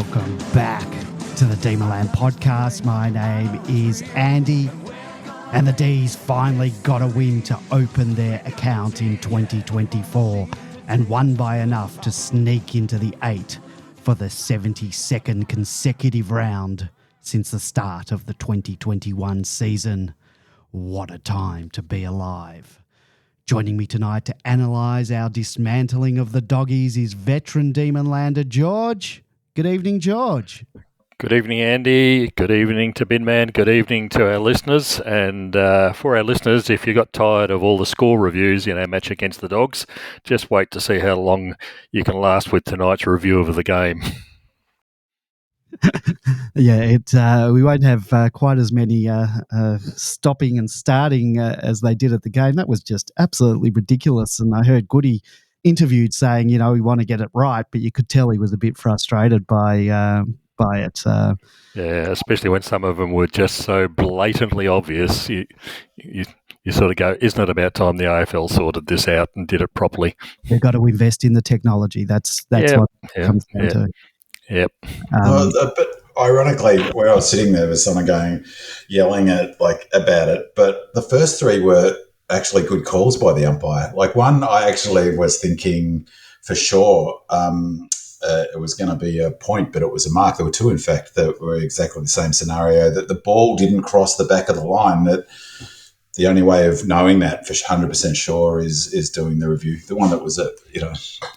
Welcome back to the Demonland podcast. My name is Andy, and the D's finally got a win to open their account in 2024 and won by enough to sneak into the 8 for the 72nd consecutive round since the start of the 2021 season. What a time to be alive. Joining me tonight to analyse our dismantling of the Doggies is veteran Demonlander George. Good evening, George. Good evening, Andy. Good evening to Binman. Good evening to our listeners. And for our listeners, if you got tired of all the score reviews in our match against the Dogs, just wait to see how long you can last with tonight's review of the game. Yeah, we won't have quite as many stopping and starting as they did at the game. That was just absolutely ridiculous. And I heard Goody interviewed saying, we want to get it right, but you could tell he was a bit frustrated by it. Yeah, especially when some of them were just so blatantly obvious. You sort of go, isn't it about time the AFL sorted this out and did it properly? They've got to invest in the technology. That's what it comes down to. Yep. But ironically, where I was sitting there was someone yelling about it. But the first three were actually good calls by the umpire. Like one, I actually was thinking for sure it was going to be a point, but it was a mark. There were two, in fact, that were exactly the same scenario. That the ball didn't cross the back of the line. That the only way of knowing that for 100% sure is doing the review. The one that was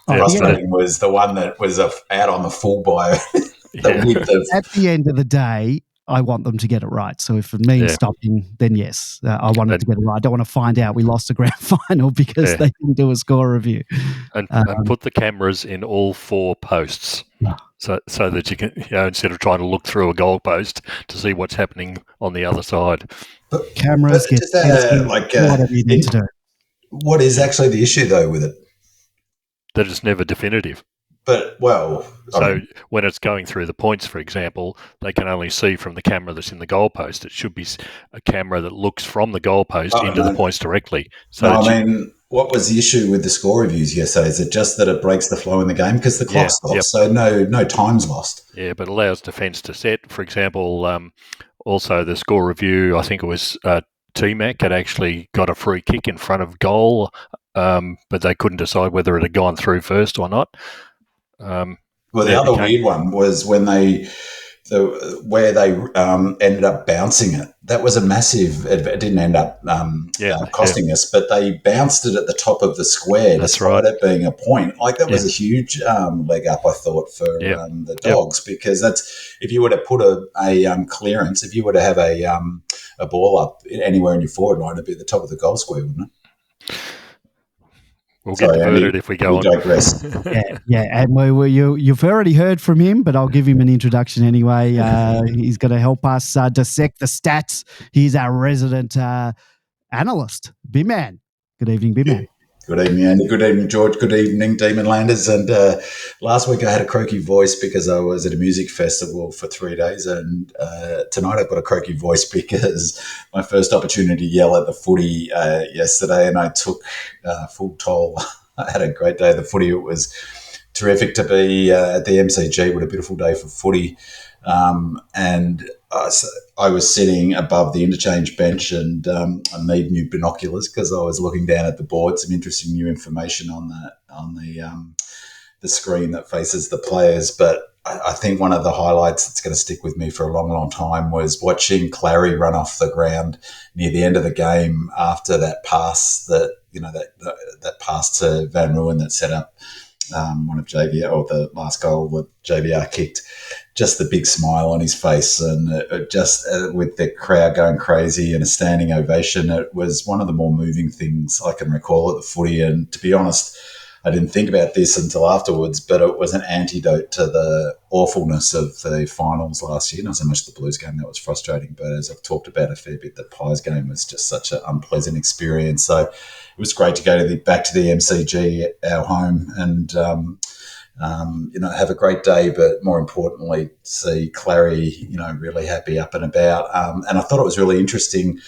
frustrating was the one that was out on the full by the width of. At the end of the day, I want them to get it right. So if it means stopping, then yes, I want them to get it right. I don't want to find out we lost the grand final because they didn't do a score review. And put the cameras in all four posts. So that you can, instead of trying to look through a goal post to see what's happening on the other side. But cameras get whatever you need to do. What is actually the issue, though, with it? That it's never definitive. But, when it's going through the points, for example, they can only see from the camera that's in the goalpost. It should be a camera that looks from the goalpost into the points directly. What was the issue with the score reviews yesterday? Is it just that it breaks the flow in the game? Because the clock stops, so no time's lost. Yeah, but allows defence to set. For example, also the score review, I think it was T-Mac had actually got a free kick in front of goal, but they couldn't decide whether it had gone through first or not. The other weird one was when they ended up bouncing it. That was a massive. It didn't end up costing us, but they bounced it at the top of the square. Despite it being a point. That was a huge leg up, I thought, for the Dogs because that's if you were to put a clearance, if you were to have a ball up anywhere in your forward line, it'd be at the top of the goal square, wouldn't it? We'll get diverted if we go on. Digress. And you've already heard from him, but I'll give him an introduction anyway. He's going to help us dissect the stats. He's our resident analyst, Binman. Good evening, Binman. Good evening, Andy. Good evening, George. Good evening, Demonlanders. And last week I had a croaky voice because I was at a music festival for 3 days. And tonight I've got a croaky voice because my first opportunity to yell at the footy yesterday, and I took full toll. I had a great day at the footy. It was terrific to be at the MCG. What a beautiful day for footy. And I was sitting above the interchange bench and I need new binoculars because I was looking down at the board, some interesting new information on the screen that faces the players. But I think one of the highlights that's going to stick with me for a long, long time was watching Clary run off the ground near the end of the game after that pass that pass to Van Rooyen that set up one of JVR, or the last goal that JVR kicked. Just the big smile on his face and with the crowd going crazy and a standing ovation. It was one of the more moving things I can recall at the footy. And to be honest, I didn't think about this until afterwards, but it was an antidote to the awfulness of the finals last year. Not so much the Blues game, that was frustrating, but as I've talked about a fair bit, the Pies game was just such an unpleasant experience. So it was great to go back to the MCG, our home, and have a great day, but more importantly, see Clary, really happy up and about. And I thought it was really interesting.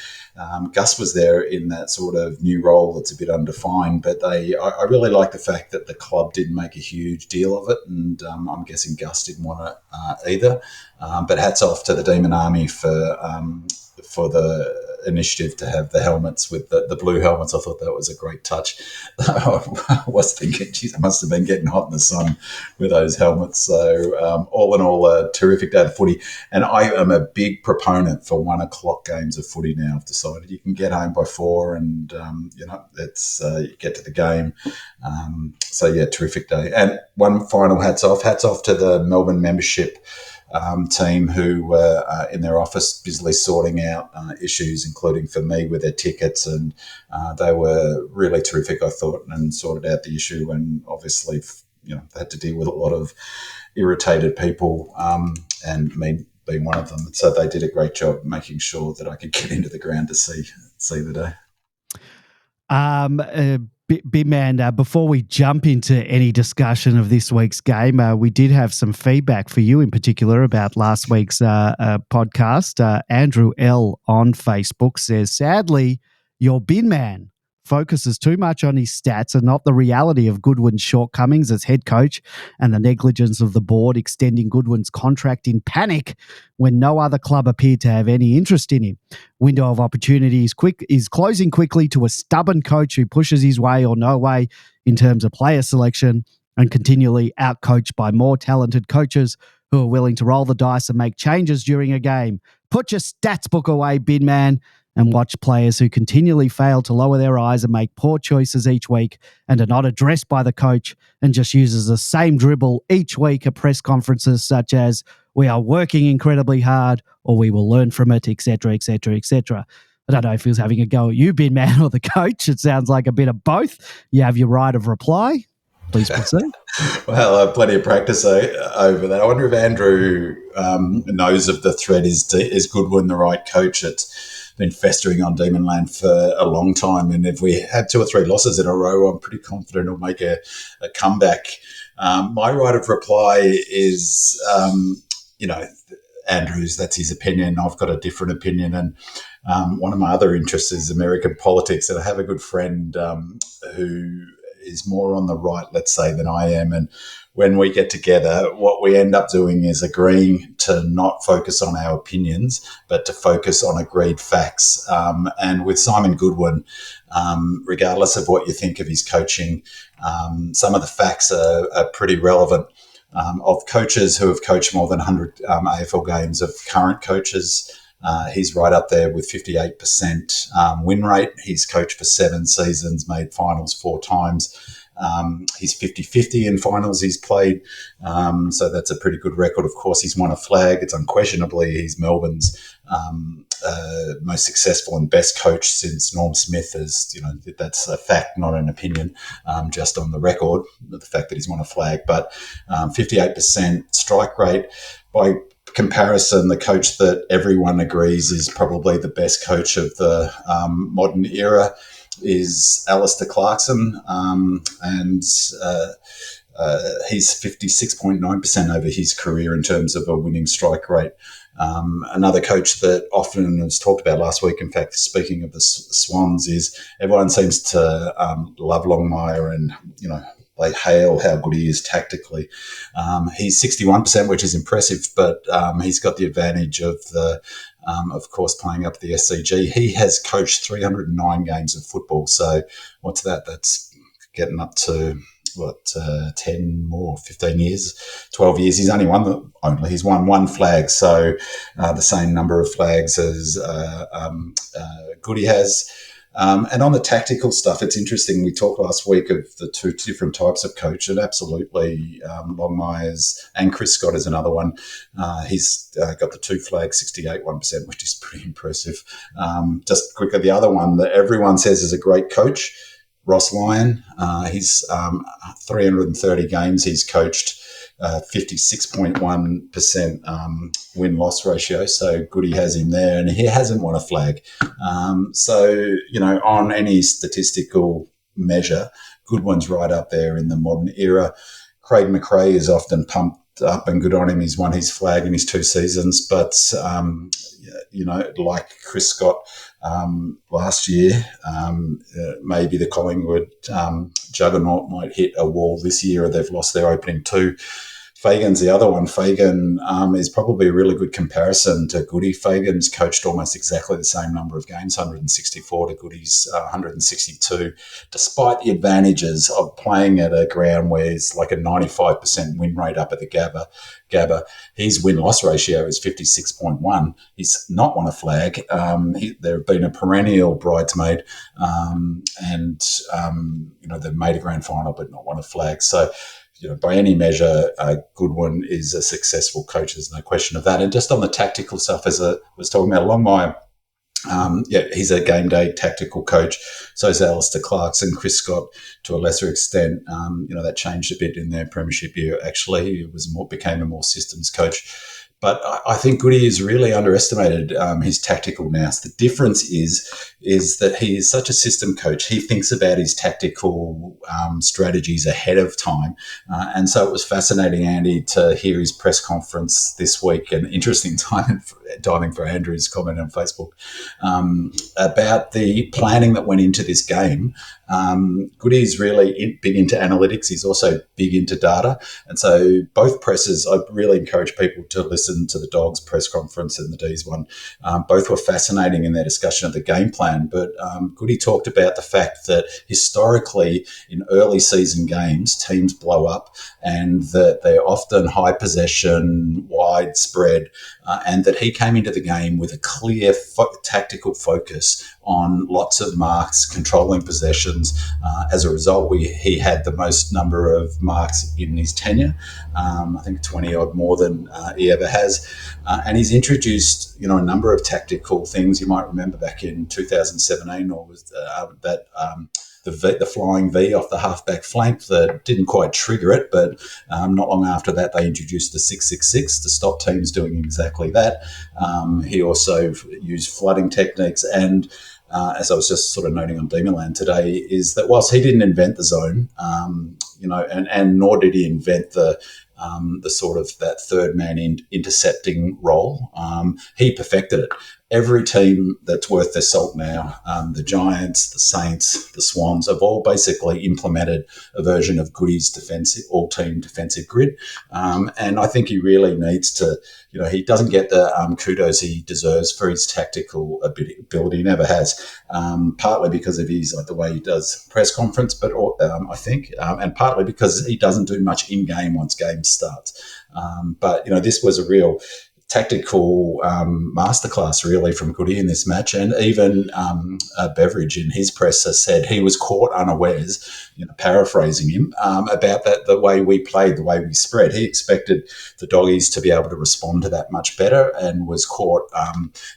Gus was there in that sort of new role that's a bit undefined, but I really like the fact that the club didn't make a huge deal of it, and I'm guessing Gus didn't want it either. But hats off to the Demon Army for the initiative to have the helmets with the blue helmets. I thought that was a great touch. I was thinking, geez, I must have been getting hot in the sun with those helmets. So all in all, a terrific day of footy. And I am a big proponent for 1 o'clock games of footy now. I've decided you can get home by 4 and, it's you get to the game. So, yeah, terrific day. And one final hats off to the Melbourne membership team who were in their office busily sorting out issues, including for me with their tickets, and they were really terrific, I thought, and sorted out the issue. And obviously, they had to deal with a lot of irritated people, and me being one of them. So they did a great job making sure that I could get into the ground to see the day. Big man, before we jump into any discussion of this week's game, we did have some feedback for you in particular about last week's podcast. Andrew L. on Facebook says, sadly, your bin man focuses too much on his stats and not the reality of Goodwin's shortcomings as head coach and the negligence of the board extending Goodwin's contract in panic when no other club appeared to have any interest in him. Window of opportunity is closing quickly to a stubborn coach who pushes his way or no way in terms of player selection and continually outcoached by more talented coaches who are willing to roll the dice and make changes during a game. Put your stats book away, bin man, and watch players who continually fail to lower their eyes and make poor choices each week and are not addressed by the coach and just uses the same dribble each week at press conferences such as, we are working incredibly hard or we will learn from it, etc., etc., etc. I don't know if he was having a go at you, bin man, or the coach. It sounds like a bit of both. You have your right of reply. Please proceed. Well, I have plenty of practice over that. I wonder if Andrew knows of the thread, is Goodwin the right coach? It's been festering on Demonland for a long time, and if we had 2 or 3 losses in a row, I'm pretty confident he'll make a comeback. My right of reply is, Andrew's, that's his opinion. I've got a different opinion, and one of my other interests is American politics, and I have a good friend who is more on the right, let's say, than I am. And when we get together, what we end up doing is agreeing to not focus on our opinions, but to focus on agreed facts. And with Simon Goodwin, regardless of what you think of his coaching, some of the facts are pretty relevant. Of coaches who have coached more than 100 AFL games, of current coaches, he's right up there with 58% win rate. He's coached for 7 seasons, made finals 4 times. He's 50-50 in finals he's played. So that's a pretty good record. Of course, he's won a flag. It's unquestionably he's Melbourne's most successful and best coach since Norm Smith. That's a fact, not an opinion, just on the record, the fact that he's won a flag. But 58% strike rate. By comparison, the coach that everyone agrees is probably the best coach of the modern era is Alistair Clarkson, and he's 56.9% over his career in terms of a winning strike rate. Another coach that often was talked about last week, in fact, speaking of the Swans, is everyone seems to love Longmire and, they hail how good he is tactically. He's 61%, which is impressive, but he's got the advantage of course, playing up the SCG. He has coached 309 games of football. So what's that? That's getting up to 10 more, 15 years, 12 years. He's he's won 1 flag. So the same number of flags as Goody has. And on the tactical stuff, it's interesting. We talked last week of the 2 different types of coach, and absolutely Longmire's, and Chris Scott is another one. He's got the 2 flags, 68.1%, which is pretty impressive. Just quickly, the other one that everyone says is a great coach, Ross Lyon. He's 330 games he's coached, 56.1% win-loss ratio. So Goody has him there, and he hasn't won a flag. On any statistical measure, Goodwin's right up there in the modern era. Craig McRae is often pumped up and good on him. He's won his flag in his 2 seasons. But, like Chris Scott last year, maybe the Collingwood juggernaut might hit a wall this year, or they've lost their opening 2. Fagan's the other one. Fagan is probably a really good comparison to Goody. Fagan's coached almost exactly the same number of games, 164 to Goody's 162, despite the advantages of playing at a ground where it's like a 95% win rate up at the Gabba. His win-loss ratio is 56.1. He's not won a flag. They've been a perennial bridesmaid, and they've made a grand final but not won a flag. So, by any measure, Goodwin is a successful coach. There's no question of that. And just on the tactical stuff, as I was talking about, Longmire, he's a game day tactical coach. So is Alistair Clarkson, Chris Scott to a lesser extent. That changed a bit in their premiership year. Actually, he became a more systems coach. But I think Goody is really underestimated his tactical nous. The difference is that he is such a system coach. He thinks about his tactical strategies ahead of time. And so it was fascinating, Andy, to hear his press conference this week, an interesting timing for Andrew's comment on Facebook, about the planning that went into this game. Goody is really big into analytics. He's also big into data. And so both presses, I really encourage people to listen to the Dogs press conference and the D's one. Both were fascinating in their discussion of the game plan. But Goody talked about the fact that historically in early season games, teams blow up and that they're often high possession, widespread, and that he came into the game with a clear tactical focus on lots of marks, controlling possessions. As a result, he had the most number of marks in his tenure. I think 20 odd more than he ever has. And he's introduced, a number of tactical things. You might remember back in 2017, or was the flying V off the halfback flank that didn't quite trigger it, but not long after that they introduced the 666 to stop teams doing exactly that. He also used flooding techniques, and as I was just sort of noting on Demonland today, is that whilst he didn't invent the zone, and nor did he invent the sort of that third man intercepting role, he perfected it. Every team that's worth their salt now, the Giants, the Saints, the Swans, have all basically implemented a version of Goody's all-team defensive grid. And I think he really needs to, he doesn't get the kudos he deserves for his tactical ability. He never has, partly because of the way he does press conference, but I think, and partly because he doesn't do much in-game once game starts. But this was a real tactical masterclass really from Goody in this match. And even Beveridge in his presser said he was caught unawares, paraphrasing him, about that, the way we played, the way we spread. He expected the Doggies to be able to respond to that much better, and was caught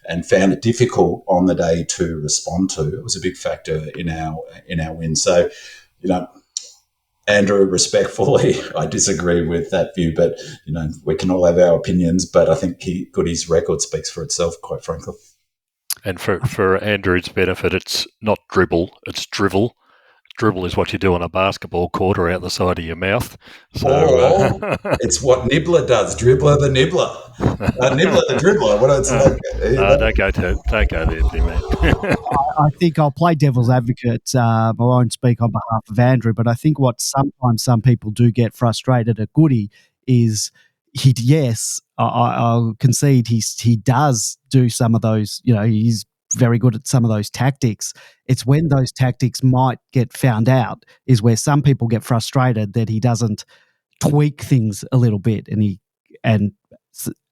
and found it difficult on the day to respond to. It was a big factor in our win. So, Andrew, respectfully, I disagree with that view, but, we can all have our opinions, but I think Goody's record speaks for itself, quite frankly. And for Andrew's benefit, it's not dribble, it's drivel. Dribble is what you do on a basketball court or out the side of your mouth. So it's what Nibbler does, dribbler the nibbler. Nibbler the dribbler. What it's like. Don't go there, man. I think I'll play devil's advocate. I won't speak on behalf of Andrew, but I think what sometimes some people do get frustrated at Goody is I'll concede he does do some of those, he's very good at some of those tactics. It's when those tactics might get found out is where some people get frustrated that he doesn't tweak things a little bit. And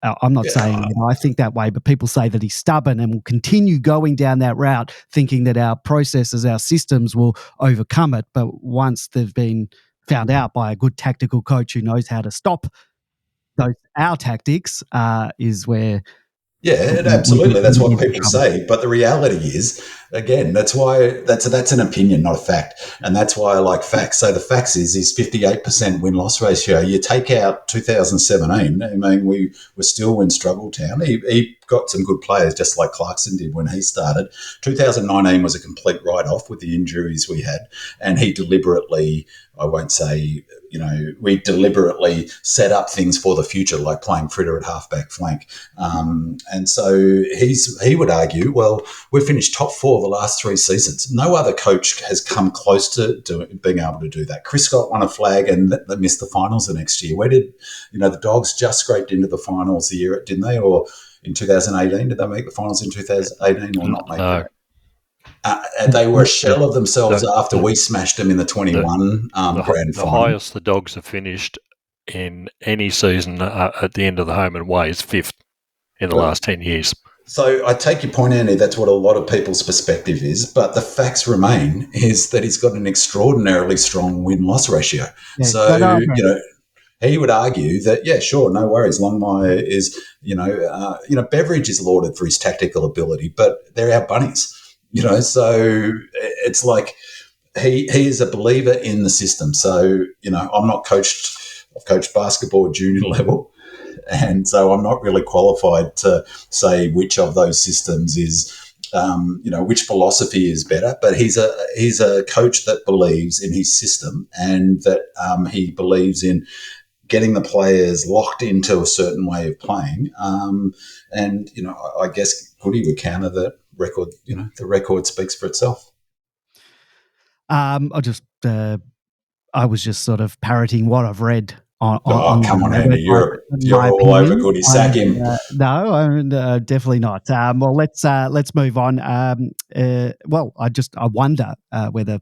I'm not saying I think that way, but people say that he's stubborn and will continue going down that route, thinking that our processes, our systems will overcome it. But once they've been found out by a good tactical coach who knows how to stop our tactics, is where. Yeah, absolutely. That's what people say. But the reality is again, that's why that's an opinion, not a fact, and that's why I like facts. So the facts is 58% win loss ratio. You take out 2017. I mean, we were still in struggle town. He got some good players, just like Clarkson did when he started. 2019 was a complete write off with the injuries we had, and he deliberately, I won't say, we deliberately set up things for the future, like playing Fritter at halfback flank. And so he would argue, well, we've finished top 4 the last 3 seasons. No other coach has come close to being able to do that. Chris Scott won a flag and they missed the finals the next year. Where did, the Dogs just scraped into the finals the year, didn't they? Or in 2018, did they make the finals in 2018 or not make it? And they were a shell of themselves after we smashed them in the 21 grand final. The highest the Dogs have finished in any season at the end of the home and away is 5th in the last 10 years. So I take your point, Andy. That's what a lot of people's perspective is. But the facts remain is that he's got an extraordinarily strong win-loss ratio. Yeah, so, he would argue that, yeah, sure, no worries. Longmire is, Beveridge is lauded for his tactical ability, but they're our bunnies. So it's like he is a believer in the system. So, I'm not coached. I've coached basketball at junior level, and so I'm not really qualified to say which of those systems is, which philosophy is better. But he's a coach that believes in his system, and that he believes in getting the players locked into a certain way of playing. And I guess Goody would counter that. Record, the record speaks for itself. I was just sort of parroting what I've read on. Come on, Andy, you're all over Goody. Sack him. No, I'm definitely not. Well, let's move on. I wonder whether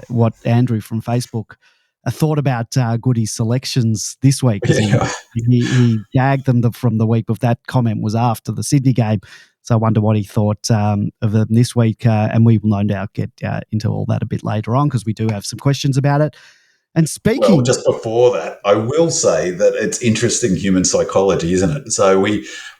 what Andrew from Facebook thought about Goody's selections this week. Yeah. He gagged them from the week, but that comment was after the Sydney game. So I wonder what he thought of them this week, and we will no doubt get into all that a bit later on because we do have some questions about it. And speaking... Well, just before that, I will say that it's interesting human psychology, isn't it? So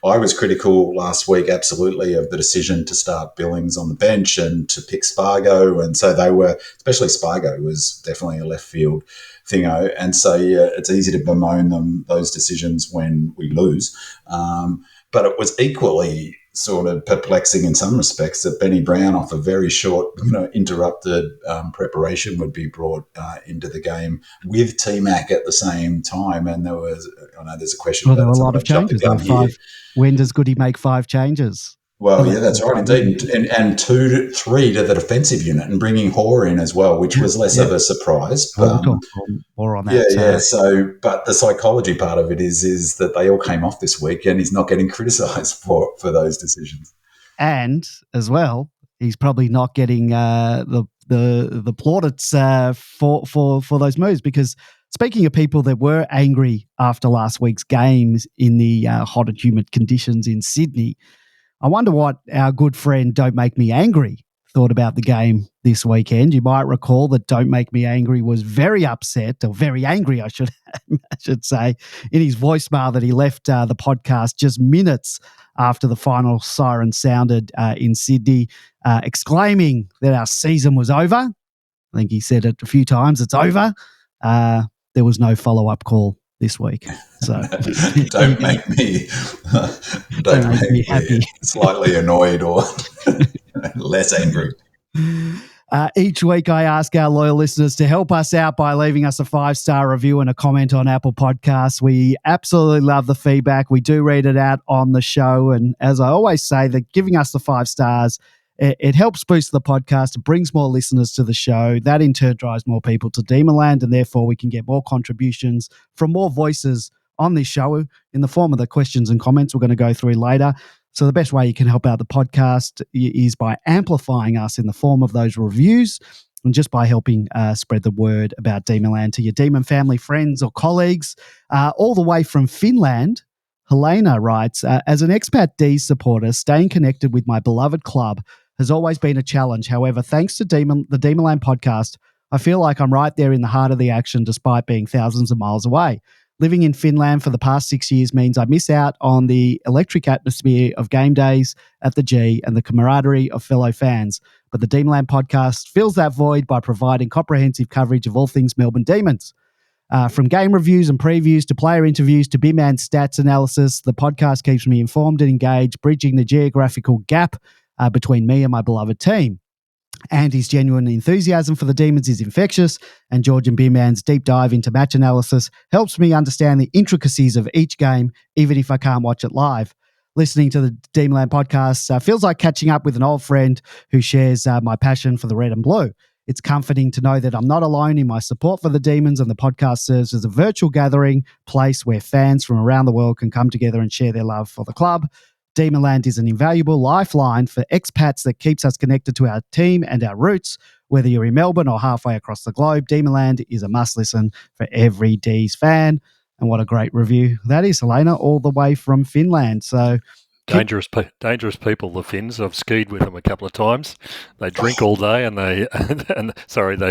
I was critical last week, absolutely, of the decision to start Billings on the bench and to pick Spargo. And so they were, especially Spargo, was definitely a left field thingo. And so, yeah, it's easy to bemoan those decisions when we lose. But it was equally sort of perplexing in some respects that Benny Brown, off a very short, interrupted preparation, would be brought into the game with T-Mac at the same time. And there's a question. Well, there were a lot of changes. When does Goody make 5 changes? Well, yeah, that's right, indeed. And 2 to 3 to the defensive unit and bringing Hoare in as well, which was less of a surprise. We'll talk more on that. Yeah. So, but the psychology part of it is that they all came off this week and he's not getting criticised for those decisions. And as well, he's probably not getting the plaudits for those moves, because speaking of people that were angry after last week's games in the hot and humid conditions in Sydney, I wonder what our good friend Don't Make Me Angry thought about the game this weekend. You might recall that Don't Make Me Angry was very upset, or very angry, I should say, in his voicemail that he left the podcast just minutes after the final siren sounded in Sydney, exclaiming that our season was over. I think he said it a few times, it's over. There was no follow-up call this week. So don't make me happy. Slightly annoyed or less angry. Each week I ask our loyal listeners to help us out by leaving us a 5-star review and a comment on Apple Podcasts. We absolutely love the feedback. We do read it out on the show. And as I always say, that giving us the 5 stars, it helps boost the podcast. It brings more listeners to the show. That in turn drives more people to Demonland, and therefore we can get more contributions from more voices on this show in the form of the questions and comments we're going to go through later. So the best way you can help out the podcast is by amplifying us in the form of those reviews, and just by helping spread the word about Demonland to your Demon family, friends or colleagues. All the way from Finland, Helena writes, as an expat D's supporter, staying connected with my beloved club has always been a challenge. However, thanks to the Demonland podcast, I feel like I'm right there in the heart of the action despite being thousands of miles away. Living in Finland for the past 6 years means I miss out on the electric atmosphere of game days at the G and the camaraderie of fellow fans. But the Demonland podcast fills that void by providing comprehensive coverage of all things Melbourne Demons. From game reviews and previews to player interviews to BIM and stats analysis, the podcast keeps me informed and engaged, bridging the geographical gap between me and my beloved team. Andy's genuine enthusiasm for the Demons is infectious, and George and Beerman's deep dive into match analysis helps me understand the intricacies of each game, even if I can't watch it live. Listening to the Demonland podcast feels like catching up with an old friend who shares my passion for the red and blue. It's comforting to know that I'm not alone in my support for the Demons, and the podcast serves as a virtual gathering place where fans from around the world can come together and share their love for the club. Demonland is an invaluable lifeline for expats that keeps us connected to our team and our roots. Whether you're in Melbourne or halfway across the globe, Demonland is a must-listen for every D's fan. And what a great review that is, Helena, all the way from Finland. So dangerous people, the Finns. I've skied with them a couple of times. They drink all day and they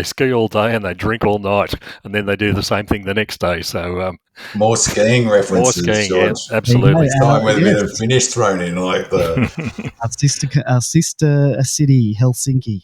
ski all day and they drink all night, and then they do the same thing the next day. So more skiing references, George. Yeah, absolutely. Next time with a bit of Finnish thrown in, like the our sister city, Helsinki.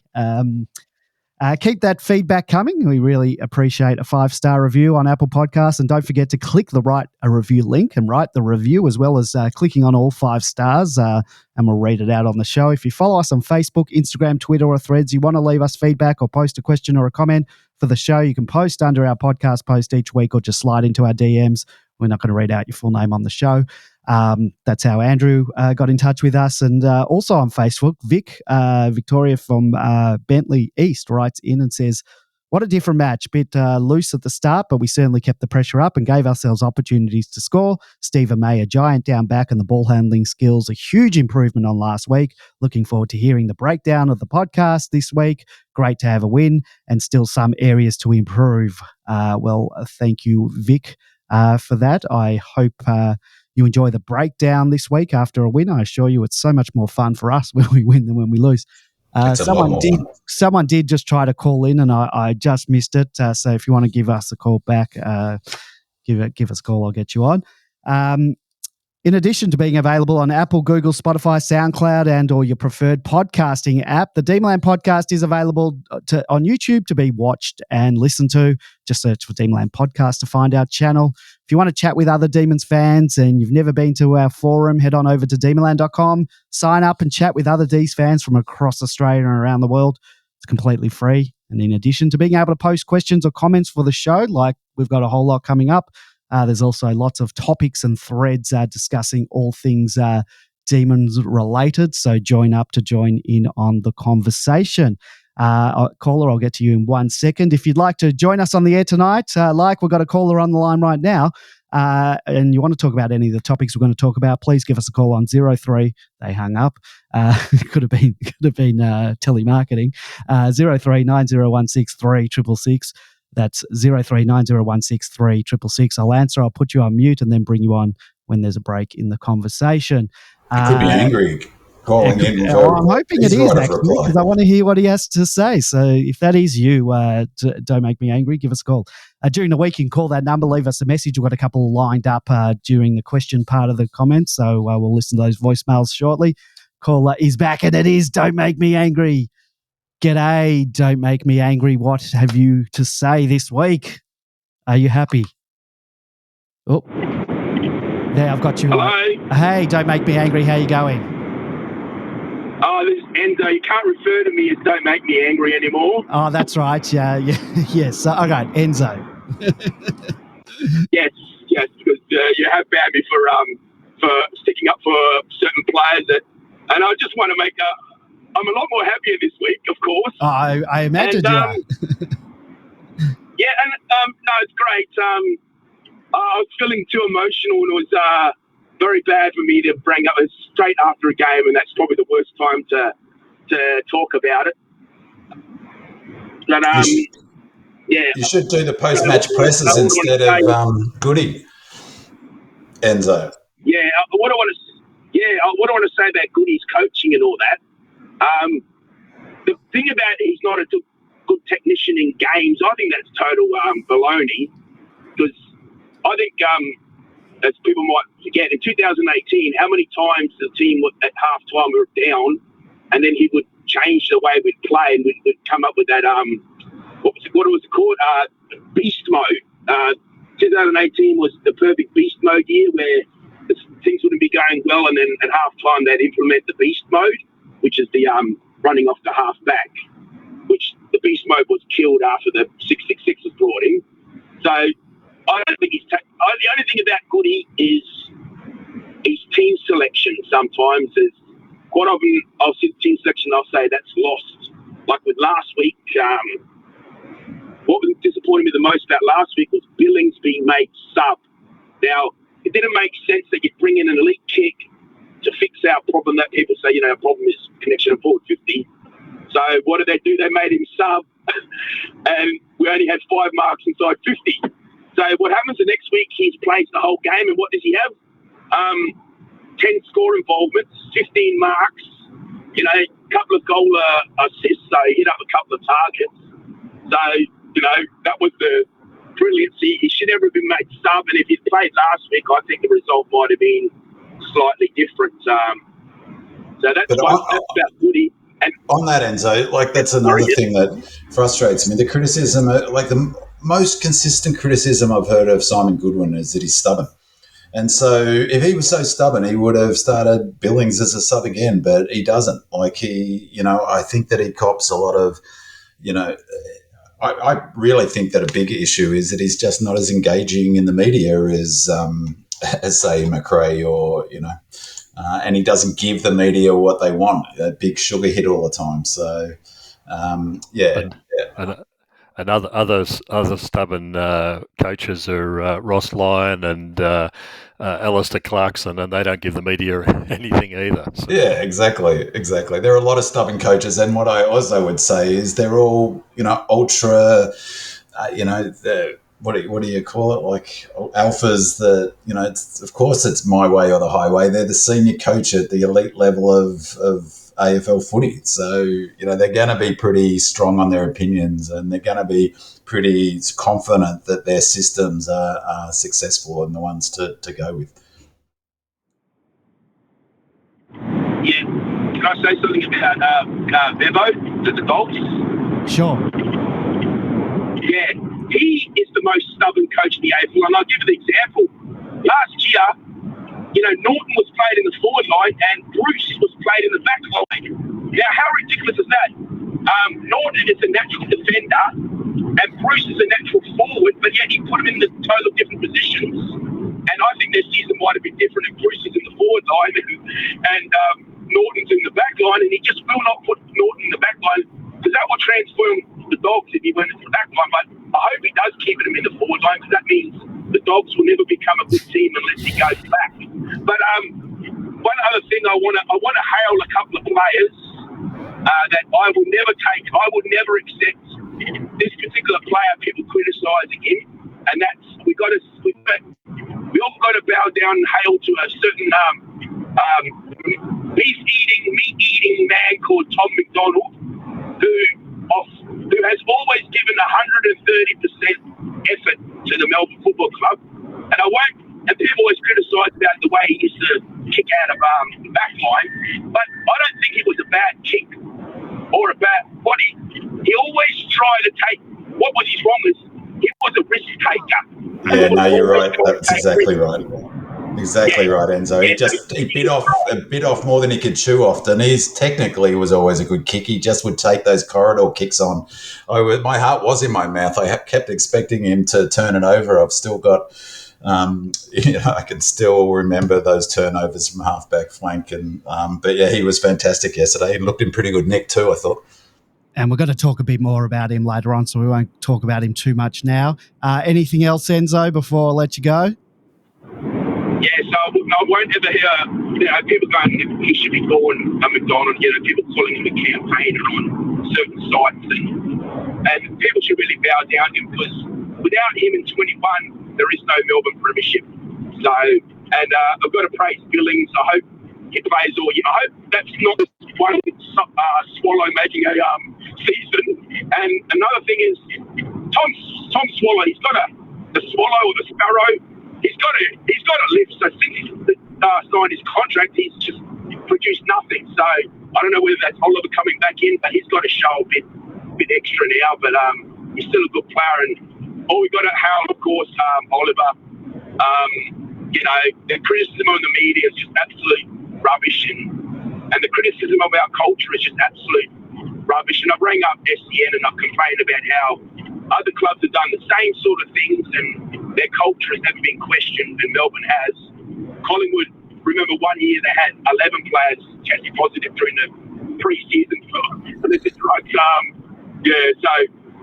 Keep that feedback coming. We really appreciate a 5-star review on Apple Podcasts. And don't forget to click the write a review link and write the review, as well as clicking on all 5 stars, and we'll read it out on the show. If you follow us on Facebook, Instagram, Twitter, or Threads, you want to leave us feedback or post a question or a comment for the show, you can post under our podcast post each week or just slide into our DMs. We're not going to read out your full name on the show. That's how Andrew got in touch with us. And also on Facebook, Victoria from Bentley East writes in and says, what a different match. Bit loose at the start, but we certainly kept the pressure up and gave ourselves opportunities to score. Stephen May, a giant down back, and the ball handling skills, a huge improvement on last week. Looking forward to hearing the breakdown of the podcast this week. Great to have a win and still some areas to improve. Thank you, Vic, for that. I hope you enjoy the breakdown this week after a win. I assure you it's so much more fun for us when we win than when we lose. Someone did just try to call in and I just missed it. So if you want to give us a call back, give us a call. I'll get you on. In addition to being available on Apple, Google, Spotify, SoundCloud, and or your preferred podcasting app, the Demonland podcast is available on YouTube to be watched and listened to. Just search for Demonland Podcast to find our channel. If you want to chat with other Demons fans and you've never been to our forum, head on over to demonland.com, sign up and chat with other D's fans from across Australia and around the world. It's completely free. And in addition to being able to post questions or comments for the show, like we've got a whole lot coming up, there's also lots of topics and threads discussing all things Demons related. So join in on the conversation. Caller, I'll get to you in 1 second. If you'd like to join us on the air tonight, we've got a caller on the line right now, and you want to talk about any of the topics we're going to talk about, please give us a call on 03. They hung up. Could have been telemarketing. 03 9016 3666. That's 03 9016 3666. I'll answer. I'll put you on mute and then bring you on when there's a break in the conversation. He could be angry calling in. I'm hoping it is, actually, because I want to hear what he has to say. So if that is you, don't make me angry, give us a call. During the week, you can call that number, leave us a message. We've got a couple lined up during the question part of the comments, so we'll listen to those voicemails shortly. Caller is back, and it is Don't Make Me Angry. G'day, Don't Make Me Angry. What have you to say this week? Are you happy? Oh, there, I've got you. Hello. Hey, Don't Make Me Angry. How you going? Oh, this is Enzo. You can't refer to me as Don't Make Me Angry anymore. Oh, that's right. Yeah. Yes. Okay, Enzo. Yes, because you have banned me for sticking up for certain players. And I just want to make I'm a lot more happier this week, of course. Oh, I imagine you are. Yeah, and no, it's great. I was feeling too emotional, and it was very bad for me to bring up it straight after a game, and that's probably the worst time to talk about it. But yeah, you should do the post-match presses instead of Goody, Enzo. Yeah, what I want to say about Goody's coaching and all that. The thing about he's not a good technician in games, I think that's total baloney, because I think, as people might forget, in 2018, how many times the team at halftime were down, and then he would change the way we'd play, and we'd come up with that what was it called? Beast mode. 2018 was the perfect beast mode year where things wouldn't be going well, and then at halftime they'd implement the beast mode, which is the running off the half back, which the beast mode was killed after the 666 was brought in. So I don't think the only thing about Goody is his team selection. Sometimes is quite often I'll see team selection, I'll say that's lost. Like with last week, what was disappointing me the most about last week was Billings being made sub. Now, it didn't make sense that you'd bring in an elite kick to fix our problem that people say, our problem is connection of forward 50. So what did they do? They made him sub, and we only had 5 marks inside 50. So what happens the next week, he plays the whole game, and what does he have? 10 score involvements, 15 marks, a couple of goal assists, so he hit up a couple of targets. So, that was the brilliancy. He should never have been made sub, and if he'd played last week, I think the result might have been slightly different. So that's about Woody. And on that, Enzo, that's another thing that frustrates me. The criticism, the most consistent criticism I've heard of Simon Goodwin is that he's stubborn. And so if he was so stubborn, he would have started Billings as a sub again, but he doesn't. I think that he cops a lot of, I really think that a big issue is that he's just not as engaging in the media as say McRae or and he doesn't give the media what they want, a big sugar hit all the time. So And other stubborn coaches are Ross Lyon and Alistair Clarkson, and they don't give the media anything either. So. Yeah, exactly. There are a lot of stubborn coaches, and what I also would say is they're all, ultra, what do you call it? Like alphas that, of course it's my way or the highway. They're the senior coach at the elite level of AFL footy. So, they're going to be pretty strong on their opinions, and they're going to be pretty confident that their systems are successful and the ones to go with. Yeah. Can I say something about Bevo, the Dogs? Sure. Yeah. He is the most stubborn coach in the AFL, and I'll give you the example. Last year, Norton was played in the forward line and Bruce was played in the back line. Now, how ridiculous is that? Norton is a natural defender and Bruce is a natural forward, but yet he put him in the total different positions. And I think their season might have been different if Bruce is in the forward line and Norton's in the back line, and he just will not put Norton in the back line because that will transform the Dogs if he went into the back line. But I hope he does keep him in the forward line because that means the Dogs will never become a good team unless he goes back. But one other thing, I want to hail a couple of players that I will never take. I would never accept this particular player people criticising him, and that's we all got to bow down and hail to a certain meat-eating man called Tom McDonald, who has always given 130% effort to the Melbourne Football Club, and people always criticise about the way he used to kick out of the back line, but I don't think it was a bad kick or a bad body. He always tried to take, what was his wrong is, he was a risk taker. Yeah, no, you're right. That's exactly right. Exactly right, Enzo. He bit off more than he could chew often. Technically was always a good kick. He just would take those corridor kicks on. My heart was in my mouth. I kept expecting him to turn it over. I've still got, I can still remember those turnovers from halfback flank. But yeah, he was fantastic yesterday. He looked in pretty good nick too, I thought. And we're going to talk a bit more about him later on, so we won't talk about him too much now. Anything else, Enzo, before I let you go? Yeah, so I won't ever hear people going, he should be calling a McDonald, people calling him a campaigner on certain sites. And people should really bow down to him because without him in 21, there is no Melbourne premiership. So, and I've got to praise Billings. I hope he plays all year. I hope that's not one Swallow making a season. And another thing is, Tom Swallow, he's got the Swallow or the Sparrow. he's got to live. So since he's signed his contract, he's just produced nothing. So I don't know whether that's Oliver coming back in, but he's got to show a bit extra now. But he's still a good player, and all we got at Howell, of course, Oliver. The criticism of the media is just absolute rubbish, and the criticism of our culture is just absolute rubbish. And I've rang up SCN and I've complained about how other clubs have done the same sort of things and their culture has never been questioned, and Melbourne has. Collingwood, remember 1 year they had 11 players tested positive during the pre-season for illicit drugs. So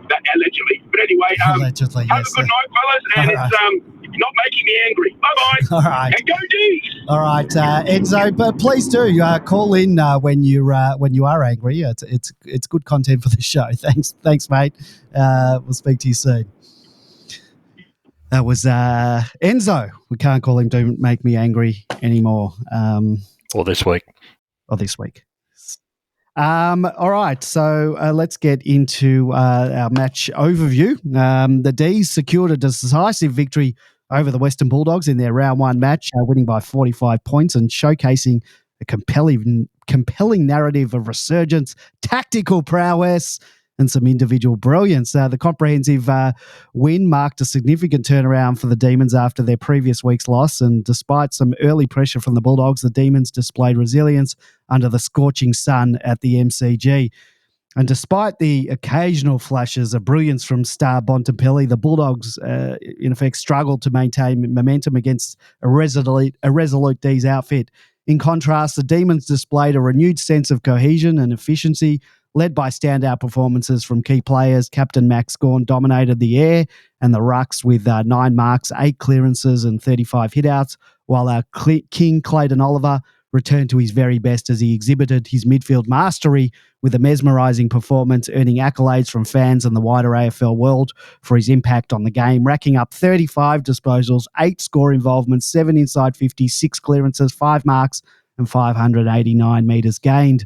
that allegedly. But anyway, Allegedly, have yes. a good night, fellas, and it's not making me angry. Bye-bye. All right. And go D's. All right, Enzo, but please do call in when you are angry. It's good content for the show. Thanks, mate. We'll speak to you soon. That was Enzo. We can't call him "Don't Make Me Angry" anymore. Or this week. All right, so let's get into our match overview. The D's secured a decisive victory over the Western Bulldogs in their round one match, winning by 45 points and showcasing a compelling narrative of resurgence, tactical prowess, and some individual brilliance. The comprehensive win marked a significant turnaround for the Demons after their previous week's loss, and despite some early pressure from the Bulldogs, the Demons displayed resilience under the scorching sun at the MCG. And despite the occasional flashes of brilliance from star Bontempelli, the Bulldogs, in effect, struggled to maintain momentum against a resolute D's outfit. In contrast, the Demons displayed a renewed sense of cohesion and efficiency, led by standout performances from key players. Captain Max Gawn dominated the air and the rucks with 9 marks, 8 clearances and 35 hitouts, while our king Clayton Oliver returned to his very best as he exhibited his midfield mastery with a mesmerising performance, earning accolades from fans and the wider AFL world for his impact on the game, racking up 35 disposals, 8 score involvements, 7 inside 50, 6 clearances, 5 marks and 589 metres gained.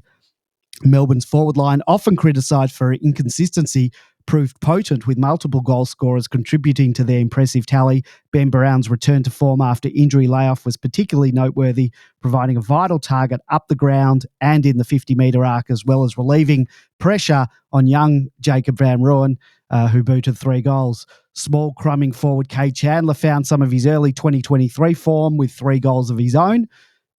Melbourne's forward line, often criticised for inconsistency, proved potent, with multiple goal scorers contributing to their impressive tally. Ben Brown's return to form after injury layoff was particularly noteworthy, providing a vital target up the ground and in the 50-metre arc, as well as relieving pressure on young Jacob Van Rooyen, who booted 3 goals. Small crumbing forward Kay Chandler found some of his early 2023 form with 3 goals of his own.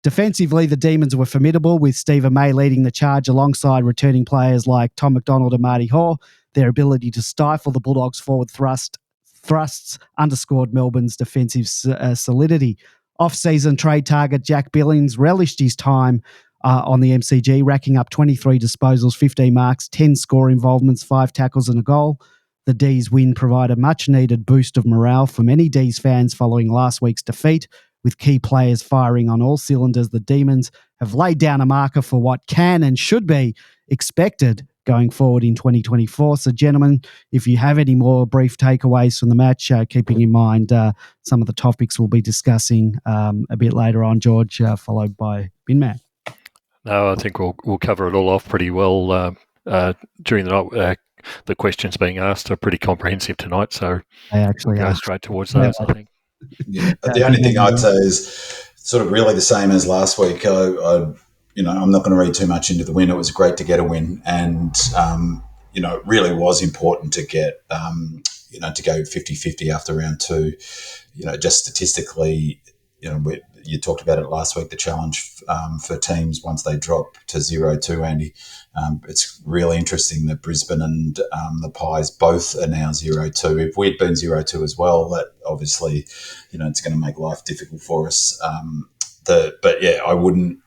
Defensively, the Demons were formidable, with Stephen May leading the charge alongside returning players like Tom McDonald and Marty Hoare. Their ability to stifle the Bulldogs' forward thrusts underscored Melbourne's defensive solidity. Off-season trade target Jack Billings relished his time on the MCG, racking up 23 disposals, 15 marks, 10 score involvements, 5 tackles and a goal. The D's win provided a much-needed boost of morale for many D's fans following last week's defeat. With key players firing on all cylinders, the Demons have laid down a marker for what can and should be expected going forward in 2024. So, gentlemen, if you have any more brief takeaways from the match, keeping in mind some of the topics we'll be discussing a bit later on, George, followed by Binman. No, I think we'll cover it all off pretty well during the night. The questions being asked are pretty comprehensive tonight, so they actually we'll go straight towards those, I think. Yeah. The only thing I'd say is sort of really the same as last week. I'm not going to read too much into the win. It was great to get a win, and it really was important to get to go 50-50 after round 2. Just statistically, you talked about it last week, the challenge for teams once they drop to 0-2, Andy. It's really interesting that Brisbane and the Pies both are now 0-2. If we'd been 0-2 as well, that obviously, it's going to make life difficult for us. I wouldn't.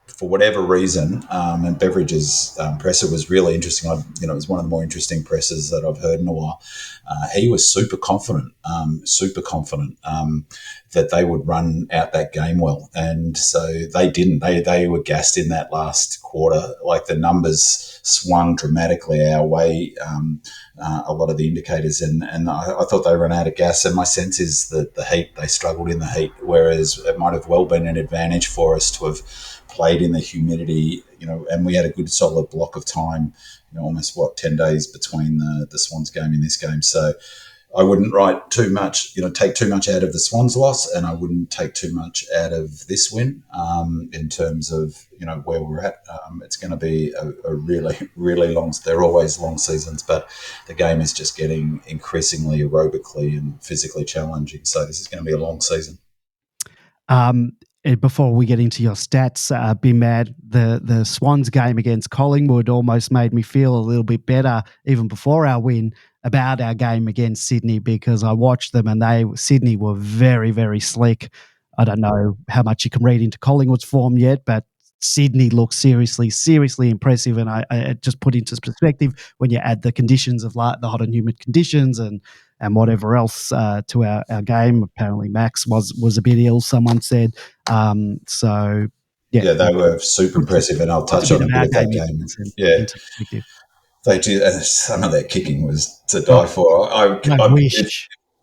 For whatever reason, and Beveridge's presser was really interesting. It was one of the more interesting pressers that I've heard in a while. He was super confident that they would run out that game well, and so they didn't. They were gassed in that last quarter. Like, the numbers swung dramatically our way. A lot of the indicators, and I thought they ran out of gas. And my sense is that the heat, they struggled in the heat, whereas it might have well been an advantage for us to have played in the humidity, and we had a good solid block of time, almost 10 days between the Swans game and this game. So I wouldn't write too much, take too much out of the Swans loss, and I wouldn't take too much out of this win in terms of, where we're at. It's going to be a really, really long, they're always long seasons, but the game is just getting increasingly aerobically and physically challenging. So this is going to be a long season. Before we get into your stats, Be Mad, the Swans game against Collingwood almost made me feel a little bit better even before our win about our game against Sydney, because I watched them and Sydney were very, very slick. I don't know how much you can read into Collingwood's form yet, but Sydney looks seriously impressive. And I just put into perspective when you add the conditions of the hot and humid conditions and whatever else to our game. Apparently Max was a bit ill, someone said. So, yeah, they were super impressive, and I'll touch on a bit of that game. They do. Some of their kicking was to die for.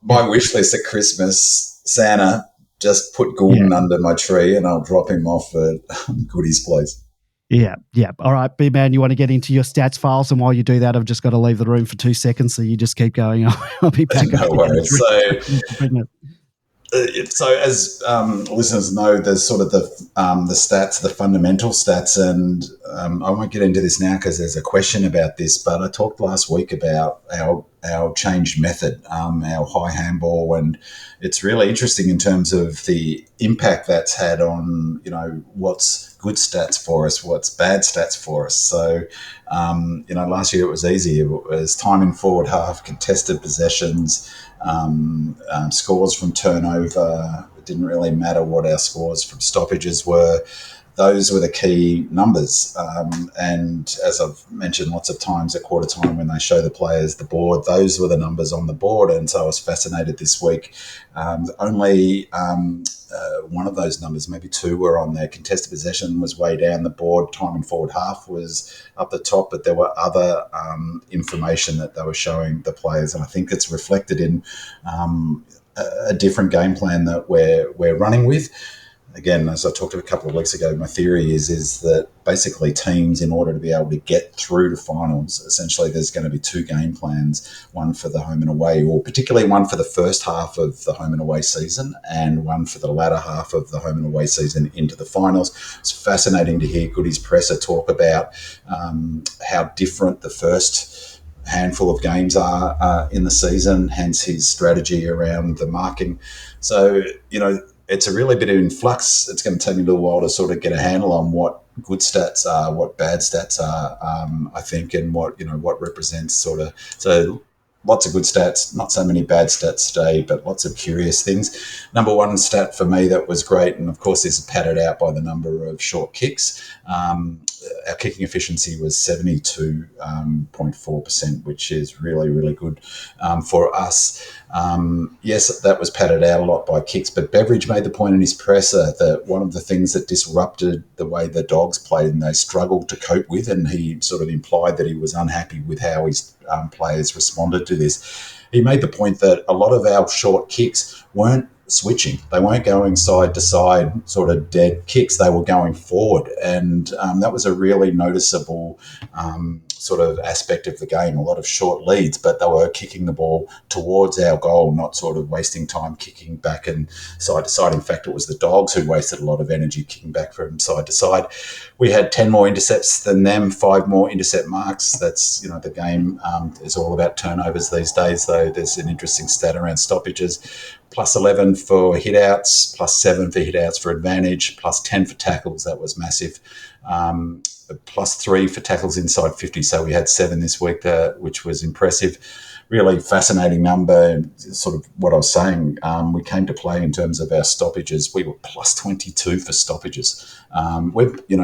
My wish list at Christmas, Santa, just put Gordon under my tree and I'll drop him off at Goody's place. Yeah. All right, B-Man, you want to get into your stats files? And while you do that, I've just got to leave the room for 2 seconds, so you just keep going. I'll be back. No worries. So as listeners know, there's sort of the stats, the fundamental stats, and I won't get into this now because there's a question about this, but I talked last week about our changed method, our high handball, and it's really interesting in terms of the impact that's had on, what's good stats for us, what's bad stats for us. So, last year it was easy. It was time in forward half, contested possessions, scores from turnover. It didn't really matter what our scores from stoppages were. Those were the key numbers. And as I've mentioned lots of times at quarter time when they show the players the board, those were the numbers on the board. And so I was fascinated this week. Only one of those numbers, maybe two, were on there. Contested possession was way down the board. Time in forward half was up the top, but there were other information that they were showing the players. And I think it's reflected in a different game plan that we're running with. Again, as I talked a couple of weeks ago, my theory is that basically teams, in order to be able to get through to finals, essentially there's going to be two game plans, one for the home and away, or particularly one for the first half of the home and away season and one for the latter half of the home and away season into the finals. It's fascinating to hear Goody's presser talk about how different the first handful of games are in the season, hence his strategy around the marking. So, it's a really bit in flux. It's going to take me a little while to sort of get a handle on what good stats are, what bad stats are, I think, and what represents sort of. So lots of good stats, not so many bad stats today, but lots of curious things. Number one stat for me that was great, and of course this is padded out by the number of short kicks. Our kicking efficiency was 72.4%, which is really, really good for us. Yes, that was padded out a lot by kicks, but Beveridge made the point in his presser that one of the things that disrupted the way the Dogs played and they struggled to cope with, and he sort of implied that he was unhappy with how his players responded to this. He made the point that a lot of our short kicks weren't switching. They weren't going side to side, sort of dead kicks. They were going forward. And that was a really noticeable sort of aspect of the game. A lot of short leads, but they were kicking the ball towards our goal, not sort of wasting time kicking back and side to side. In fact, it was the Dogs who wasted a lot of energy kicking back from side to side. We had 10 more intercepts than them, 5 more intercept marks. That's, the game is all about turnovers these days, though there's an interesting stat around stoppages. Plus 11 for hit-outs, plus 7 for hit-outs for advantage, plus 10 for tackles. That was massive. Plus 3 for tackles inside 50. So we had 7 this week, which was impressive. Really fascinating number. And sort of what I was saying, we came to play in terms of our stoppages. We were plus 22 for stoppages.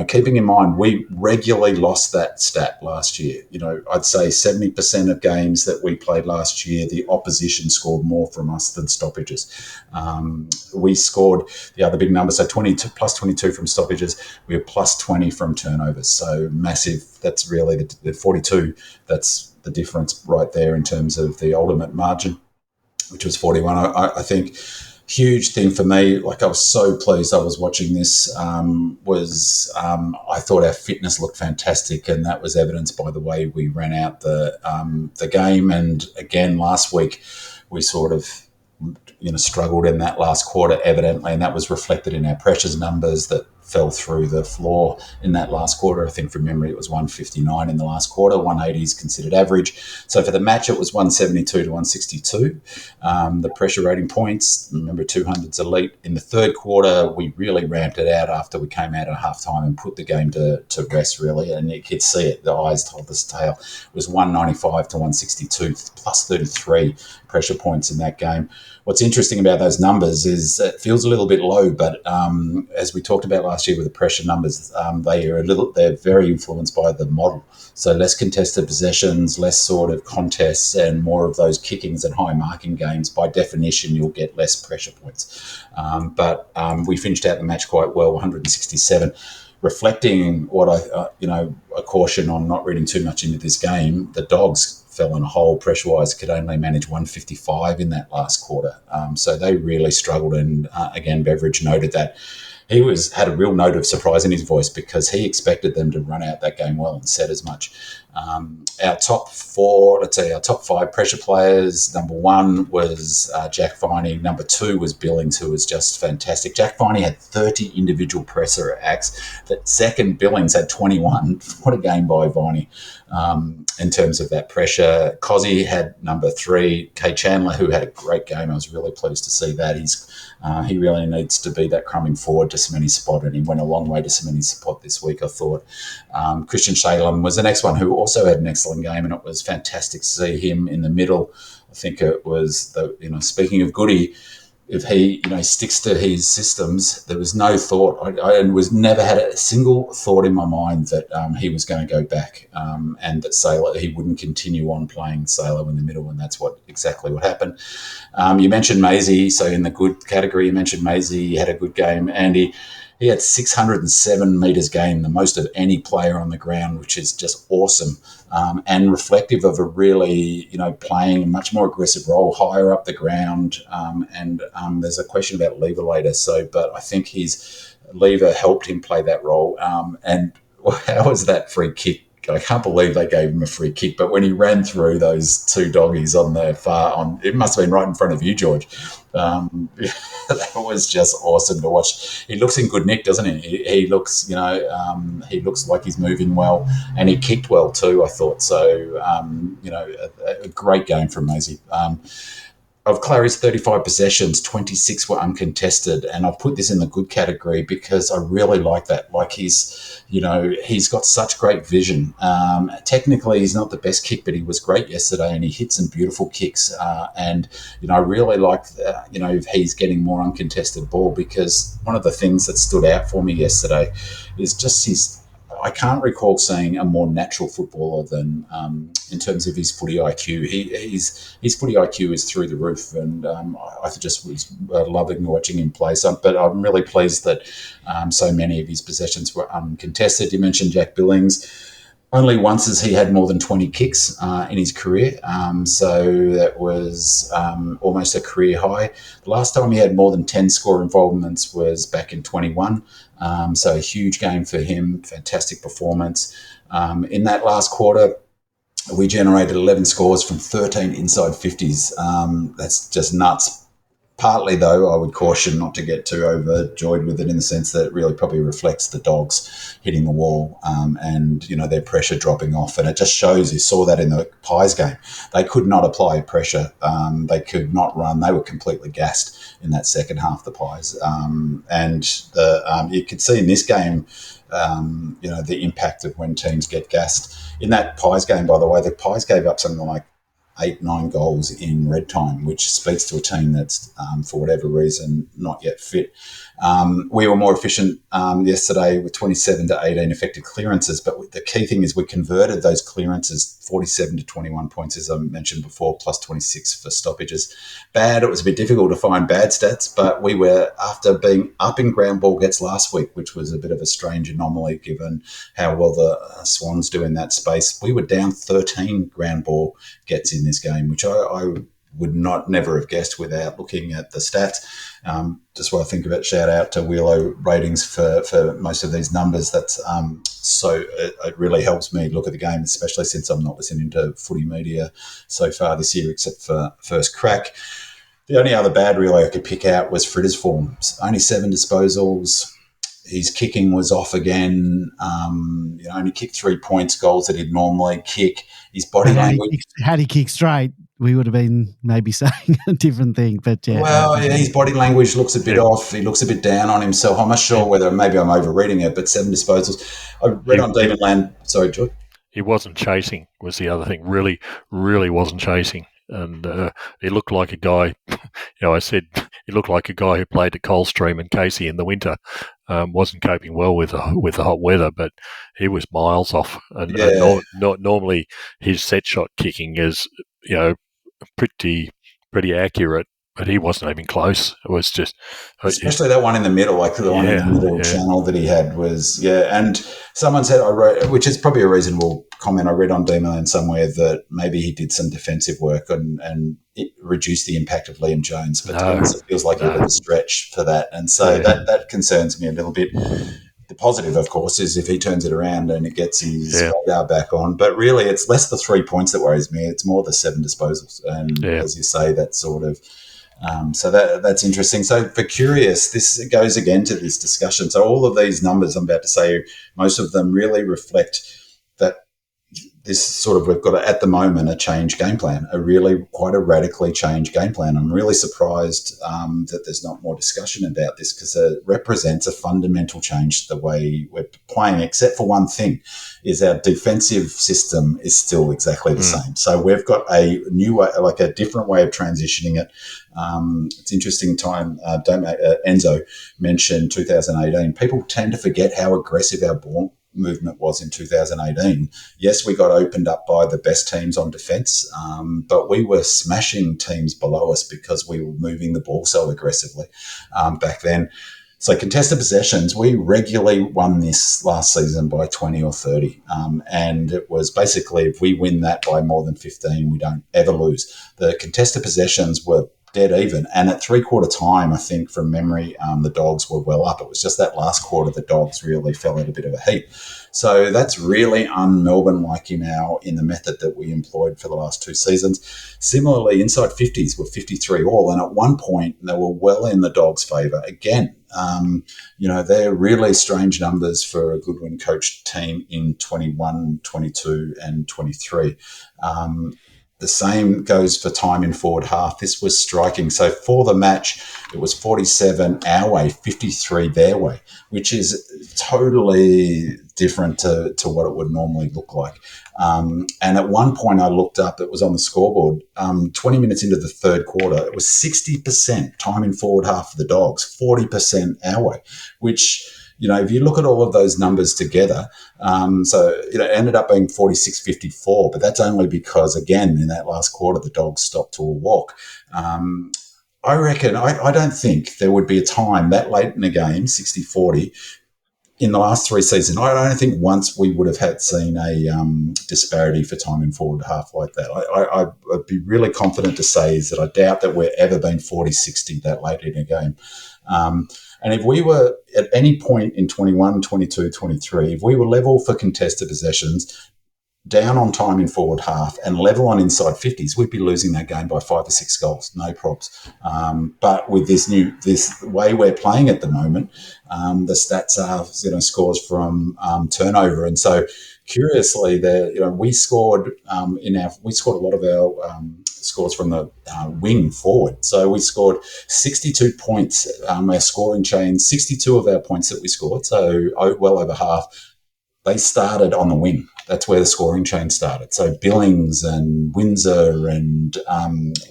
Keeping in mind, we regularly lost that stat last year. I'd say 70% of games that we played last year, the opposition scored more from us than stoppages. We scored the other big number, so 22 plus 22 from stoppages. We were plus 20 from turnovers. So massive. That's really the 42. That's the difference right there in terms of the ultimate margin, which was 41. I think huge thing for me, like I was so pleased I was watching this, I thought our fitness looked fantastic, and that was evidenced by the way we ran out the game. And again, last week, we sort of struggled in that last quarter, evidently, and that was reflected in our pressures numbers that fell through the floor in that last quarter. I think from memory it was 159 in the last quarter. 180 is considered average. So for the match it was 172 to 162. The pressure rating points, remember 200's elite. In the third quarter we really ramped it out after we came out at halftime and put the game to rest, really, and you could see it. The eyes told us tale. It was 195 to 162 plus 33 pressure points in that game. What's interesting about those numbers is it feels a little bit low, but as we talked about last year with the pressure numbers, they're very influenced by the model. So less contested possessions, less sort of contests, and more of those kickings and high marking games. By definition, you'll get less pressure points. But we finished out the match quite well, 167. Reflecting what a caution on not reading too much into this game, the Dogs fell in a hole pressure-wise, could only manage 155 in that last quarter. So they really struggled, and again, Beveridge noted that he had a real note of surprise in his voice because he expected them to run out that game well and said as much. Our top five pressure players, number one was Jack Viney. Number two was Billings, who was just fantastic. Jack Viney had 30 individual presser acts. The second, Billings had 21. What a game by Viney in terms of that pressure. Cozzy had number three. Kay Chandler, who had a great game. I was really pleased to see that. He really needs to be that crumbing forward to Smitty's spot, and he went a long way to Smitty's spot this week, I thought. Christian Shalem was the next one, who also had an excellent game, and it was fantastic to see him in the middle. I think it was, speaking of Goody, if he sticks to his systems, there was no thought. I never had a single thought in my mind that he was going to go back and that Sailor, he wouldn't continue on playing Sailor in the middle, and that's exactly what happened. You mentioned Maisie, so in the good category, you mentioned Maisie. He had a good game, Andy. He had 607 metres gained, the most of any player on the ground, which is just awesome, and reflective of a really, playing a much more aggressive role higher up the ground. And there's a question about Lever later. But I think his Lever helped him play that role. And how was that free kick? I can't believe they gave him a free kick, but when he ran through those two doggies on the it must have been right in front of you, George. That was just awesome to watch. He looks in good nick, doesn't he? He looks, he looks like he's moving well, and he kicked well too, I thought. So, a great game from Maisie. Of Clary's 35 possessions, 26 were uncontested, and I've put this in the good category because I really like that. Like he's got such great vision. Technically, he's not the best kick, but he was great yesterday, and he hit some beautiful kicks. And I really like, if he's getting more uncontested ball, because one of the things that stood out for me yesterday is just I can't recall seeing a more natural footballer than in terms of his footy IQ. His footy IQ is through the roof, and I just was loving watching him play. But I'm really pleased that so many of his possessions were uncontested. You mentioned Jack Billings. Only once has he had more than 20 kicks in his career, so that was almost a career high. The last time he had more than 10 score involvements was back in 21, so a huge game for him, fantastic performance. In that last quarter, we generated 11 scores from 13 inside 50s. That's just nuts. Partly, though, I would caution not to get too overjoyed with it, in the sense that it really probably reflects the Dogs hitting the wall and their pressure dropping off. And it just shows, you saw that in the Pies game. They could not apply pressure. They could not run. They were completely gassed in that second half, the Pies. You could see in this game, the impact of when teams get gassed. In that Pies game, by the way, the Pies gave up something like 8-9 goals in red time, which speaks to a team that's, for whatever reason, not yet fit. We were more efficient yesterday with 27 to 18 effective clearances, but the key thing is we converted those clearances 47 to 21 points, as I mentioned before, plus 26 for stoppages. It was a bit difficult to find bad stats, but we were, after being up in ground ball gets last week, which was a bit of a strange anomaly given how well the Swans do in that space, we were down 13 ground ball gets in this game, which I would never have guessed without looking at the stats. Just what I think about, shout out to Wheelo Ratings for most of these numbers. That's so it really helps me look at the game, especially since I'm not listening to footy media so far this year, except for First Crack. The only other bad really I could pick out was Fritter's form. Only 7 disposals. His kicking was off again. Only kicked 3 points, goals that he'd normally kick. His body language. Had he kicked straight, we would have been maybe saying a different thing. But his body language looks a bit off. He looks a bit down on himself. I'm not sure whether maybe I'm overreading it, but 7 disposals. I read on Demonland. Sorry, George. He wasn't chasing, was the other thing. Really, really wasn't chasing. And he looked like a guy, I said he looked like a guy who played at Coldstream and Casey in the winter. Wasn't coping well with the hot weather, but he was miles off. And normally his set shot kicking is, pretty accurate, but he wasn't even close. It was just... Especially that one in the middle, like the one in the middle channel that he had was, and someone said, I wrote, which is probably a reasonable comment, I read on Demonland somewhere that maybe he did some defensive work and it reduced the impact of Liam Jones, but it feels like a bit of a stretch for that. And so that concerns me a little bit. The positive, of course, is if he turns it around and it gets his radar back on. But really, it's less the 3 points that worries me. It's more the 7 disposals. And as you say, that sort of... so that's interesting. So for Curious, this goes again to this discussion. So all of these numbers I'm about to say, most of them really reflect that this sort of, we've got at the moment a changed game plan, quite a radically changed game plan. I'm really surprised that there's not more discussion about this, because it represents a fundamental change to the way we're playing, except for one thing, is our defensive system is still exactly the same. So we've got a new way, like a different way of transitioning it. It's interesting time. Enzo mentioned 2018. People tend to forget how aggressive our ball movement was in 2018. Yes, we got opened up by the best teams on defence, but we were smashing teams below us because we were moving the ball so aggressively back then. So contested possessions, we regularly won this last season by 20 or 30. And it was basically, if we win that by more than 15, we don't ever lose. The contested possessions were dead even. And at 3/4 time, I think from memory, the Dogs were well up. It was just that last quarter the Dogs really fell in a bit of a heap. So that's really un-Melbourne-like in the method that we employed for the last 2 seasons. Similarly, inside 50s were 53 all, and at one point they were well in the Dogs' favour. Again, they're really strange numbers for a Goodwin coached team in 21, 22 and 23. The same goes for time in forward half. This was striking. So for the match, it was 47 our way, 53 their way, which is totally different to what it would normally look like. And at one point I looked up, it was on the scoreboard, 20 minutes into the third quarter, it was 60% time in forward half for the Dogs, 40% our way, which... if you look at all of those numbers together, it ended up being 46-54, but that's only because, again, in that last quarter, the Dogs stopped to a walk. I reckon, I don't think there would be a time that late in the game, 60-40, in the last 3 seasons. I don't think once we would have seen a disparity for time in forward half like that. I'd be really confident to say is that I doubt that we've ever been 40-60 that late in a game. And if we were at any point in 21, 22, 23, if we were level for contested possessions, down on time in forward half and level on inside 50s, we'd be losing that game by 5 or 6 goals, no probs. But with this way we're playing at the moment, the stats are, scores from turnover. And so curiously, we scored we scored a lot of our scores from the wing forward. So we scored 62 points, our scoring chain, 62 of our points that we scored, so well over half, they started on the wing. That's where the scoring chain started. So Billings and Windsor and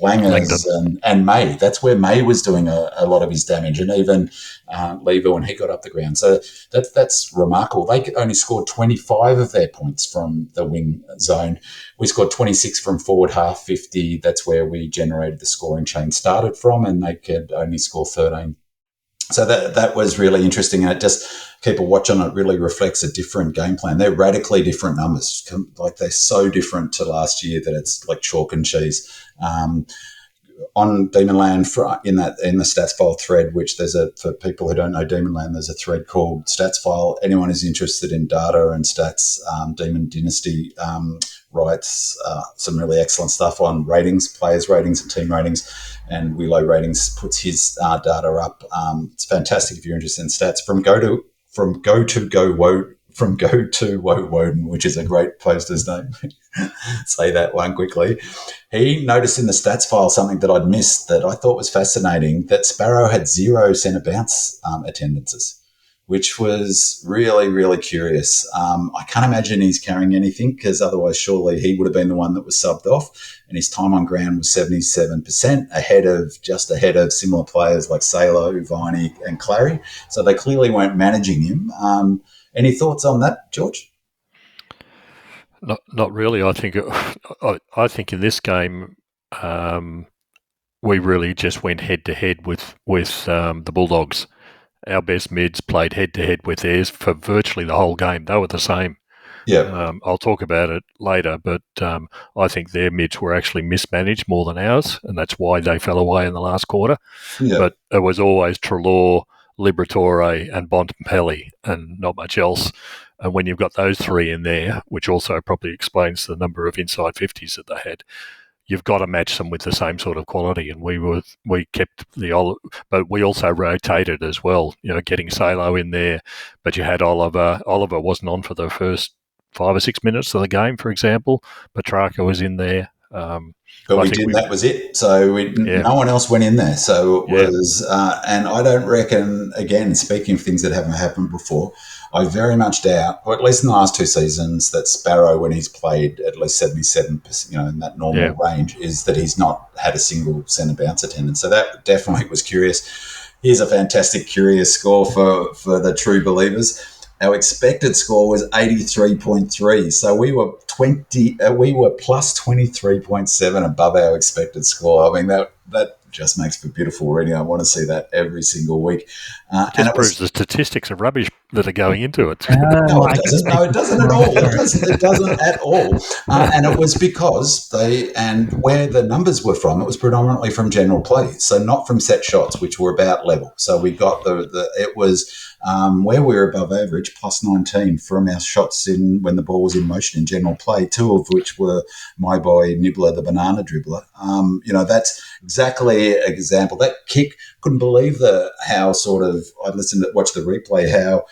Langers and May. That's where May was doing a lot of his damage, and even Lever when he got up the ground. So that's remarkable. They only scored 25 of their points from the wing zone. We scored 26 from forward half, 50. That's where we generated the scoring chain started from, and they could only score 13. So that was really interesting, and it just, people watching it really reflects a different game plan. They're radically different numbers. Like, they're so different to last year that it's like chalk and cheese. on Demonland in the stats file thread, which for people who don't know Demonland, there's a thread called Stats File. Anyone who's interested in data and stats, Demon Dynasty writes some really excellent stuff on ratings, players' ratings and team ratings, and Willow Ratings puts his data up. It's fantastic if you're interested in stats. From Go to Woden, which is a great poster's name. Say that one quickly. He noticed in the stats file something that I'd missed that I thought was fascinating, that Sparrow had 0 centre bounce attendances, which was really, really curious. I can't imagine he's carrying anything, because otherwise surely he would have been the one that was subbed off, and his time on ground was 77%, ahead of similar players like Salo, Viney and Clary. So they clearly weren't managing him. Any thoughts on that, George? Not really. I think in this game we really just went head to head with the Bulldogs. Our best mids played head to head with theirs for virtually the whole game. They were the same. Yeah. I'll talk about it later, but I think their mids were actually mismanaged more than ours, and that's why they fell away in the last quarter. Yeah. But it was always Treloar, Liberatore and Bontempelli and not much else. And when you've got those three in there, which also probably explains the number of inside 50s that they had, you've got to match them with the same sort of quality. And we kept but we also rotated as well, getting Salo in there. But you had Oliver. Oliver wasn't on for the first 5 or 6 minutes of the game, for example. Petrarca was in there. But that was it. So no one else went in there. So it was, and I don't reckon, again, speaking of things that haven't happened before, I very much doubt, or at least in the last 2 seasons, that Sparrow, when he's played at least 77%, in that normal range, is that he's not had a single centre bounce attendance. So that definitely was curious. Here's a fantastic curious score for the true believers. Our expected score was 83.3, so we were plus 23.7 above our expected score. I mean, that just makes for beautiful reading. I want to see that every single week. And it proves the statistics are rubbish that are going into it. No, it doesn't at all. It doesn't at all. And it was because where the numbers were from, it was predominantly from general play, so not from set shots, which were about level. So we got it was where we were above average, plus 19 from our shots when the ball was in motion in general play, 2 of which were my boy Nibbler, the banana dribbler. That's exactly an example. That kick, couldn't believe how sort of, I watched the replay, how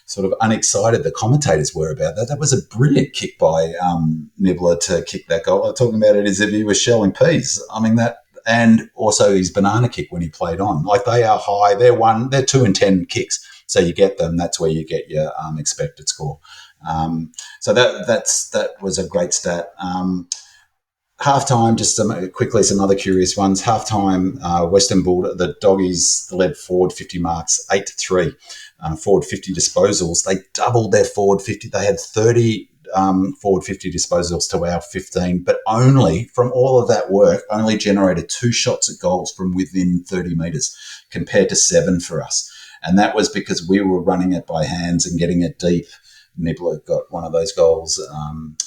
sort of unexcited the commentators were about that. That was a brilliant kick by Nibbler to kick that goal. I'm talking about it as if he was shelling peas. I mean, that, and also his banana kick when he played on. Like, they are high. They're 2 in 10 kicks. So you get them. That's where you get your expected score. So that was a great stat. Halftime, just some other curious ones. Halftime, Western Bulldogs, the Doggies led forward 50 marks, 8-3. Forward 50 disposals. They doubled their forward 50. They had 30 forward 50 disposals to our 15, but only, from all of that work, only generated 2 shots at goals from within 30 metres compared to 7 for us. And that was because we were running it by hands and getting it deep. Nibbler got one of those goals,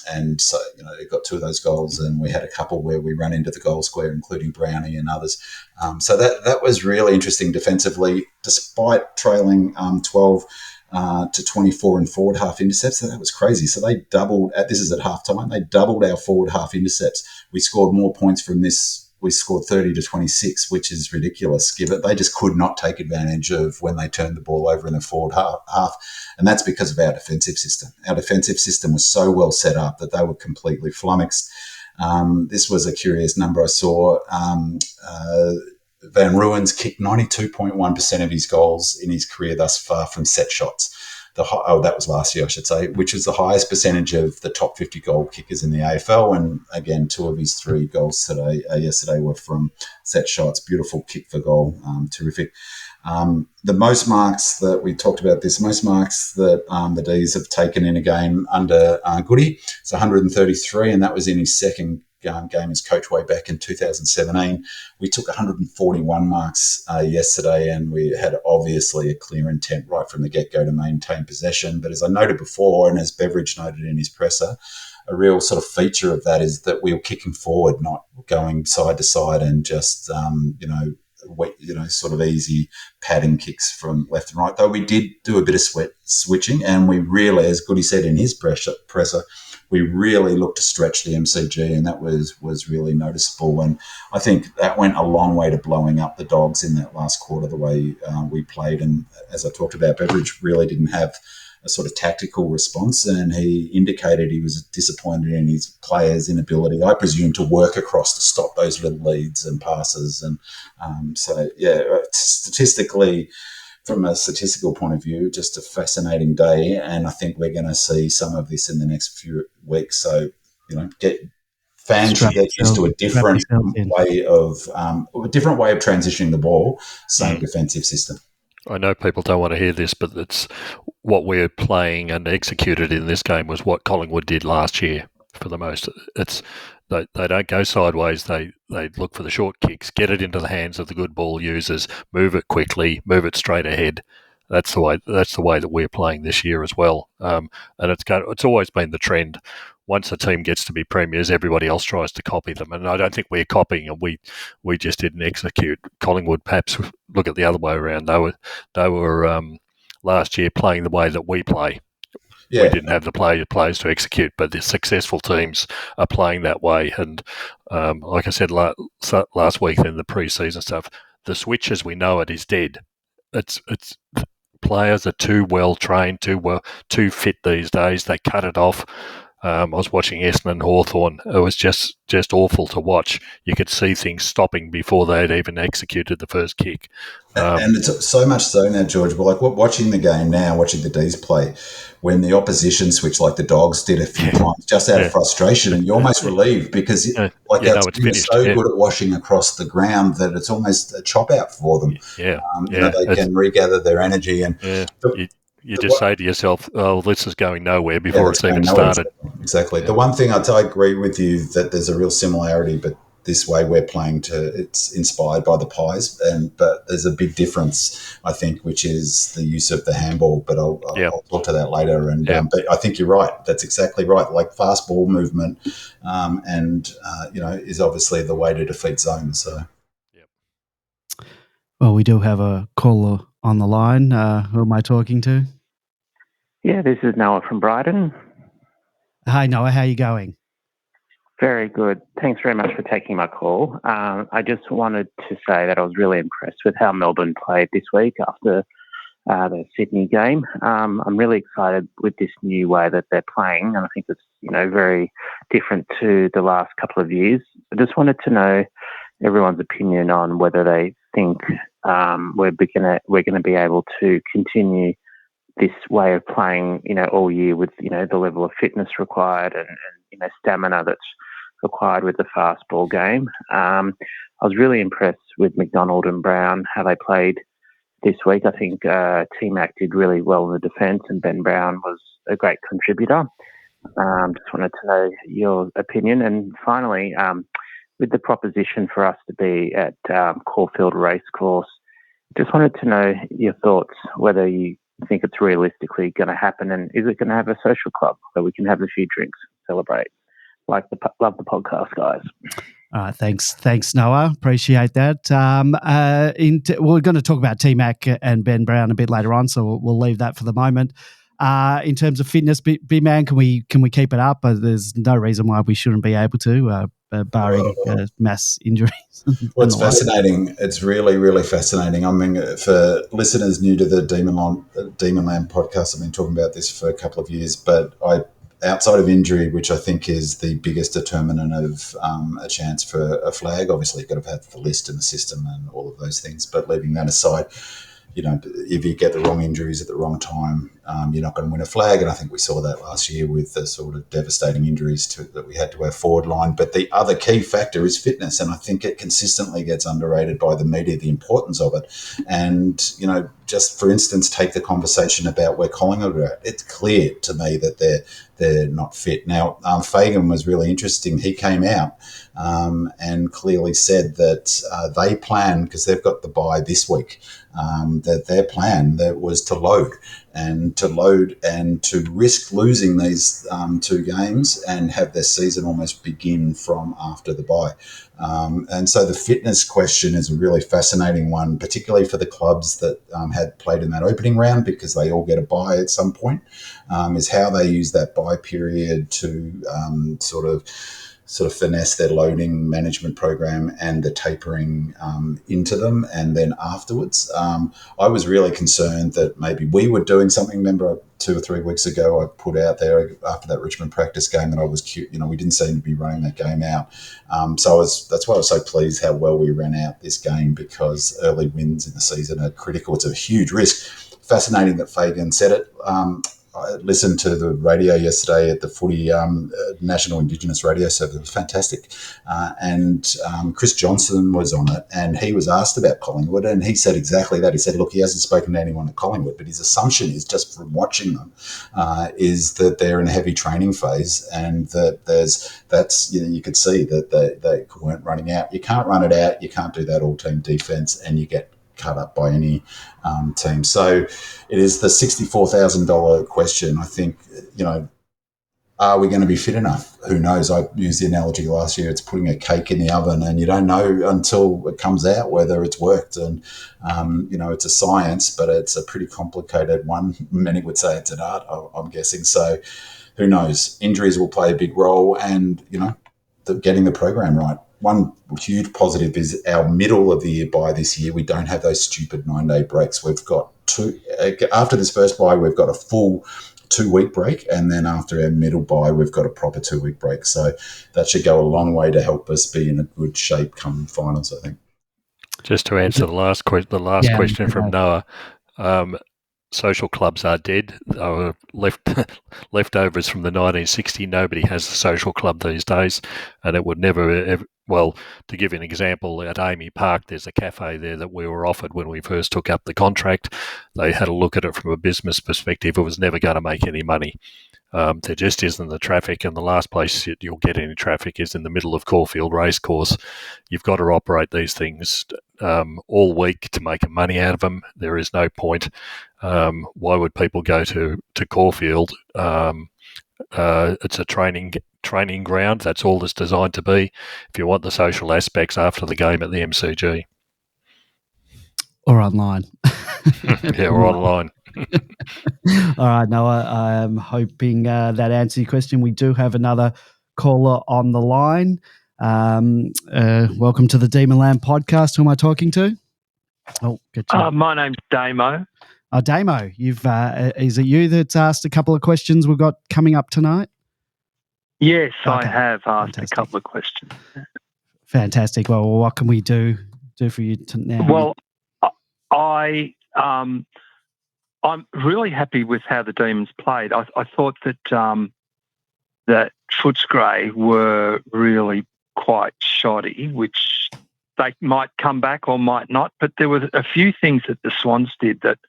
and so it got 2 of those goals, and we had a couple where we ran into the goal square, including Brownie and others. So that was really interesting defensively, despite trailing 12 to 24 in forward half intercepts. So that was crazy. So they doubled. This is at halftime. They doubled our forward half intercepts. We scored more points from this. We scored 30 to 26, which is ridiculous. They just could not take advantage of when they turned the ball over in the forward half. And that's because of our defensive system. Our defensive system was so well set up that they were completely flummoxed. This was a curious number I saw. Van Ruins kicked 92.1% of his goals in his career thus far from set shots. That was last year, I should say, which is the highest percentage of the top 50 goal kickers in the AFL. And again, 2 of his 3 goals yesterday were from set shots. Beautiful kick for goal, terrific. The most marks that we talked about, most marks that the D's have taken in a game under Goody, it's 133, and that was in his second game as coach way back in 2017. We took 141 marks yesterday, and we had obviously a clear intent right from the get-go to maintain possession. But as I noted before, and as Beveridge noted in his presser, a real sort of feature of that is that we were kicking forward, not going side to side and just, sort of easy padding kicks from left and right. Though we did do a bit of switching, and we really, as Goody said in his presser, we really looked to stretch the MCG, and that was really noticeable. And I think that went a long way to blowing up the Dogs in that last quarter, the way we played. And as I talked about, Beveridge really didn't have a sort of tactical response, and he indicated he was disappointed in his players' inability, I presume, to work across to stop those little leads and passes. And statistically, from a statistical point of view, just a fascinating day, and I think we're going to see some of this in the next few weeks. So, fans should get used to a different way of transitioning the ball, same defensive system. I know people don't want to hear this, but it's what we're playing and executed in this game was what Collingwood did last year for the most. It's they don't go sideways. They look for the short kicks, get it into the hands of the good ball users, move it quickly, move it straight ahead. That's the way that we're playing this year as well. And it's always been the trend. Once a team gets to be premiers, everybody else tries to copy them, and I don't think we're copying, and we just didn't execute. Collingwood perhaps look at the other way around. They were last year playing the way that we play. Yeah. We didn't have the players to execute, but the successful teams are playing that way. And like I said last week in the pre-season stuff, the switch as we know it is dead. It's players are too well trained, too fit these days. They cut it off. I was watching Essendon Hawthorn. It was just awful to watch. You could see things stopping before they'd even executed the first kick. And it's so much so now, George. But like watching the game now, watching the D's play, when the opposition switched like the Dogs did a few times, just out of frustration, and you're almost relieved because our team is so good at washing across the ground that it's almost a chop out for them. They can regather their energy and. You just say to yourself, "Oh, this is going nowhere" before it's even started. Exactly. The one thing I agree with you that there's a real similarity, but this way we're playing it's inspired by the Pies, but there's a big difference, I think, which is the use of the handball. But I'll talk to that later. And but I think you're right. That's exactly right. Like fast ball movement, is obviously the way to defeat zones. So. Well, we do have a caller on the line. Who am I talking to? Yeah, this is Noah from Brighton. Hi, Noah. How are you going? Very good. Thanks very much for taking my call. I just wanted to say that I was really impressed with how Melbourne played this week after the Sydney game. I'm really excited with this new way that they're playing, and I think it's very different to the last couple of years. I just wanted to know everyone's opinion on whether they think we're going to be able to continue this way of playing, all year with, the level of fitness required and stamina that's required with the fast ball game. I was really impressed with McDonald and Brown, how they played this week. I think T-Mac did really well in the defence, and Ben Brown was a great contributor. Just wanted to know your opinion. And finally, with the proposition for us to be at Caulfield Racecourse, just wanted to know your thoughts, whether you think it's realistically going to happen, and is it going to have a social club where we can have a few drinks, celebrate? Love the podcast, guys. Thanks, Noah. Appreciate that. We're going to talk about T-Mac and Ben Brown a bit later on, so we'll leave that for the moment. In terms of fitness, B-Man, can we keep it up? There's no reason why we shouldn't be able to, barring mass injuries. Well, it's fascinating. It's really, really fascinating. I mean, for listeners new to the Demonland podcast, I've been talking about this for a couple of years, but outside of injury, which I think is the biggest determinant of a chance for a flag, obviously you've got to have the list and the system and all of those things, but leaving that aside, if you get the wrong injuries at the wrong time, you're not going to win a flag. And I think we saw that last year with the sort of devastating injuries that we had to our forward line. But the other key factor is fitness, and I think it consistently gets underrated by the media, the importance of it. And, just for instance, take the conversation about where Collingwood are at. It's clear to me that they're not fit. Now, Fagan was really interesting. He came out and clearly said that they plan, because they've got the bye this week, that their plan that was to load and to risk losing these 2 games and have their season almost begin from after the bye. And so the fitness question is a really fascinating one, particularly for the clubs that had played in that opening round, because they all get a bye at some point, is how they use that bye period to sort of finesse their loading management program and the tapering into them. And then afterwards, I was really concerned that maybe we were doing something. Remember 2 or 3 weeks ago, I put out there after that Richmond practice game that I was cute. We didn't seem to be running that game out. That's why I was so pleased how well we ran out this game, because early wins in the season are critical. It's a huge risk. Fascinating that Fagan said it. I listened to the radio yesterday at the Footy National Indigenous Radio Service. It was fantastic. And Chris Johnson was on it, and he was asked about Collingwood, and he said exactly that. He said, look, he hasn't spoken to anyone at Collingwood, but his assumption is, just from watching them, is that they're in a heavy training phase, and that you could see that they weren't running out. You can't run it out. You can't do that all-team defence, and you get cut up by any team. So it is the $64,000 question. I think, are we going to be fit enough? Who knows? I used the analogy last year. It's putting a cake in the oven, and you don't know until it comes out whether it's worked. And, it's a science, but it's a pretty complicated one. Many would say it's an art, I'm guessing. So who knows? Injuries will play a big role, and, getting the program right. One huge positive is our middle of the year bye this year. We don't have those stupid 9-day breaks. We've got after this first bye, we've got a full 2-week break, and then after our middle bye, we've got a proper 2-week break. So that should go a long way to help us be in a good shape come finals, I think. Just to answer the last question from Noah, social clubs are dead. They were leftovers from the 1960s. Nobody has a social club these days, and it would never ever. Well, to give you an example, at Amy Park, there's a cafe there that we were offered when we first took up the contract. They had a look at it from a business perspective. It was never going to make any money. There just isn't the traffic, and the last place you'll get any traffic is in the middle of Caulfield Racecourse. You've got to operate these things all week to make money out of them. There is no point. Why would people go to Caulfield? It's a training ground. That's all it's designed to be. If you want the social aspects after the game at the MCG. Or online. Yeah, or online. All right, Noah, I'm hoping that answers your question. We do have another caller on the line. Welcome to the Demonland podcast. Who am I talking to? Oh, good job. My name's Damo. Damo, is it you that's asked a couple of questions we've got coming up tonight? Yes, Okay. I have asked Fantastic. a couple of questions. Fantastic. Well, what can we do for you now? Well, I'm really happy with how the Demons played. I thought that that Footscray were really quite shoddy, which they might come back or might not. But there were a few things that the Swans did that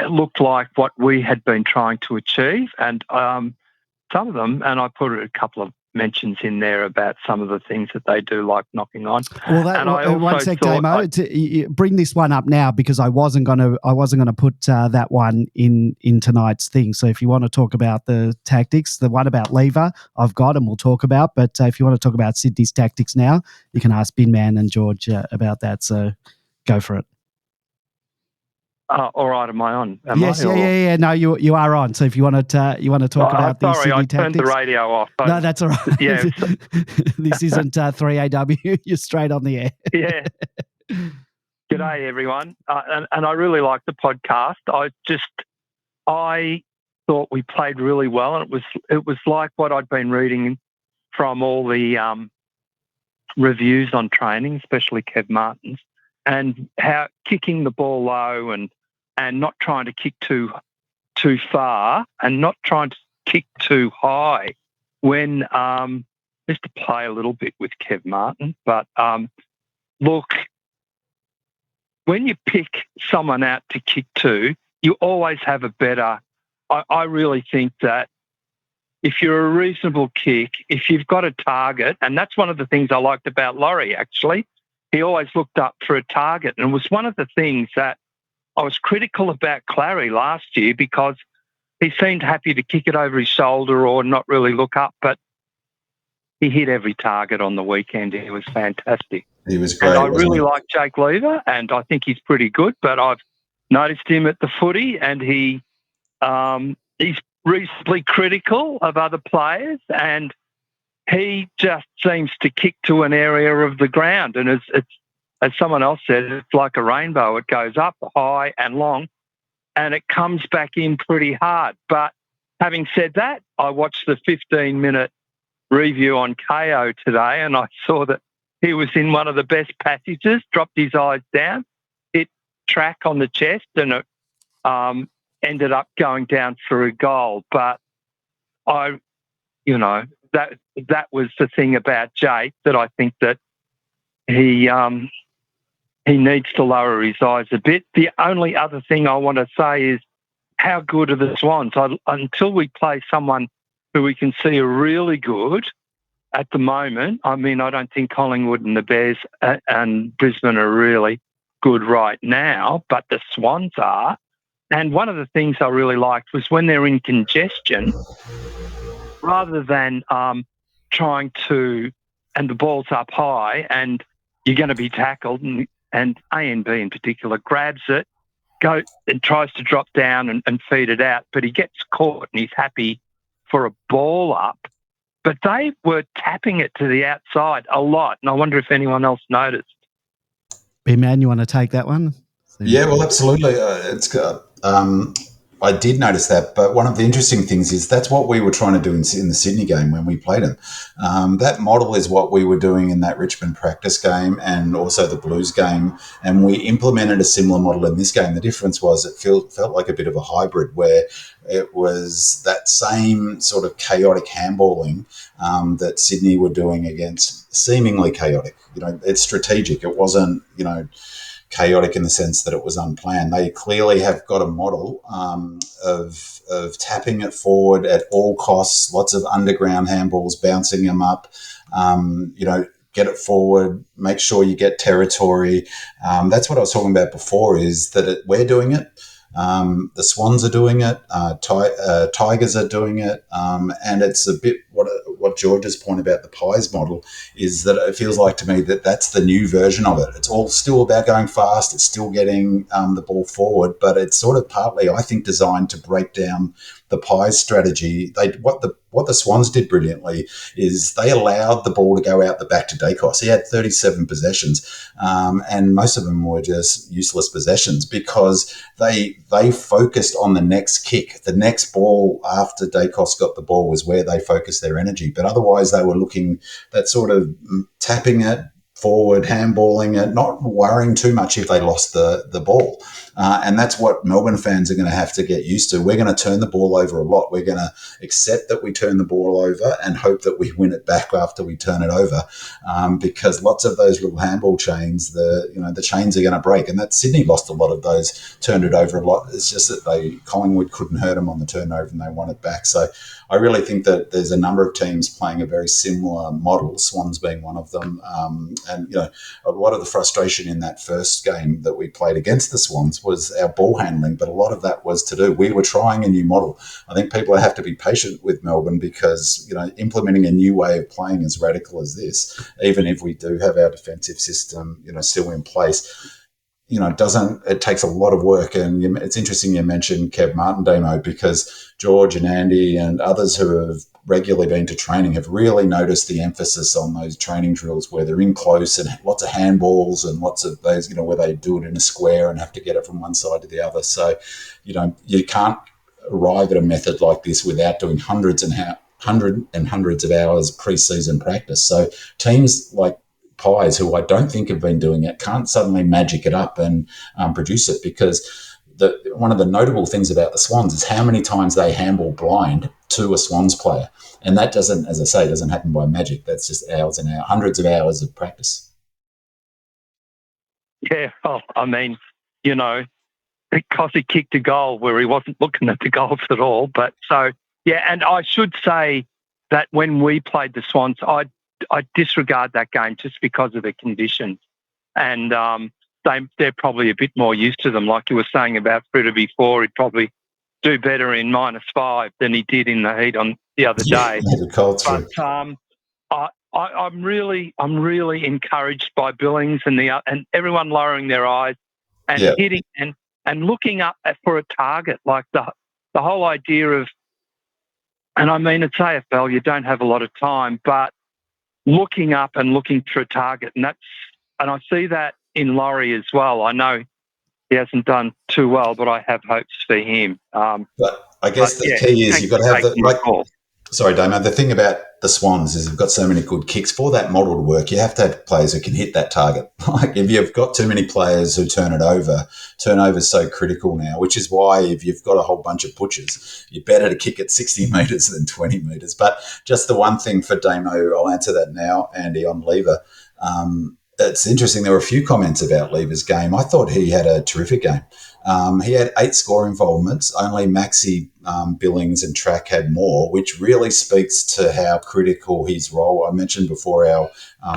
looked like what we had been trying to achieve, and some of them, and I put a couple of mentions in there about some of the things that they do, like knocking on. Well, one sec, Damo. Bring this one up now, because I wasn't going to put that one in tonight's thing. So if you want to talk about the tactics, the one about Lever, I've got, and we'll talk about. But if you want to talk about Sydney's tactics now, you can ask Binman and George about that. So go for it. All right, am I on? Yes, yeah. No, you are on. So if you want to talk about the Sydney tactics. Sorry, I turned the radio off. No, that's all right. Yeah. This isn't 3AW. You're straight on the air. Yeah. G'day, everyone. And I really like the podcast. I thought we played really well, and it was like what I'd been reading from all the reviews on training, especially Kev Martin's, and how kicking the ball low and not trying to kick too too far and not trying to kick too high. When just to play a little bit with Kev Martin, but look, when you pick someone out to kick to, you always have a better. I really think that if you're a reasonable kick, if you've got a target, and that's one of the things I liked about Laurie, actually. He always looked up for a target, and it was one of the things that I was critical about Clary last year because he seemed happy to kick it over his shoulder or not really look up, but he hit every target on the weekend. He was fantastic. He was great. And I really like Jake Lever, and I think he's pretty good, but I've noticed him at the footy, and he's reasonably critical of other players, and he just seems to kick to an area of the ground. And it's as someone else said, it's like a rainbow. It goes up high and long, and it comes back in pretty hard. But having said that, I watched the 15-minute review on KO today, and I saw that he was in one of the best passages, dropped his eyes down, hit track on the chest, and it ended up going down for a goal. But that was the thing about Jake, that I think that he needs to lower his eyes a bit. The only other thing I want to say is how good are the Swans? Until we play someone who we can see are really good at the moment, I mean, I don't think Collingwood and the Bears and Brisbane are really good right now, but the Swans are. And one of the things I really liked was when they're in congestion, rather than trying to, and the ball's up high and you're going to be tackled, and A&B in particular grabs it, goes and tries to drop down and feed it out, but he gets caught and he's happy for a ball up. But they were tapping it to the outside a lot, and I wonder if anyone else noticed. B-Man, you want to take that one? Yeah, well, absolutely. I did notice that, but one of the interesting things is that's what we were trying to do in the Sydney game when we played them. That model is what we were doing in that Richmond practice game and also the Blues game, and we implemented a similar model in this game. The difference was it felt like a bit of a hybrid where it was that same sort of chaotic handballing that Sydney were doing against seemingly chaotic. It's strategic. It wasn't, chaotic in the sense that it was unplanned. They clearly have got a model of tapping it forward at all costs, lots of underground handballs, bouncing them up, get it forward, make sure you get territory. That's what I was talking about before, is that we're doing it. The Swans are doing it, Tigers are doing it, and it's a bit what George's point about the Pies model is, that it feels like to me that that's the new version of it. It's all still about going fast, it's still getting the ball forward, but it's sort of partly, I think, designed to break down the Pies strategy. What the Swans did brilliantly is they allowed the ball to go out the back to Dacos. He had 37 possessions, and most of them were just useless possessions because they focused on the next kick. The next ball after Dacos got the ball was where they focused their energy. But otherwise they were looking that sort of tapping it forward, handballing it, not worrying too much if they lost the ball. And that's what Melbourne fans are going to have to get used to. We're going to turn the ball over a lot. We're going to accept that we turn the ball over and hope that we win it back after we turn it over, because lots of those little handball chains, the chains are going to break. And that Sydney lost a lot of those, turned it over a lot. It's just that Collingwood couldn't hurt them on the turnover and they won it back. So I really think that there's a number of teams playing a very similar model, Swans being one of them. And a lot of the frustration in that first game that we played against the Swans was our ball handling, but a lot of that was to do, we were trying a new model. I think people have to be patient with Melbourne because, implementing a new way of playing as radical as this, even if we do have our defensive system, still in place, it takes a lot of work. And it's interesting you mentioned Kev Martin, Damo, because George and Andy and others who have regularly been to training have really noticed the emphasis on those training drills where they're in close and lots of handballs and lots of those, where they do it in a square and have to get it from one side to the other. So, you can't arrive at a method like this without doing hundreds and hundreds of hours pre-season practice. So teams like Pies, who I don't think have been doing it, can't suddenly magic it up and produce it because one of the notable things about the Swans is how many times they handball blind to a Swans player. And that doesn't, as I say, doesn't happen by magic. That's just hours and hours, hundreds of hours of practice. Yeah, well, I mean, because he kicked a goal where he wasn't looking at the goals at all. But so, yeah, and I should say that when we played the Swans, I disregard that game just because of the conditions. And they're probably a bit more used to them. Like you were saying about Fritter before, he'd probably do better in -5 than he did in the heat on the other day. But I'm really encouraged by Billings and everyone lowering their eyes and hitting and looking up for a target. Like the whole idea of, and I mean, it's AFL, you don't have a lot of time, but looking up and looking for a target, and I see that in Laurie as well. I know he hasn't done too well, but I have hopes for him. But I guess the key is you've got to have the Sorry, Damo. The thing about the Swans is they've got so many good kicks. For that model to work, you have to have players who can hit that target. Like if you've got too many players who turnover is so critical now, which is why if you've got a whole bunch of butchers, you're better to kick at 60 metres than 20 metres. But just the one thing for Damo, I'll answer that now, Andy, on Lever. It's interesting. There were a few comments about Lever's game. I thought he had a terrific game. He had 8 score involvements. Only Maxi, Billings and Track had more, which really speaks to how critical his role. I mentioned before our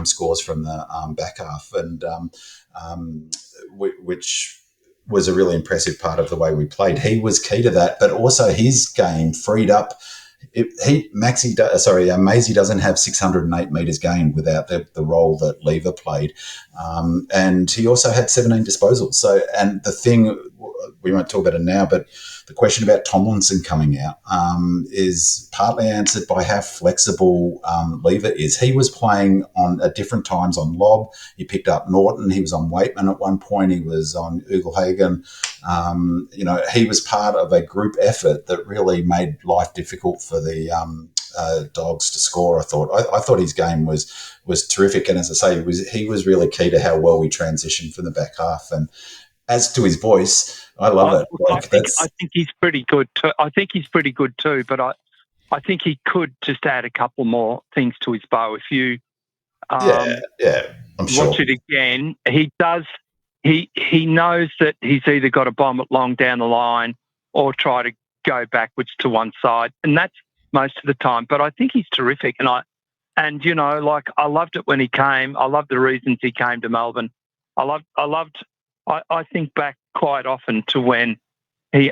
scores from the back half, and which was a really impressive part of the way we played. He was key to that, but also his game freed up. Maisie doesn't have 608 metres gained without the role that Lever played, and he also had 17 disposals. So, and the thing we won't talk about it now, but the question about Tomlinson coming out is partly answered by how flexible Lever is. He was playing at different times on lob. He picked up Norton. He was on Waitman at one point. He was on Ugelhagen. He was part of a group effort that really made life difficult for the Dogs to score. I thought his game was terrific, and as I say, he was really key to how well we transitioned from the back half. And as to his voice, I love it. I think he's pretty good too. But I think he could just add a couple more things to his bow. If you I'm sure. Watch it again, he does. He knows that he's either got to bomb it long down the line or try to go backwards to one side, and that's most of the time. But I think he's terrific, and I loved it when he came. I loved the reasons he came to Melbourne. I think back quite often to when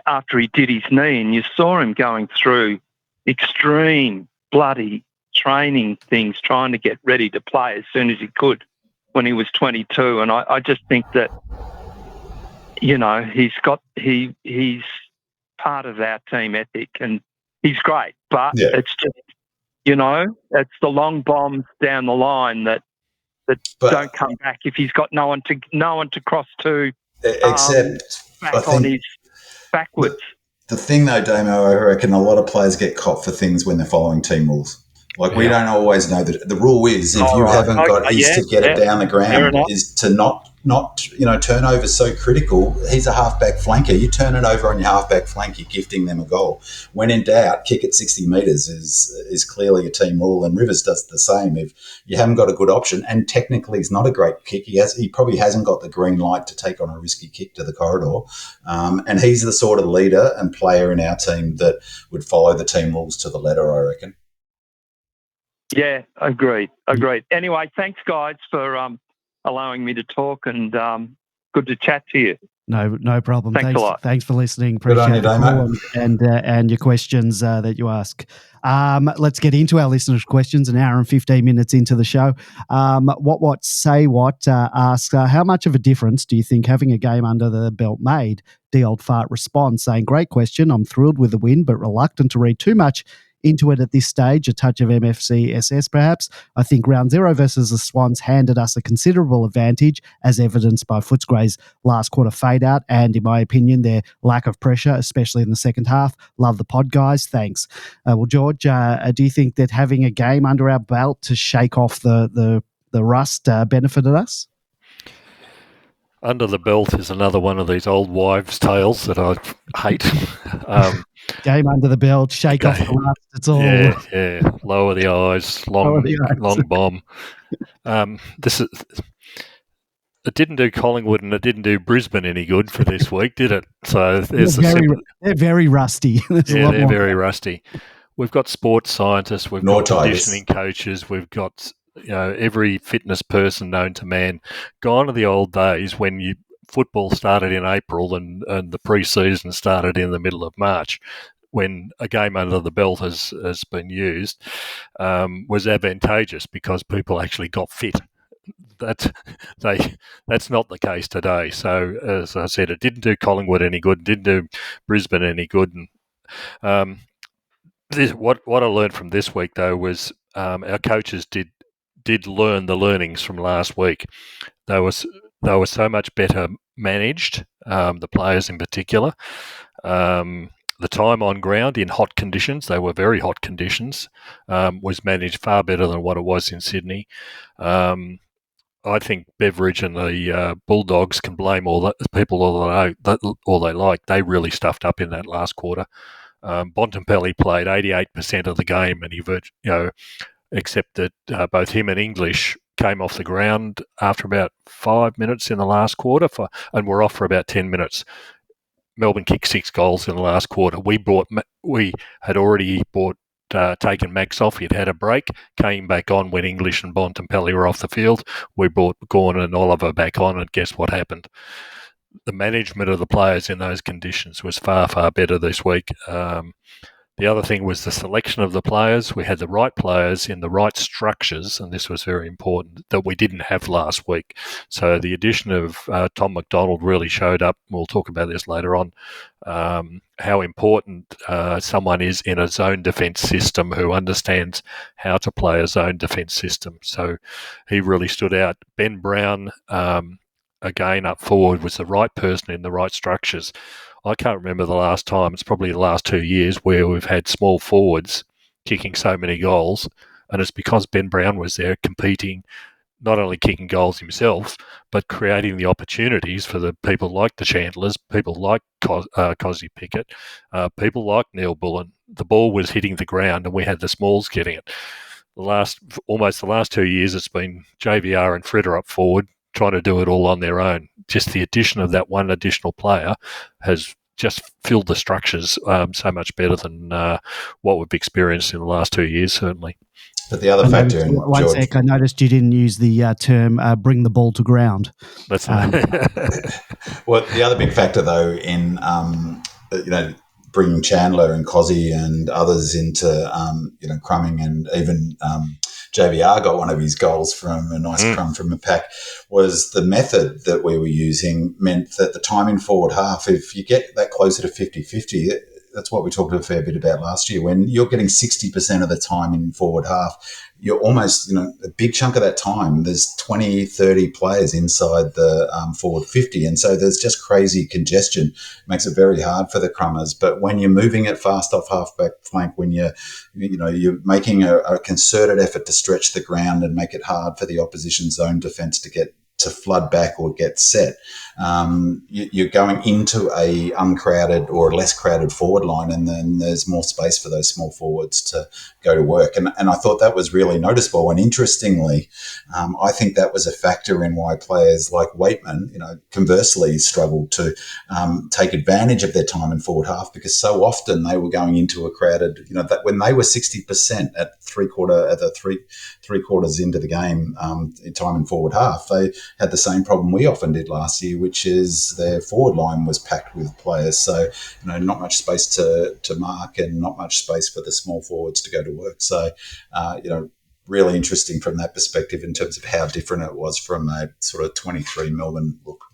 after he did his knee, and you saw him going through extreme bloody training things, trying to get ready to play as soon as he could when he was 22. And I just think that, he's part of our team ethic, and he's great. But it's just, it's the long bombs down the line that don't come back if he's got no one to cross to, except back on his backwards. The thing though, Damo, I reckon a lot of players get caught for things when they're following team rules. Like we don't always know that the rule is if you haven't got to get it down the ground is to not turnover's so critical. He's a halfback flanker. You turn it over on your halfback flank, you're gifting them a goal. When in doubt, kick at 60 metres is clearly a team rule, and Rivers does the same. If you haven't got a good option, and technically he's not a great kick, he probably hasn't got the green light to take on a risky kick to the corridor, and he's the sort of leader and player in our team that would follow the team rules to the letter, I reckon. Yeah, agreed. Anyway, thanks, guys, for allowing me to talk, and good to chat to you. No problem. Thanks a lot. Thanks for listening. Appreciate the call and your questions that you ask. Let's get into our listeners' questions. An hour and 15 minutes into the show. What say what asks, how much of a difference do you think having a game under the belt made? The old fart responds saying, great question. I'm thrilled with the win, but reluctant to read too much into it at this stage, a touch of MFC SS perhaps. I think round 0 versus the Swans handed us a considerable advantage, as evidenced by Footscray's last quarter fade out, and in my opinion, their lack of pressure, especially in the second half. Love the pod, guys. Thanks. Well, George, do you think that having a game under our belt to shake off the rust benefited us? Under the belt is another one of these old wives' tales that I hate. Game under the belt, shake off the rust. It's all yeah. Lower the eyes, long bomb. It didn't do Collingwood and it didn't do Brisbane any good for this week, did it? So they're very rusty. They're very rusty. We've got sports scientists, we've got conditioning coaches, we've got every fitness person known to man. Gone are the old days when football started in April and the pre-season started in the middle of March, when a game under the belt has been used, was advantageous because people actually got fit. That's not the case today. So, as I said, it didn't do Collingwood any good, didn't do Brisbane any good. And what I learned from this week, though, was our coaches did learn the learnings from last week. They were so much better managed, the players in particular. The time on ground in hot conditions, they were very hot conditions, was managed far better than what it was in Sydney. I think Beveridge and the Bulldogs can blame all the people all they like. They really stuffed up in that last quarter. Bontempelli played 88% of the game, and except that both him and English came off the ground after about 5 minutes in the last quarter, and were off for about 10 minutes. Melbourne kicked 6 goals in the last quarter. We had already taken Max off. He'd had a break, came back on when English and Bontempelli were off the field. We brought Gawn and Oliver back on, and guess what happened? The management of the players in those conditions was far, far better this week. The other thing was the selection of the players. We had the right players in the right structures, and this was very important, that we didn't have last week. So the addition of Tom McDonald really showed up. We'll talk about this later on, how important someone is in a zone defence system who understands how to play a zone defence system. So he really stood out. Ben Brown, again up forward, was the right person in the right structures. I can't remember the last time, it's probably the last 2 years, where we've had small forwards kicking so many goals, and it's because Ben Brown was there competing, not only kicking goals himself, but creating the opportunities for the people like the Chandlers, people like Cosy Pickett, people like Neil Bullen. The ball was hitting the ground and we had the smalls getting it. Almost the last 2 years, it's been JVR and Fredder up forward, trying to do it all on their own. Just the addition of that one additional player has just filled the structures so much better than what we've experienced in the last 2 years, certainly. But the other factor, one sec, I noticed you didn't use the term "bring the ball to ground." That's well, the other big factor, though, in bringing Chandler and Cozzy and others into crumming, and even JVR got one of his goals from a nice crumb from a pack, was the method that we were using meant that the time in forward half, if you get that closer to 50-50, that's what we talked a fair bit about last year. When you're getting 60% of the time in forward half, you're almost, a big chunk of that time, there's 20, 30 players inside the forward 50. And so there's just crazy congestion. It makes it very hard for the crummers. But when you're moving it fast off half-back flank, when you're making a concerted effort to stretch the ground and make it hard for the opposition zone defence to flood back or get set, you're going into a uncrowded or less crowded forward line, and then there's more space for those small forwards to go to work. And I thought that was really noticeable. And interestingly, I think that was a factor in why players like Waitman, conversely struggled to take advantage of their time in forward half, because so often they were going into a crowded, that when they were 60% at three quarters into the game, time in forward half, they had the same problem we often did last year, which is their forward line was packed with players. So, not much space to mark and not much space for the small forwards to go to work. So, really interesting from that perspective in terms of how different it was from a sort of 23 Melbourne look.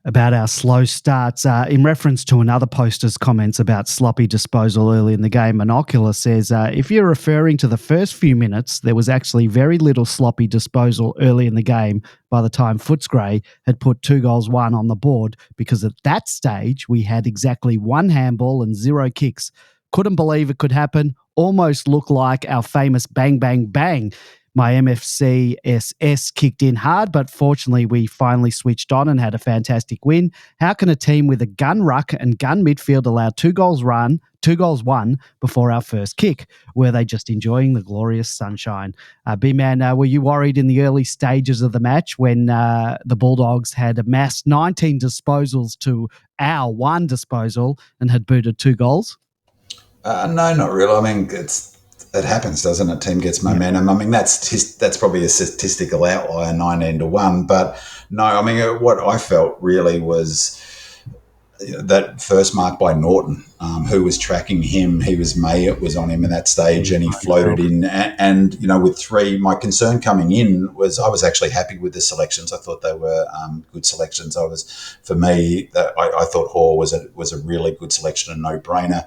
About our slow starts, in reference to another poster's comments about sloppy disposal early in the game, Monocular says, if you're referring to the first few minutes, there was actually very little sloppy disposal early in the game by the time Footscray had put 2 goals 1 on the board, because at that stage we had exactly 1 handball and 0 kicks. Couldn't believe it could happen. Almost looked like our famous bang, bang, bang. My MFC SS kicked in hard, but fortunately we finally switched on and had a fantastic win. How can a team with a gun ruck and gun midfield allow 2 goals won before our first kick? Were they just enjoying the glorious sunshine? B-Man, were you worried in the early stages of the match when the Bulldogs had amassed 19 disposals to our 1 disposal and had booted 2 goals? No, not really. I mean, it happens, doesn't it? Team gets momentum. I mean, that's probably a statistical outlier, 19-1. But no, I mean, what I felt really was that first mark by Norton, who was tracking him. Mayett was on him at that stage, and he floated in. And with 3, my concern coming in was I was actually happy with the selections. I thought they were good selections. I thought Hall was a really good selection, a no-brainer.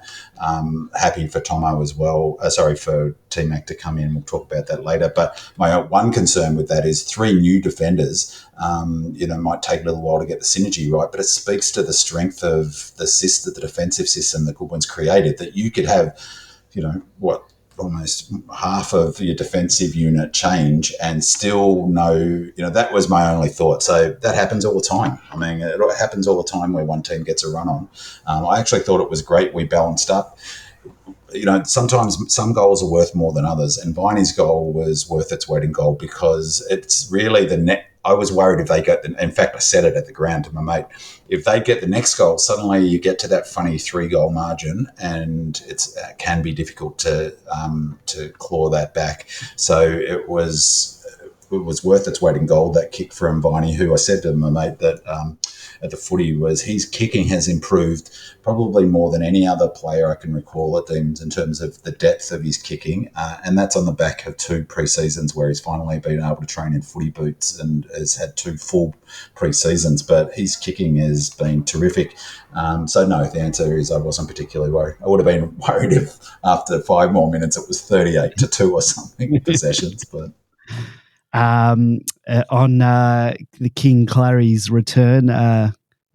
Happy for Tomo as well. For T-Mac to come in. We'll talk about that later. But my one concern with that is 3 new defenders. Might take a little while to get the synergy right, but it speaks to the strength of the defensive system that Goodwin's created, that you could have, almost half of your defensive unit change and still know, that was my only thought. So that happens all the time. I mean, it happens all the time where one team gets a run on. I actually thought it was great. We balanced up. Sometimes some goals are worth more than others, and Viney's goal was worth its weight in gold because it's really the net. I was worried if they get, in fact, I said it at the ground to my mate, if they get the next goal, suddenly you get to that funny 3-goal margin, and it can be difficult to claw that back. So it was worth its weight in gold, that kick from Viney, who I said to my mate that at the footy was his kicking has improved probably more than any other player I can recall at Demons in terms of the depth of his kicking, and that's on the back of 2 pre-seasons where he's finally been able to train in footy boots and has had 2 full pre-seasons, but his kicking has been terrific. So no, the answer is I wasn't particularly worried. I would have been worried if after 5 more minutes it was 38-2 or something in possessions, but... on the King Clary's return,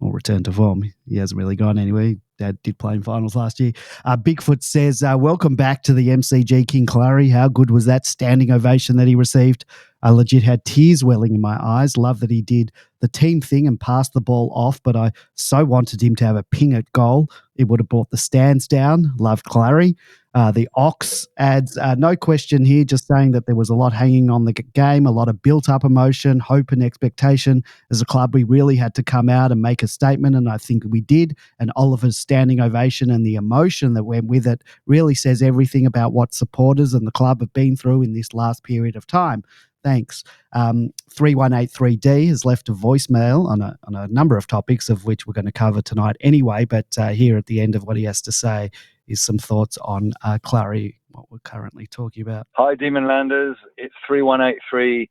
return to form. He hasn't really gone anywhere. Dad did play in finals last year. Bigfoot says, welcome back to the MCG, King Clary. How good was that standing ovation that he received? I legit had tears welling in my eyes. Love that he did the team thing and passed the ball off, but I so wanted him to have a ping at goal. It would have brought the stands down. Loved Clary. The Ox adds, no question here, just saying that there was a lot hanging on the game, a lot of built-up emotion, hope and expectation. As a club, we really had to come out and make a statement, and I think we did. And Oliver's standing ovation and the emotion that went with it really says everything about what supporters and the club have been through in this last period of time. Thanks. 3183D has left a voicemail on a number of topics, of which we're going to cover tonight anyway, but here at the end of what he has to say is some thoughts on Clary, what we're currently talking about. Hi, Demon Landers. It's 3183D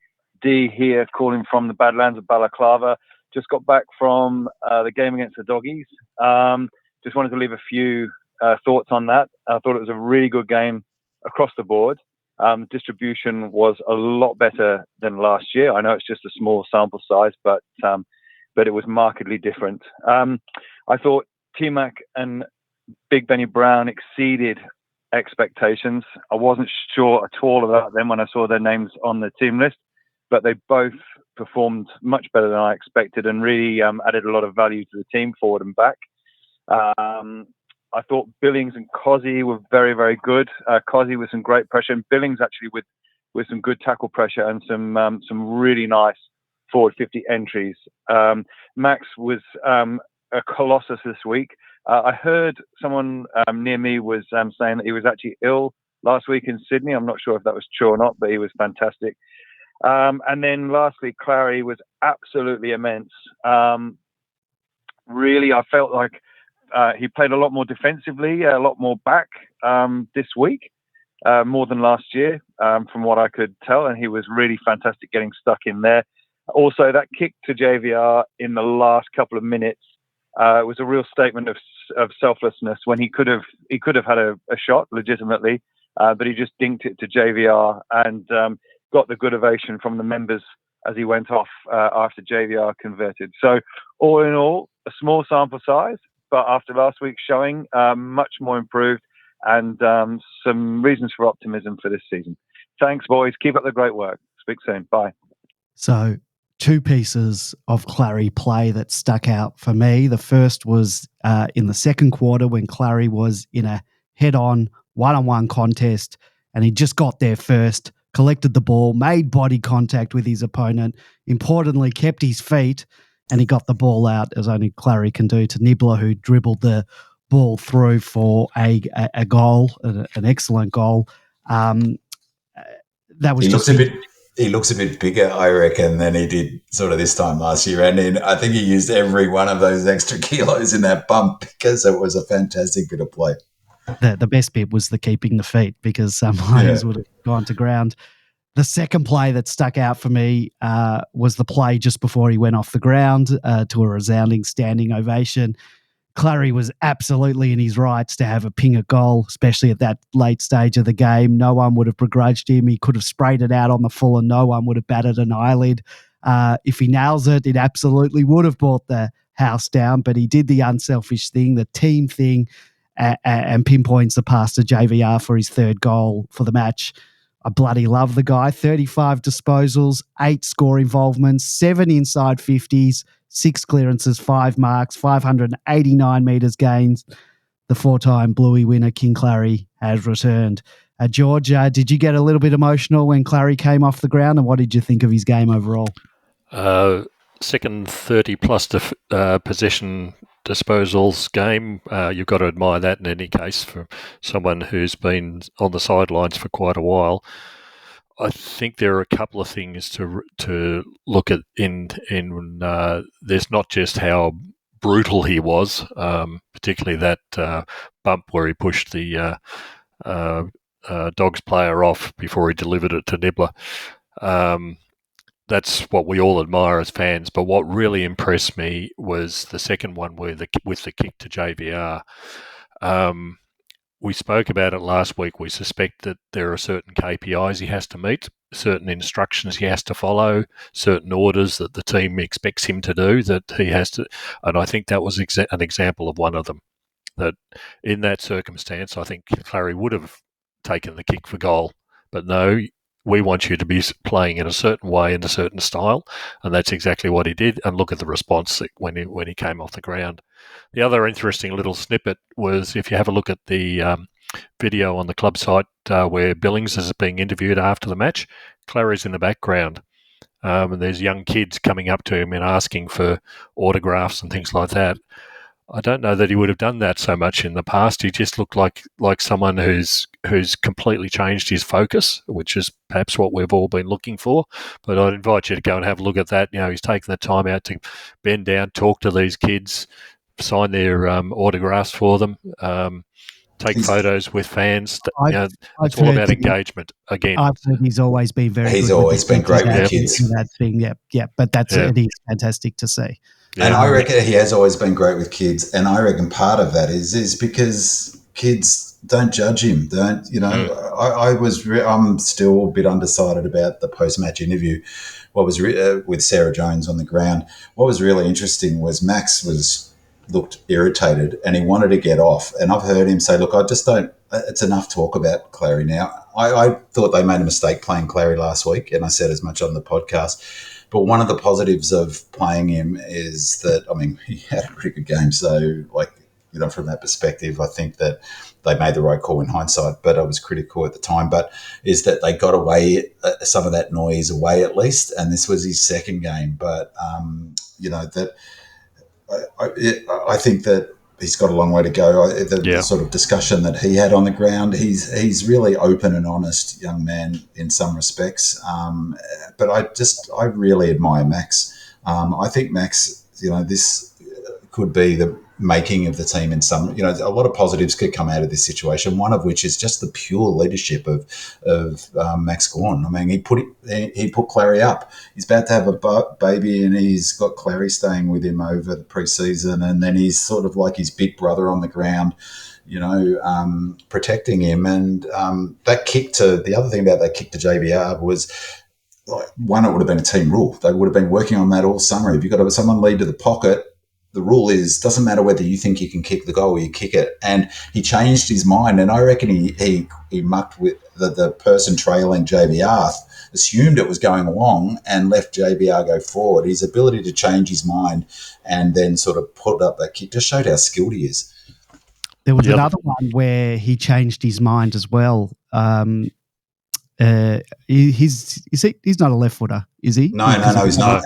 here, calling from the Badlands of Balaclava. Just got back from the game against the Doggies. Just wanted to leave a few thoughts on that. I thought it was a really good game across the board. Distribution was a lot better than last year. I know it's just a small sample size, but it was markedly different. I thought T-Mac and Big Benny Brown exceeded expectations. I wasn't sure at all about them when I saw their names on the team list, but they both performed much better than I expected and really added a lot of value to the team forward and back. I thought Billings and Cozzy were very, very good. Cozzy with some great pressure, and Billings actually with some good tackle pressure and some really nice forward 50 entries. Max was a colossus this week. I heard someone near me was saying that he was actually ill last week in Sydney. I'm not sure if that was true or not, but he was fantastic. And then lastly, Clary was absolutely immense. Really, I felt like he played a lot more defensively, a lot more back this week, more than last year, from what I could tell. And he was really fantastic getting stuck in there. Also, that kick to JVR in the last couple of minutes was a real statement of selflessness when he could have had a shot legitimately, but he just dinked it to JVR and got the good ovation from the members as he went off after JVR converted. So all in all, a small sample size, but after last week's showing, much more improved and some reasons for optimism for this season. Thanks, boys. Keep up the great work. Speak soon. Bye. So, two pieces of Clary play that stuck out for me. The first was in the second quarter when Clary was in a head-on, one-on-one contest, and he just got there first, collected the ball, made body contact with his opponent, importantly kept his feet, and he got the ball out, as only Clary can do, to Nibbler, who dribbled the ball through for a goal, an excellent goal. That was He looks a bit bigger, I reckon, than he did sort of this time last year. And I think he used every one of those extra kilos in that bump because it was a fantastic bit of play. The best bit was the keeping the feet, because some players would have gone to ground. The second play that stuck out for me was the play just before he went off the ground to a resounding standing ovation. Clary was absolutely in his rights to have a pinger goal, especially at that late stage of the game. No one would have begrudged him. He could have sprayed it out on the full and no one would have batted an eyelid. If he nails it, it absolutely would have brought the house down, but he did the unselfish thing, the team thing, and pinpoints the pass to JVR for his third goal for the match. I bloody love the guy. 35 disposals, 8 score involvements, 7 inside 50s, 6 clearances, 5 marks, 589 metres gains. The 4-time Bluey winner, King Clary, has returned. George, did you get a little bit emotional when Clary came off the ground, and what did you think of his game overall? Second 30-plus possession disposals game. You've got to admire that in any case for someone who's been on the sidelines for quite a while. I think there are a couple of things to look at in there's not just how brutal he was, particularly that bump where he pushed the Dogs player off before he delivered it to Nibbler. That's what we all admire as fans. But what really impressed me was the second one with the kick to JVR. We spoke about it last week. We suspect that there are certain KPIs he has to meet, certain instructions he has to follow, certain orders that the team expects him to do that he has to. And I think that was an example of one of them. That in that circumstance, I think Clary would have taken the kick for goal. But no, we want you to be playing in a certain way, in a certain style. And that's exactly what he did. And look at the response when he came off the ground. The other interesting little snippet was if you have a look at the video on the club site where Billings is being interviewed after the match, Clary's in the background. And there's young kids coming up to him and asking for autographs and things like that. I don't know that he would have done that so much in the past. He just looked like someone who's completely changed his focus, which is perhaps what we've all been looking for. But I'd invite you to go and have a look at that. You know, he's taken the time out to bend down, talk to these kids, sign their autographs for them, take photos with fans. It's all about engagement. Again, I've heard he's always been very. He's good always been great with kids. That thing, yeah. But it is fantastic to see. Yeah. And I reckon he has always been great with kids. And I reckon part of that is because kids don't judge him. I'm still a bit undecided about the post-match interview. What was with Sarah Jones on the ground. What was really interesting was Max looked irritated and he wanted to get off. And I've heard him say, look, I just don't, it's enough talk about Clary now. I thought they made a mistake playing Clary last week, and I said as much on the podcast. But one of the positives of playing him is that, I mean, he had a pretty good game. So, from that perspective, I think that they made the right call in hindsight, but I was critical at the time. But is that they got away, some of that noise away at least, and this was his second game. But, that I think that he's got a long way to go. The sort of discussion that he had on the ground, he's really open and honest young man in some respects. But I really admire Max. I think Max, this could be the making of the team in some, a lot of positives could come out of this situation. One of which is just the pure leadership of Max Gawn. I mean, he put Clary up. He's about to have a baby, and he's got Clary staying with him over the preseason, and then he's sort of like his big brother on the ground, protecting him. And the other thing about that kick to JVR was, it would have been a team rule. They would have been working on that all summer. If you've got someone lead to the pocket, the rule is doesn't matter whether you think you can kick the goal or you kick it. And he changed his mind, and I reckon he mucked with the person trailing JBR, assumed it was going along and left JBR go forward. His ability to change his mind and then sort of put up that kick just showed how skilled he is. There was another one where he changed his mind as well. He's not a left footer, is he? No, he's not.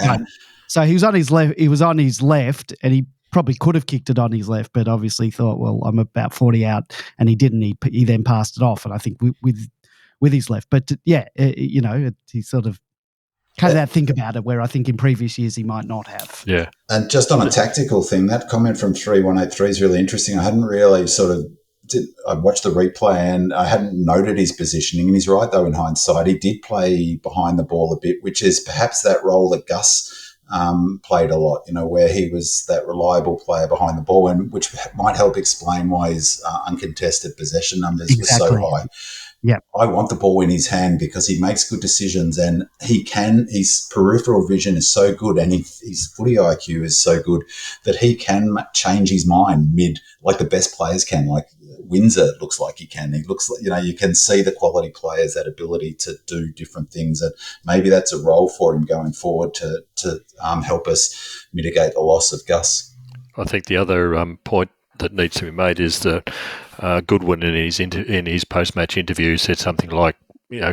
So he was on his left. He was on his left, and he probably could have kicked it on his left, but obviously thought, well, I'm about 40 out, and he didn't. He then passed it off, and I think with his left. But he sort of had that think about it, where I think in previous years he might not have. Yeah. And just on a tactical thing, that comment from 3183 is really interesting. I hadn't really I watched the replay and I hadn't noted his positioning, and he's right though in hindsight. He did play behind the ball a bit, which is perhaps that role that Gus played a lot, where he was that reliable player behind the ball, and which might help explain why his uncontested possession numbers were so high. Yeah, I want the ball in his hand because he makes good decisions, and his peripheral vision is so good, and his footy IQ is so good that he can change his mind mid, like the best players can. Like Windsor looks like he can. He looks like, you can see the quality players, that ability to do different things, and maybe that's a role for him going forward to help us mitigate the loss of Gus. I think the other point that needs to be made is that Goodwin in his post-match interview said something like,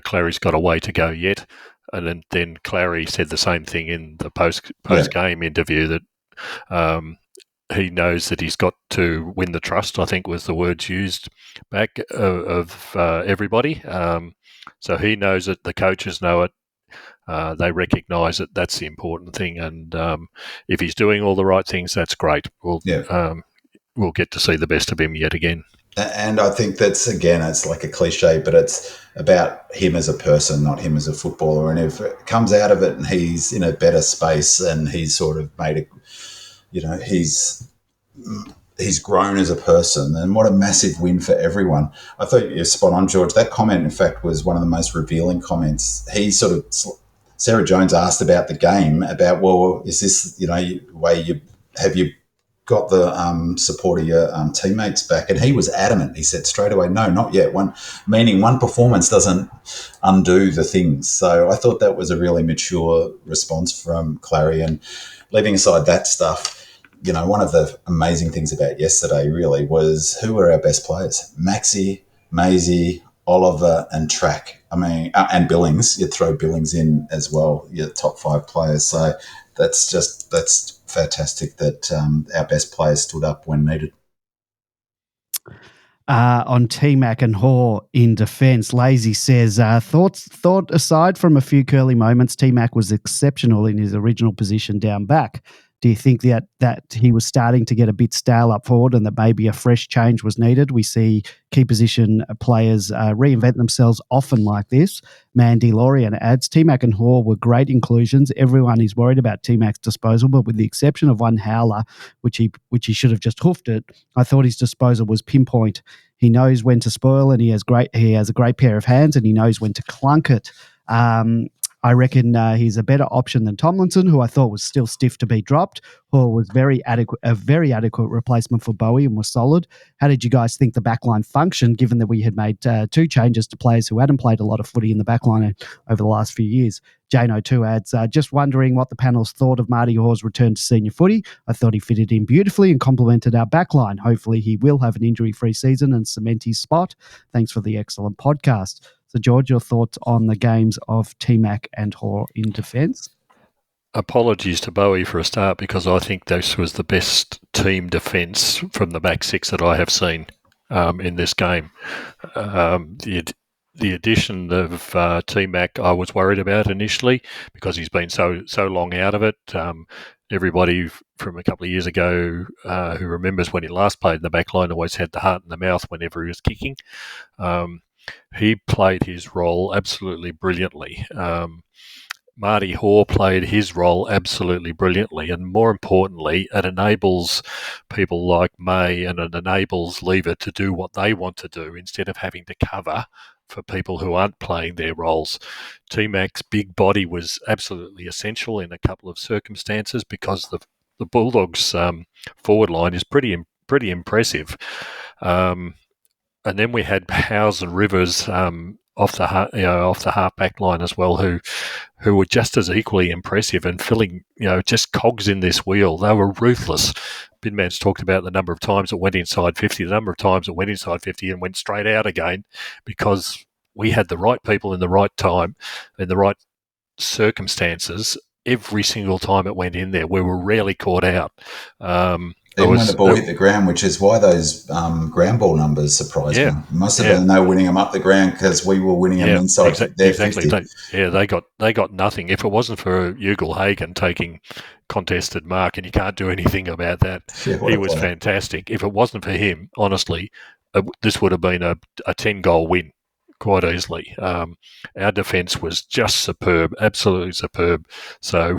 Clary's got a way to go yet, and then Clary said the same thing in the post-game interview, that he knows that he's got to win the trust, I think was the words used back, of everybody. So he knows it, the coaches know it, they recognise it, that's the important thing, and if he's doing all the right things, that's great. We'll get to see the best of him yet again. And I think that's, again, it's like a cliche, but it's about him as a person, not him as a footballer. And if it comes out of it and he's in a better space and he's sort of made he's grown as a person, then what a massive win for everyone. I thought you're spot on, George. That comment, in fact, was one of the most revealing comments. Sarah Jones asked about the game, about, well, is this, have you got the support of your teammates back? And he was adamant. He said straight away, no, not yet. One performance doesn't undo the things. So I thought that was a really mature response from Clary. And leaving aside that stuff, one of the amazing things about yesterday really was who were our best players? Maxi, Maisie, Oliver and Track. I mean, and Billings. You'd throw Billings in as well, your top 5 players. So that's fantastic that our best players stood up when needed. On T-Mac and Hoare in defence, Lazy says, thought aside from a few curly moments, T-Mac was exceptional in his original position down back. Do you think that he was starting to get a bit stale up forward and that maybe a fresh change was needed? We see key position players reinvent themselves often like this. Mandy Lorian adds, T-Mac and Hoare were great inclusions. Everyone is worried about T-Mac's disposal, but with the exception of one howler, which he should have just hoofed it, I thought his disposal was pinpoint. He knows when to spoil, and he has a great pair of hands, and he knows when to clunk it. I reckon he's a better option than Tomlinson, who I thought was still stiff to be dropped, or was a very adequate replacement for Bowie and was solid. How did you guys think the backline functioned, given that we had made 2 changes to players who hadn't played a lot of footy in the backline over the last few years? Jano2 adds, just wondering what the panel's thought of Marty Hoare's return to senior footy. I thought he fitted in beautifully and complemented our backline. Hopefully he will have an injury-free season and cement his spot. Thanks for the excellent podcast. So, George, your thoughts on the games of T-Mac and Hoare in defence? Apologies to Bowie for a start, because I think this was the best team defence from the back 6 that I have seen in this game. The addition of T-Mac I was worried about initially because he's been so long out of it. Everybody from a couple of years ago who remembers when he last played in the back line always had the heart in the mouth whenever he was kicking. He played his role absolutely brilliantly. Marty Hoare played his role absolutely brilliantly, and more importantly, it enables people like May and it enables Lever to do what they want to do instead of having to cover for people who aren't playing their roles. T-Mac's big body was absolutely essential in a couple of circumstances because the Bulldogs forward line is pretty impressive. And then we had Howes and Rivers off the half-back line as well, who were just as equally impressive and filling, just cogs in this wheel. They were ruthless. Binman's talked about the number of times it went inside 50, the number of times it went inside 50 and went straight out again, because we had the right people in the right time, in the right circumstances, every single time it went in there. We were rarely caught out. Even when the ball hit the ground, which is why those ground ball numbers surprised me. It must have been they were winning them up the ground because we were winning them inside their 50. They got nothing. If it wasn't for Ugle-Hagan taking contested mark, and you can't do anything about that, he was fantastic. If it wasn't for him, honestly, this would have been a 10-goal win quite easily. Our defence was just superb, absolutely superb. So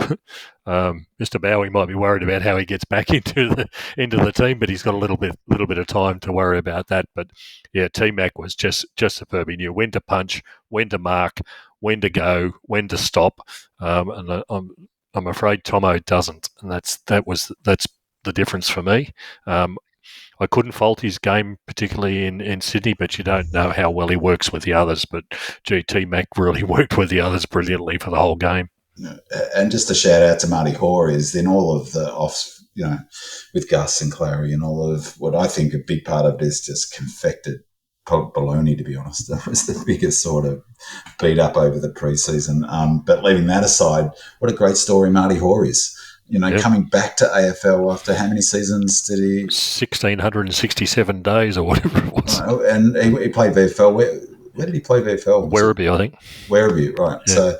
Mr. Bowie might be worried about how he gets back into the team, but he's got a little bit of time to worry about that. But yeah, T-Mac was just superb. He knew when to punch, when to mark, when to go, when to stop. And I'm afraid Tomo doesn't, and that's the difference for me. I couldn't fault his game, particularly in Sydney, but you don't know how well he works with the others. But T-Mac really worked with the others brilliantly for the whole game. And just a shout out to Marty Hoare is in all of the offs, with Gus and Clary, and all of what I think a big part of it is just confected baloney, to be honest. That was the biggest sort of beat up over the preseason. But leaving that aside, what a great story Marty Hoare is. Coming back to AFL after how many seasons did he? 1,667 days or whatever it was. And he played VFL. Where did he play VFL? Werribee, I think. Werribee, right. Yeah. So,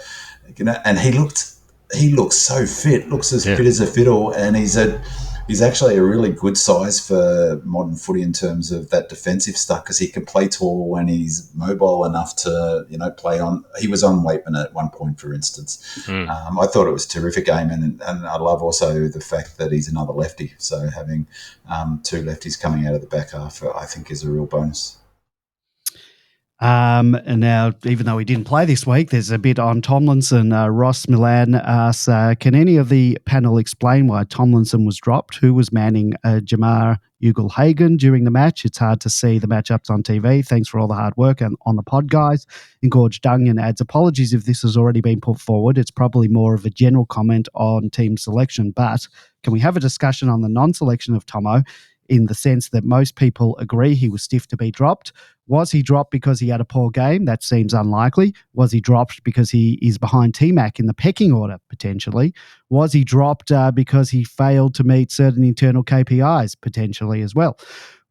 and he looked so fit, looks as fit as a fiddle, and he's actually a really good size for modern footy in terms of that defensive stuff, because he can play tall and he's mobile enough to, play on. He was on Waitman at one point, for instance. I thought it was a terrific game, and I love also the fact that he's another lefty. So having two lefties coming out of the back half, I think, is a real bonus. And now, even though he didn't play this week, there's a bit on Tomlinson. Ross Milan asks, can any of the panel explain why Tomlinson was dropped? Who was manning Jamar Ugle-Hagan during the match? It's hard to see the matchups on TV. Thanks for all the hard work and on the pod, guys. Engorged Dungan adds, apologies if this has already been put forward. It's probably more of a general comment on team selection, but can we have a discussion on the non-selection of Tomo, in the sense that most people agree he was stiff to be dropped? Was he dropped because he had a poor game? That seems unlikely. Was he dropped because he is behind T-Mac in the pecking order, potentially? Was he dropped because he failed to meet certain internal KPIs, potentially as well?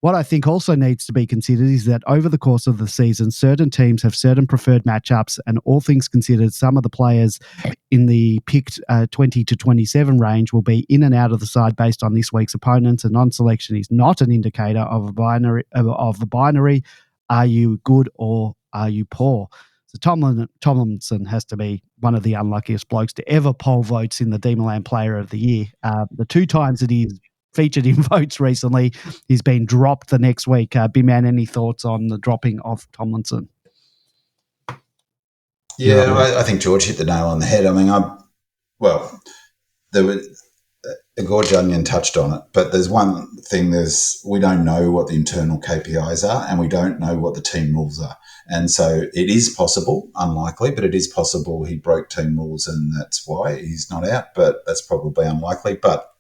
What I think also needs to be considered is that over the course of the season, certain teams have certain preferred matchups, and all things considered, some of the players in the picked 20 to 27 range will be in and out of the side based on this week's opponents. And non-selection is not an indicator of the binary. Are you good or are you poor? So Tomlinson has to be one of the unluckiest blokes to ever poll votes in the Demonland Player of the Year. The two times that he's featured in votes recently, he's been dropped the next week. B-Man, any thoughts on the dropping of Tomlinson? Yeah, I think George hit the nail on the head. I mean, there was a Gorge Onion touched on it, but there's one thing, we don't know what the internal KPIs are, and we don't know what the team rules are. And so it is possible, unlikely, but it is possible he broke team rules and that's why he's not out, but that's probably unlikely. But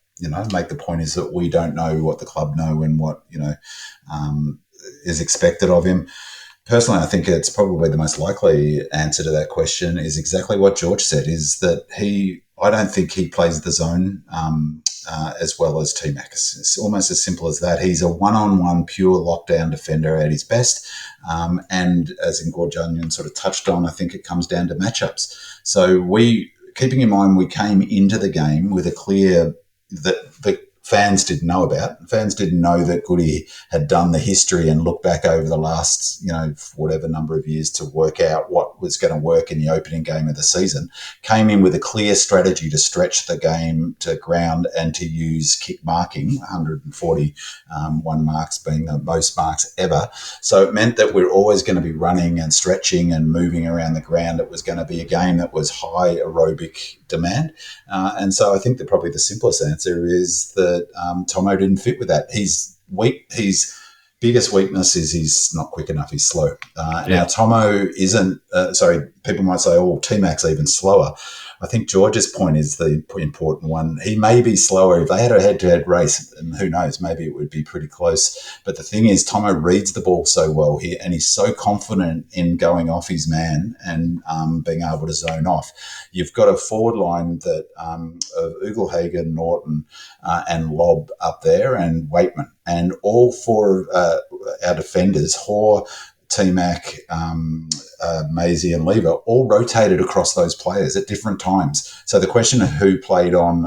make the point is that we don't know what the club know and what, is expected of him. Personally, I think it's probably the most likely answer to that question is exactly what George said, is that I don't think he plays the zone as well as T-Mac. It's almost as simple as that. He's a one-on-one pure lockdown defender at his best. And as Engorged Onion sort of touched on, I think it comes down to matchups. So keeping in mind, we came into the game with a clear that the fans didn't know about. Fans didn't know that Goody had done the history and looked back over the last, whatever number of years to work out what was going to work in the opening game of the season. Came in with a clear strategy to stretch the game to ground and to use kick marking, 141 marks being the most marks ever. So it meant that we're always going to be running and stretching and moving around the ground. It was going to be a game that was high aerobic demand. And so I think that probably the simplest answer is that Tomo didn't fit with that. He's weak. His biggest weakness is he's not quick enough. He's slow. Now, Tomo isn't, people might say, T-Mac's even slower. I think George's point is the important one. He may be slower. If they had a head-to-head race, and who knows, maybe it would be pretty close. But the thing is, Tomo reads the ball so well here, and he's so confident in going off his man and being able to zone off. You've got a forward line that of Ugelhagen, Norton, and Lobb up there, and Waitman. And all four of our defenders, Hoare, T-Mac, Maisie and Lever, all rotated across those players at different times. So the question of who played on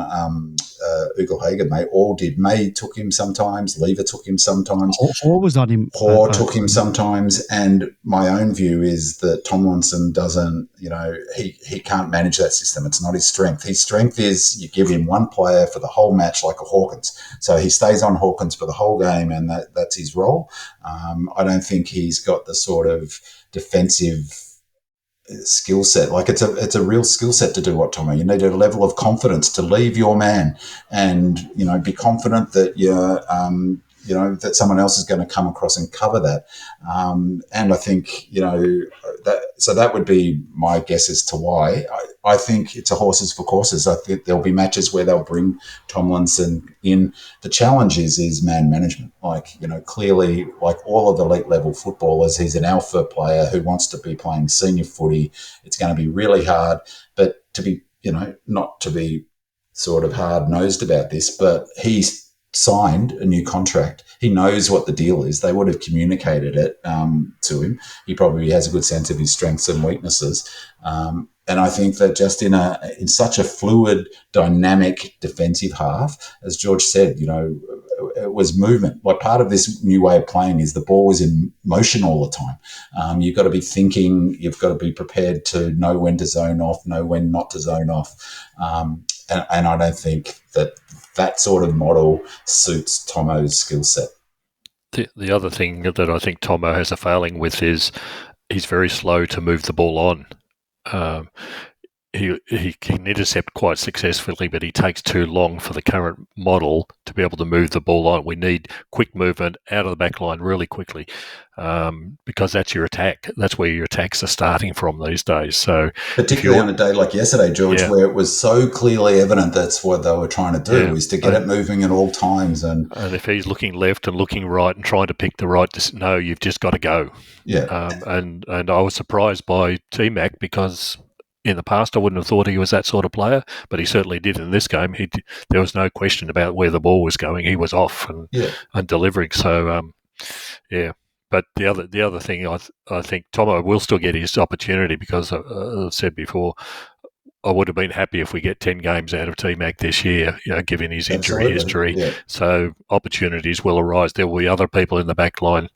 Ugelhagen, they all did. May took him sometimes, Lever took him sometimes. Hoare was on him. Hoare took him sometimes. And my own view is that Tomlinson doesn't, he can't manage that system. It's not his strength. His strength is you give him one player for the whole match like a Hawkins. So he stays on Hawkins for the whole game and that's his role. I don't think he's got the sort of defensive skill set. Like it's a real skill set to do what Tomo. You need a level of confidence to leave your man and, be confident that you're, that someone else is going to come across and cover that. And I think, that would be my guess as to why. I think it's a horses for courses. I think there'll be matches where they'll bring Tomlinson in. The challenge is man management. Clearly, like all of the elite level footballers, he's an alpha player who wants to be playing senior footy. It's going to be really hard, but to be, not to be sort of hard-nosed about this, but he's signed a new contract. He knows what the deal is. They would have communicated it to him. He probably has a good sense of his strengths and weaknesses. And I think that just in such a fluid, dynamic defensive half, as George said, it was movement. Like part of this new way of playing is the ball was in motion all the time. You've got to be thinking. You've got to be prepared to know when to zone off, know when not to zone off. And I don't think that sort of model suits Tomo's skill set. The other thing that I think Tomo has a failing with is he's very slow to move the ball on. He can intercept quite successfully, but he takes too long for the current model to be able to move the ball on. We need quick movement out of the back line really quickly because that's your attack. That's where your attacks are starting from these days. So, particularly on a day like yesterday, George, where it was so clearly evident that's what they were trying to do, is to get it moving at all times. And if he's looking left and looking right and trying to pick the right, no, you've just got to go. Yeah. And I was surprised by T-Mac because in the past, I wouldn't have thought he was that sort of player, but he certainly did in this game. There was no question about where the ball was going. He was off and delivering. So, But the other thing, I think Tomo will still get his opportunity because, as I've said before, I would have been happy if we get 10 games out of T-Mac this year, given his injury history. Yeah. So opportunities will arise. There will be other people in the back line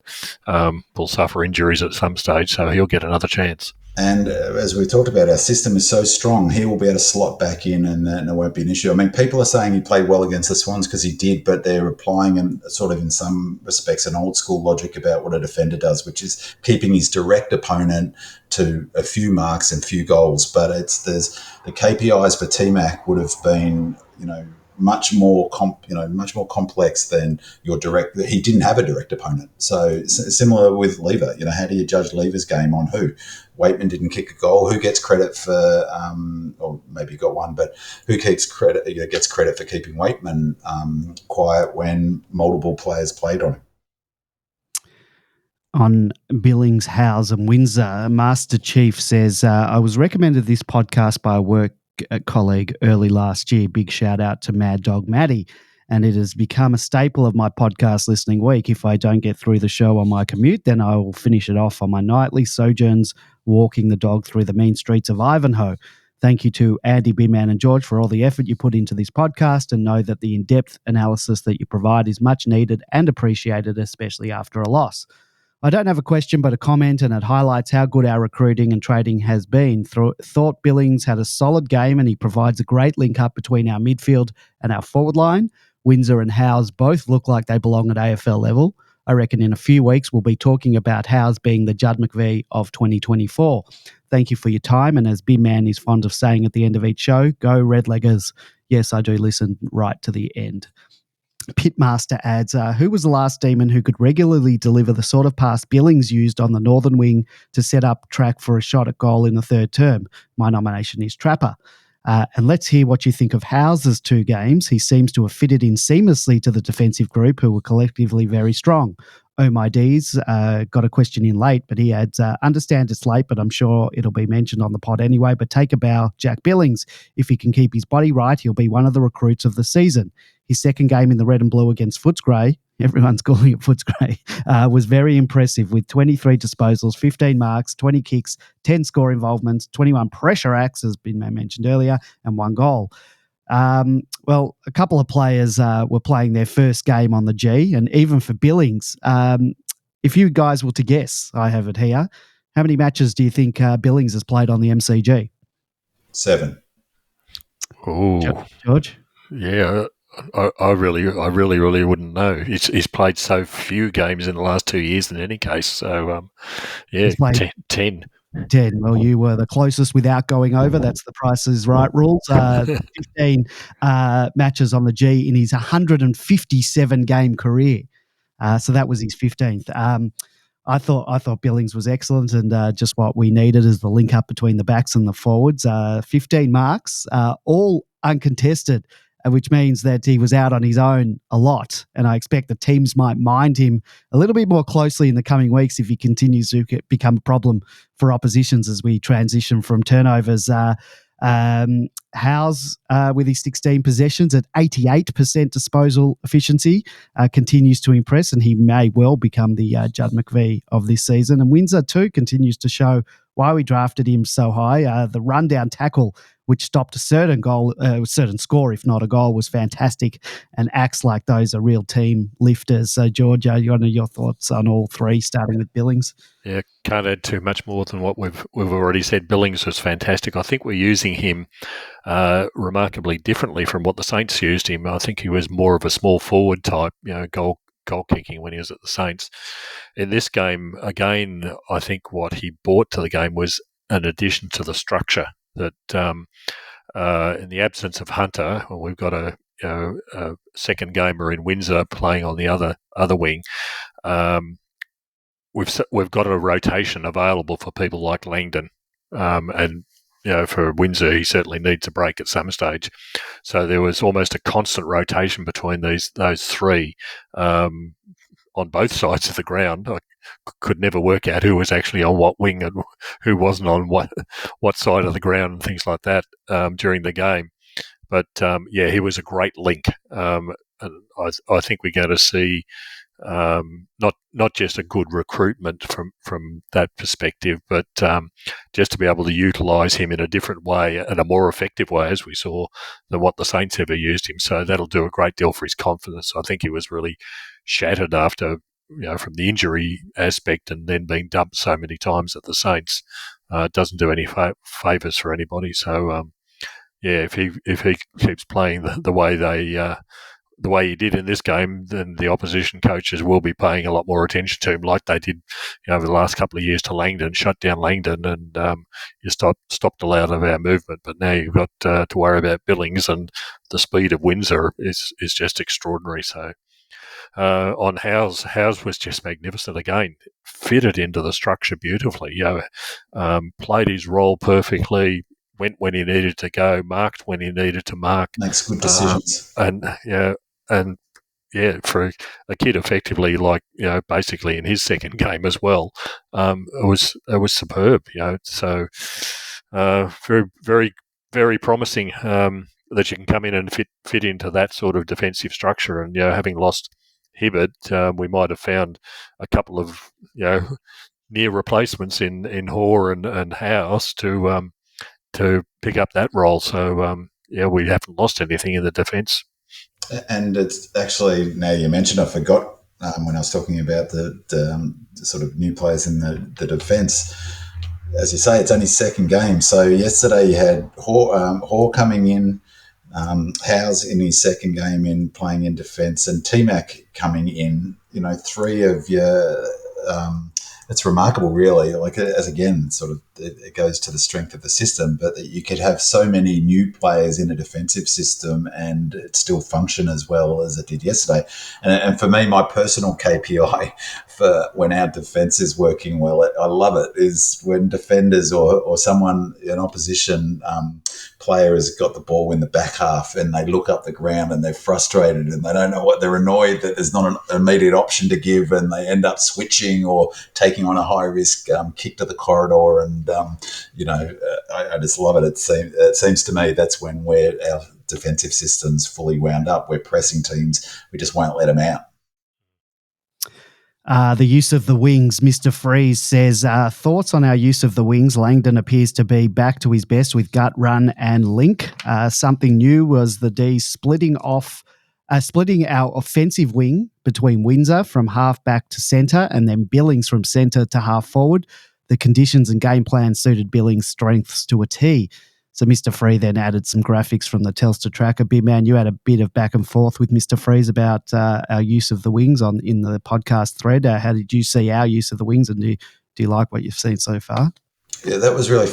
will suffer injuries at some stage, so he'll get another chance. And as we talked about, our system is so strong, he will be able to slot back in and it won't be an issue. I mean, people are saying he played well against the Swans because he did, but they're applying in some respects an old school logic about what a defender does, which is keeping his direct opponent to a few marks and few goals. But there's the KPIs for T-Mac would have been, much more complex than your direct. He didn't have a direct opponent, so similar with Lever. How do you judge Lever's game on who? Waitman didn't kick a goal. Who gets credit for? Or maybe got one, but who gets credit for keeping Waitman quiet when multiple players played on him? On Billings, Howes and Windsor, Master Chief says, I was recommended this podcast by a work colleague early last year. Big shout out to Mad Dog Matty. And it has become a staple of my podcast listening week. If I don't get through the show on my commute, then I will finish it off on my nightly sojourns walking the dog through the mean streets of Ivanhoe. Thank you to Andy, B-Man and George for all the effort you put into this podcast, and know that the in-depth analysis that you provide is much needed and appreciated, especially after a loss. I don't have a question but a comment, and it highlights how good our recruiting and trading has been. Thought Billings had a solid game, and he provides a great link up between our midfield and our forward line. Windsor and Howes both look like they belong at AFL level. I reckon in a few weeks we'll be talking about Howes being the Judd McVie of 2024. Thank you for your time, and as B-Man is fond of saying at the end of each show, go Redleggers. Yes, I do listen right to the end. Pitmaster adds, who was the last demon who could regularly deliver the sort of pass Billings used on the northern wing to set up track for a shot at goal in the third term? My nomination is Trapper. And let's hear what you think of House's 2 games. He seems to have fitted in seamlessly to the defensive group, who were collectively very strong. Oh My D's got a question in late, but he adds, understand it's late, but I'm sure it'll be mentioned on the pod anyway, but take a bow, Jack Billings. If he can keep his body right, he'll be one of the recruits of the season. His second game in the red and blue against Footscray, everyone's calling it Footscray, was very impressive with 23 disposals, 15 marks, 20 kicks, 10 score involvements, 21 pressure acts, as been mentioned earlier, and 1 goal. Well, a couple of players were playing their first game on the G, and even for Billings, if you guys were to guess, I have it here, how many matches do you think Billings has played on the MCG? 7. Oh, George? Yeah, I really wouldn't know. He's played so few games in the last 2 years in any case. So, yeah, 10. 10. Well, you were the closest without going over. That's the Price is Right rules. 15 matches on the G in his 157-game career. So that was his 15th. I thought Billings was excellent, and just what we needed is the link up between the backs and the forwards. 15 marks, all uncontested, which means that he was out on his own a lot. And I expect the teams might mind him a little bit more closely in the coming weeks if he continues to become a problem for oppositions as we transition from turnovers. Howes, with his 16 possessions at 88% disposal efficiency, continues to impress, and he may well become the Judd McVie of this season. And Windsor, too, continues to show why we drafted him so high. The rundown tackle, which stopped a certain score, if not a goal, was fantastic. And acts like those are real team lifters. So, George, your thoughts on all 3, starting with Billings? Yeah, can't add too much more than what we've already said. Billings was fantastic. I think we're using him remarkably differently from what the Saints used him. I think he was more of a small forward type, goal kicking when he was at the Saints. In this game, again, I think what he brought to the game was an addition to the structure that in the absence of Hunter, we've got a second gamer in Windsor playing on the other wing. We've got a rotation available for people like Langdon, and for Windsor, he certainly needs a break at some stage. So there was almost a constant rotation between those 3 on both sides of the ground. I could never work out who was actually on what wing and who wasn't on what side of the ground and things like that during the game. But he was a great link, and I think we're going to see not just a good recruitment from that perspective, but just to be able to utilise him in a different way and a more effective way, as we saw, than what the Saints ever used him. So that'll do a great deal for his confidence. I think he was really shattered after, from the injury aspect, and then being dumped so many times at the Saints. Doesn't do any favours for anybody. So if he keeps playing the way he did in this game, then the opposition coaches will be paying a lot more attention to him, like they did over the last couple of years to Langdon. Shut down Langdon, and you stopped a lot of our movement. But now you've got to worry about Billings, and the speed of Windsor is just extraordinary. So on Howes was just magnificent again. Fitted into the structure beautifully. Played his role perfectly. Went when he needed to go. Marked when he needed to mark. Makes good decisions. And for a kid effectively, basically in his second game as well, it was superb. So very, very, very promising that you can come in and fit into that sort of defensive structure. And having lost Hibbert, we might have found a couple of near replacements in Hoare and House to to pick up that role. So, we haven't lost anything in the defence. And it's actually, now you mentioned, I forgot when I was talking about the sort of new players in the defence. As you say, it's only second game. So yesterday you had Hoare coming in, Howes in his second game in playing in defence, and T-Mac coming in. Three of your it's remarkable, really. Like, as again, sort of, it goes to the strength of the system, but that you could have so many new players in a defensive system and it still function as well as it did yesterday. And for me, my personal KPI for when our defense is working well, I love it, is when defenders or someone, an opposition player has got the ball in the back half and they look up the ground and they're frustrated and they don't know what, they're annoyed that there's not an immediate option to give, and they end up switching or taking on a high risk kick to the corridor. And I just love it. It seems to me that's when our defensive system's fully wound up. We're pressing teams, we just won't let them out. The use of the wings. Mr. Freeze says, thoughts on our use of the wings. Langdon appears to be back to his best with gut, run and link. Something new was the D splitting our offensive wing between Windsor from half back to centre and then Billings from centre to half forward. The conditions and game plan suited Billings' strengths to a T. So Mr. Free then added some graphics from the Telstra tracker. Big man, you had a bit of back and forth with Mr. Freeze about our use of the wings in the podcast thread. How did you see our use of the wings, and do you like what you've seen so far? Yeah, that was really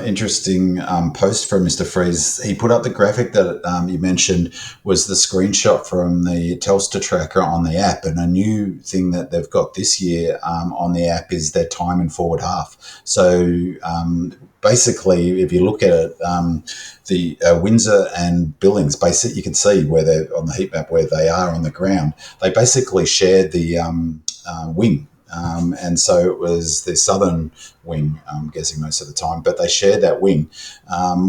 interesting post from Mr. Freeze. He put up the graphic that you mentioned was the screenshot from the Telstra tracker on the app, and a new thing that they've got this year on the app is their time in forward half. So basically, if you look at it, the Windsor and Billings, basically you can see where they're on the heat map where they are on the ground. They basically shared the wing. And so it was the southern wing, I'm guessing most of the time, but they shared that wing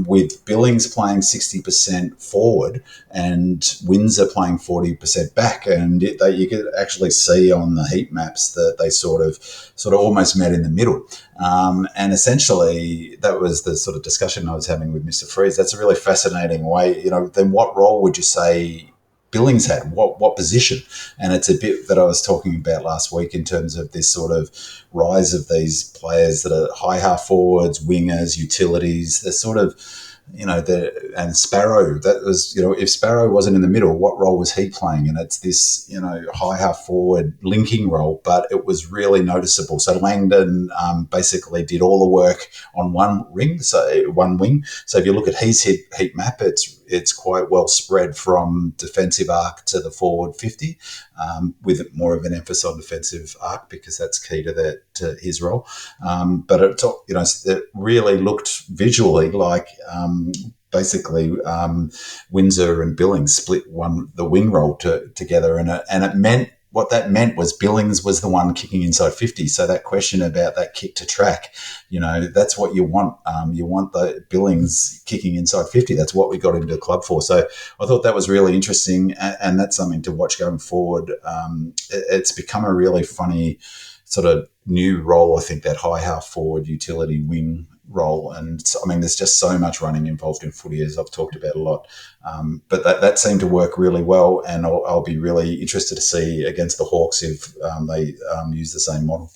with Billings playing 60% forward and Windsor playing 40% back. And you could actually see on the heat maps that they sort of almost met in the middle. And essentially that was the sort of discussion I was having with Mr. Freeze. That's a really fascinating way. Then what role would you say Billings had, what position? And it's a bit that I was talking about last week in terms of this sort of rise of these players that are high half forwards, wingers, utilities. They're sort of, and Sparrow, that was, if Sparrow wasn't in the middle, what role was he playing? And it's this, high half forward linking role, but it was really noticeable. So Langdon basically did all the work on one wing. So if you look at his heat map, it's quite well spread from defensive arc to the forward 50, with more of an emphasis on defensive arc because that's key to his role. But it really looked visually like basically Windsor and Billings split the wing role together, and it meant. What that meant was Billings was the one kicking inside 50. So that question about that kick to track, that's what you want. You want the Billings kicking inside 50. That's what we got into the club for. So I thought that was really interesting, and that's something to watch going forward. It's become a really funny sort of new role, I think, that high half forward utility wing role. And there's just so much running involved in footy, as I've talked about a lot. But that seemed to work really well, and I'll be really interested to see against the Hawks if they use the same model.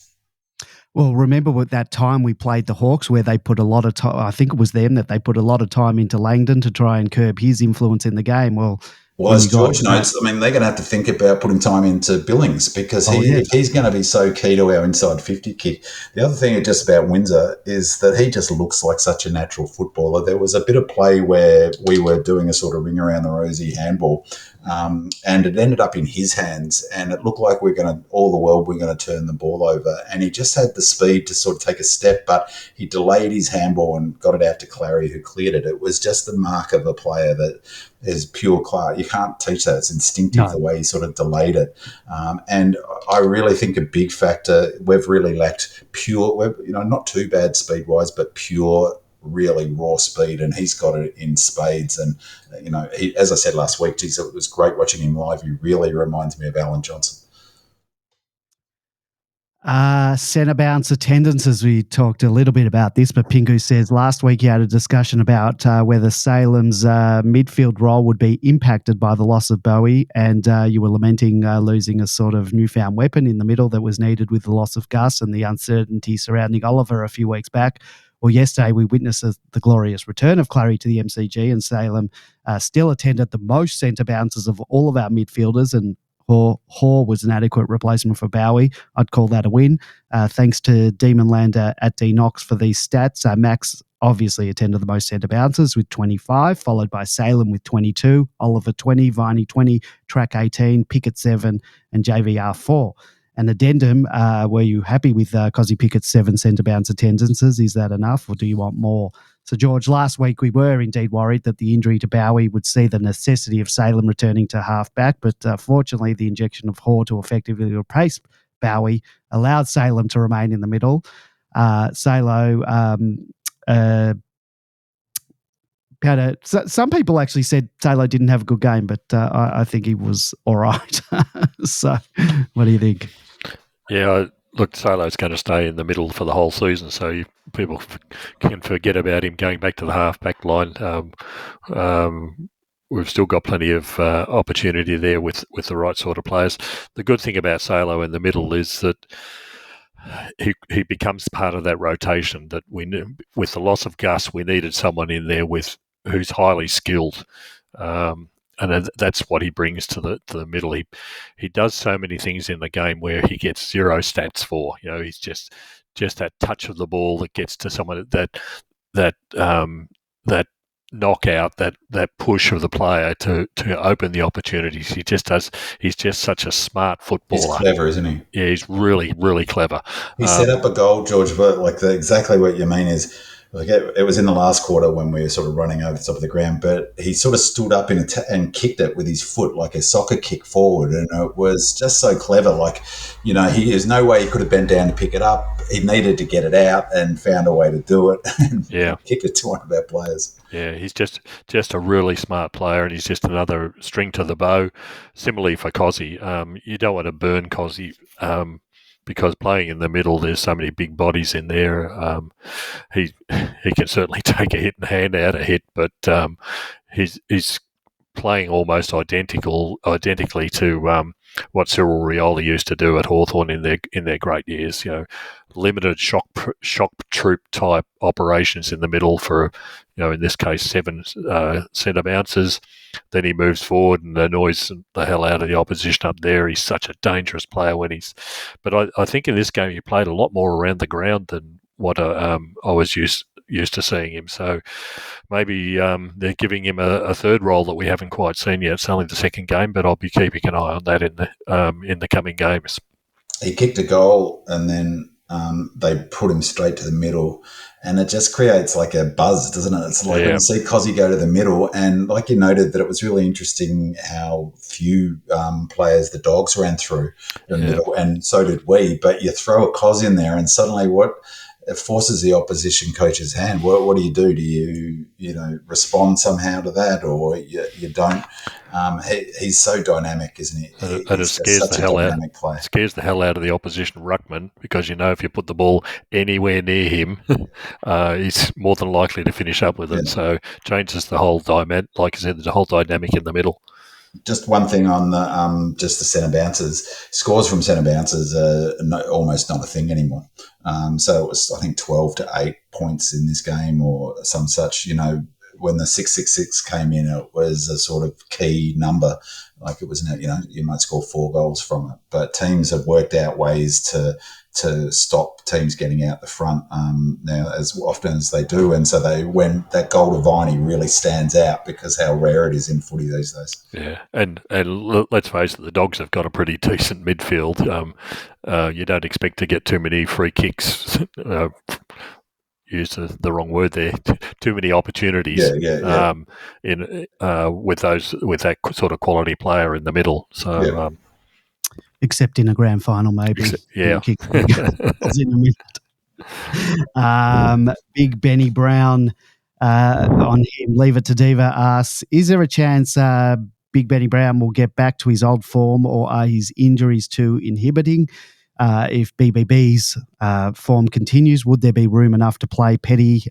Well, remember with that time we played the Hawks where they put a lot of time, I think it was them that they put a lot of time into Langdon to try and curb his influence in the game. Well, as George notes, they're going to have to think about putting time into Billings because if he's going to be so key to our inside 50 kick. The other thing just about Windsor is that he just looks like such a natural footballer. There was a bit of play where we were doing a sort of ring around the rosy handball, and it ended up in his hands, and it looked like we're going to turn the ball over, and he just had the speed to sort of take a step, but he delayed his handball and got it out to Clary, who cleared it. It was just the mark of a player that is pure class. You can't teach that. It's instinctive, the way he sort of delayed it. And I really think a big factor, we've really lacked pure, not too bad speed-wise, but pure, really raw speed, and he's got it in spades. And, as I said last week, it was great watching him live. He really reminds me of Alan Johnson. Centre bounce attendances. We talked a little bit about this, but Pingu says last week you had a discussion about whether Salem's midfield role would be impacted by the loss of Bowie, and you were lamenting losing a sort of newfound weapon in the middle that was needed with the loss of Gus and the uncertainty surrounding Oliver a few weeks back. Well, yesterday we witnessed the glorious return of Clary to the MCG, and Salem still attended the most centre bounces of all of our midfielders, and Hoare was an adequate replacement for Bowie. I'd call that a win. Thanks to Demonlander at DKnox for these stats. Max obviously attended the most centre bounces with 25, followed by Salem with 22, Oliver 20, Viney 20, Track 18, Pickett 7, and JVR 4. An addendum, were you happy with Cozzy Pickett's 7 centre bounce attendances? Is that enough, or do you want more? So, George, last week we were indeed worried that the injury to Bowie would see the necessity of Salem returning to half-back, but fortunately the injection of Hoare to effectively replace Bowie allowed Salem to remain in the middle. Some people actually said Salo didn't have a good game, but I think he was all right. So, what do you think? Yeah, look, Salo's going to stay in the middle for the whole season, so people can forget about him going back to the half-back line. We've still got plenty of opportunity there with the right sort of players. The good thing about Salo in the middle is that he becomes part of that rotation that we knew. With the loss of Gus, we needed someone in there who's highly skilled. And that's what he brings to the middle. He does so many things in the game where he gets 0 stats for. You know, he's just that touch of the ball that gets to someone that knockout, that push of the player to open the opportunities. He just does. He's just such a smart footballer. He's clever, isn't he? Yeah, he's really, really clever. He set up a goal, George, but exactly what you mean is. It was in the last quarter when we were sort of running over the top of the ground, but he sort of stood up and kicked it with his foot like a soccer kick forward, and it was just so clever. There's no way he could have bent down to pick it up. He needed to get it out and found a way to do it. And kick it to one of our players. Yeah, he's just a really smart player, and he's just another string to the bow. Similarly for Cozzy, you don't want to burn Cozzy. Because playing in the middle, there's so many big bodies in there. He can certainly take a hit and hand out a hit, but he's playing almost identically to what Cyril Rioli used to do at Hawthorn in their great years. You know, limited shock troop type operations in the middle for, in this case 7 centre bounces. Then he moves forward and annoys the hell out of the opposition up there. He's such a dangerous player but I think in this game he played a lot more around the ground than what I was used to seeing him. So maybe they're giving him a third role that we haven't quite seen yet. It's only the second game, but I'll be keeping an eye on that in the coming games. He kicked a goal and then they put him straight to the middle, and it just creates like a buzz, doesn't it? It's like when you see Cozzy go to the middle, and like you noted that it was really interesting how few players the Dogs ran through the middle, and so did we. But you throw a Cozzy in there, and suddenly it forces the opposition coach's hand. What do you do? Do you respond somehow to that, or you don't? He's so dynamic, isn't he? And it scares the hell out. It scares the hell out of the opposition ruckman, because if you put the ball anywhere near him, he's more than likely to finish up with it. So changes the whole dynamic, like I said, the whole dynamic in the middle. Just one thing on the centre bounces. Scores from centre bounces are almost not a thing anymore. So it was, I think, 12-8 points in this game or some such. When the 666 came in, it was a sort of key number. Like it was, you might score 4 goals from it. But teams have worked out ways to stop teams getting out the front now as often as they do. And so when that goal to Viney really stands out because how rare it is in footy these days. Yeah, and let's face it, the Dogs have got a pretty decent midfield. You don't expect to get too many free kicks. Used the wrong word there. Too many opportunities. Yeah. With that sort of quality player in the middle. So. Except in a grand final, maybe. In a minute. Big Benny Brown on him. Leave It to Diva asks, is there a chance Big Benny Brown will get back to his old form, or are his injuries too inhibiting? if BBB's form continues, would there be room enough to play Petty,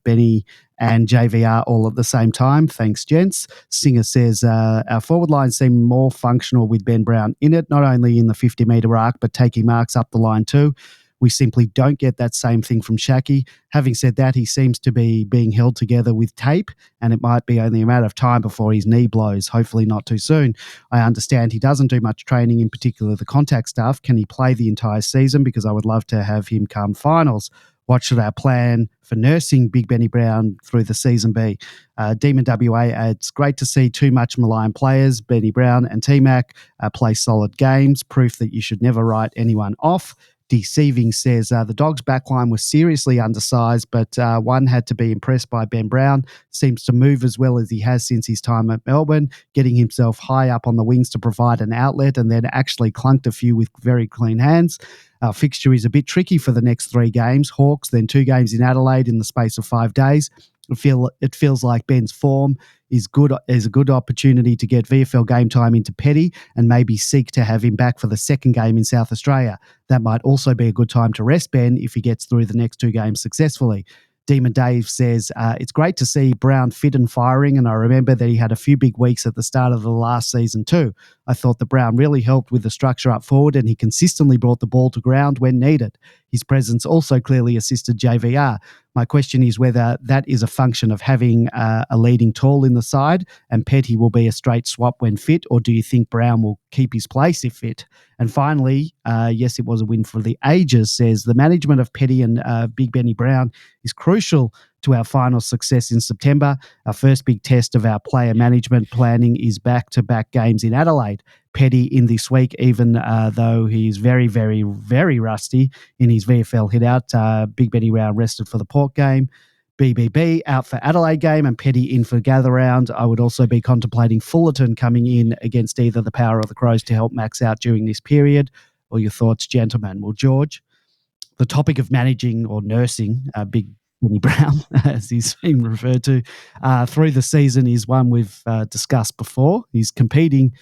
Benny and JVR all at the same time? Thanks, gents. Singer says, our forward line seemed more functional with Ben Brown in it, not only in the 50-metre arc, but taking marks up the line too. We simply don't get that same thing from Shaki. Having said that, he seems to be being held together with tape, and it might be only a matter of time before his knee blows, hopefully not too soon. I understand he doesn't do much training, in particular the contact stuff. Can he play the entire season? Because I would love to have him come finals. What should our plan for nursing Big Benny Brown through the season be? Demon WA adds, great to see two much maligned players, Benny Brown and T-Mac, play solid games, proof that you should never write anyone off. Deceiving says the Dogs' backline was seriously undersized, but one had to be impressed by Ben Brown. Seems to move as well as he has since his time at Melbourne, getting himself high up on the wings to provide an outlet and then actually clunked a few with very clean hands. Our fixture is a bit tricky for the next 3 games. Hawks, then 2 games in Adelaide in the space of 5 days. It feels like Ben's form is a good opportunity to get VFL game time into Petty and maybe seek to have him back for the second game in South Australia. That might also be a good time to rest Ben if he gets through the next 2 games successfully. Demon Dave says, it's great to see Brown fit and firing, and I remember that he had a few big weeks at the start of the last season too. I thought that Brown really helped with the structure up forward, and he consistently brought the ball to ground when needed. His presence also clearly assisted JVR. My question is whether that is a function of having a leading tall in the side and Petty will be a straight swap when fit, or do you think Brown will keep his place if fit? And finally, yes, it was a win for the ages, says the management of Petty and Big Benny Brown is crucial to our final success in September. Our first big test of our player management planning is back-to-back games in Adelaide. Petty in this week, even though he's very, very, very rusty in his VFL hit-out. Big Benny Brown rested for the Port game. BBB out for Adelaide game and Petty in for gather round. I would also be contemplating Fullerton coming in against either the Power or the Crows to help Max out during this period. What are your thoughts, gentlemen? Well, George, the topic of managing or nursing Big Benny Brown, as he's been referred to, through the season is one we've discussed before. He's competing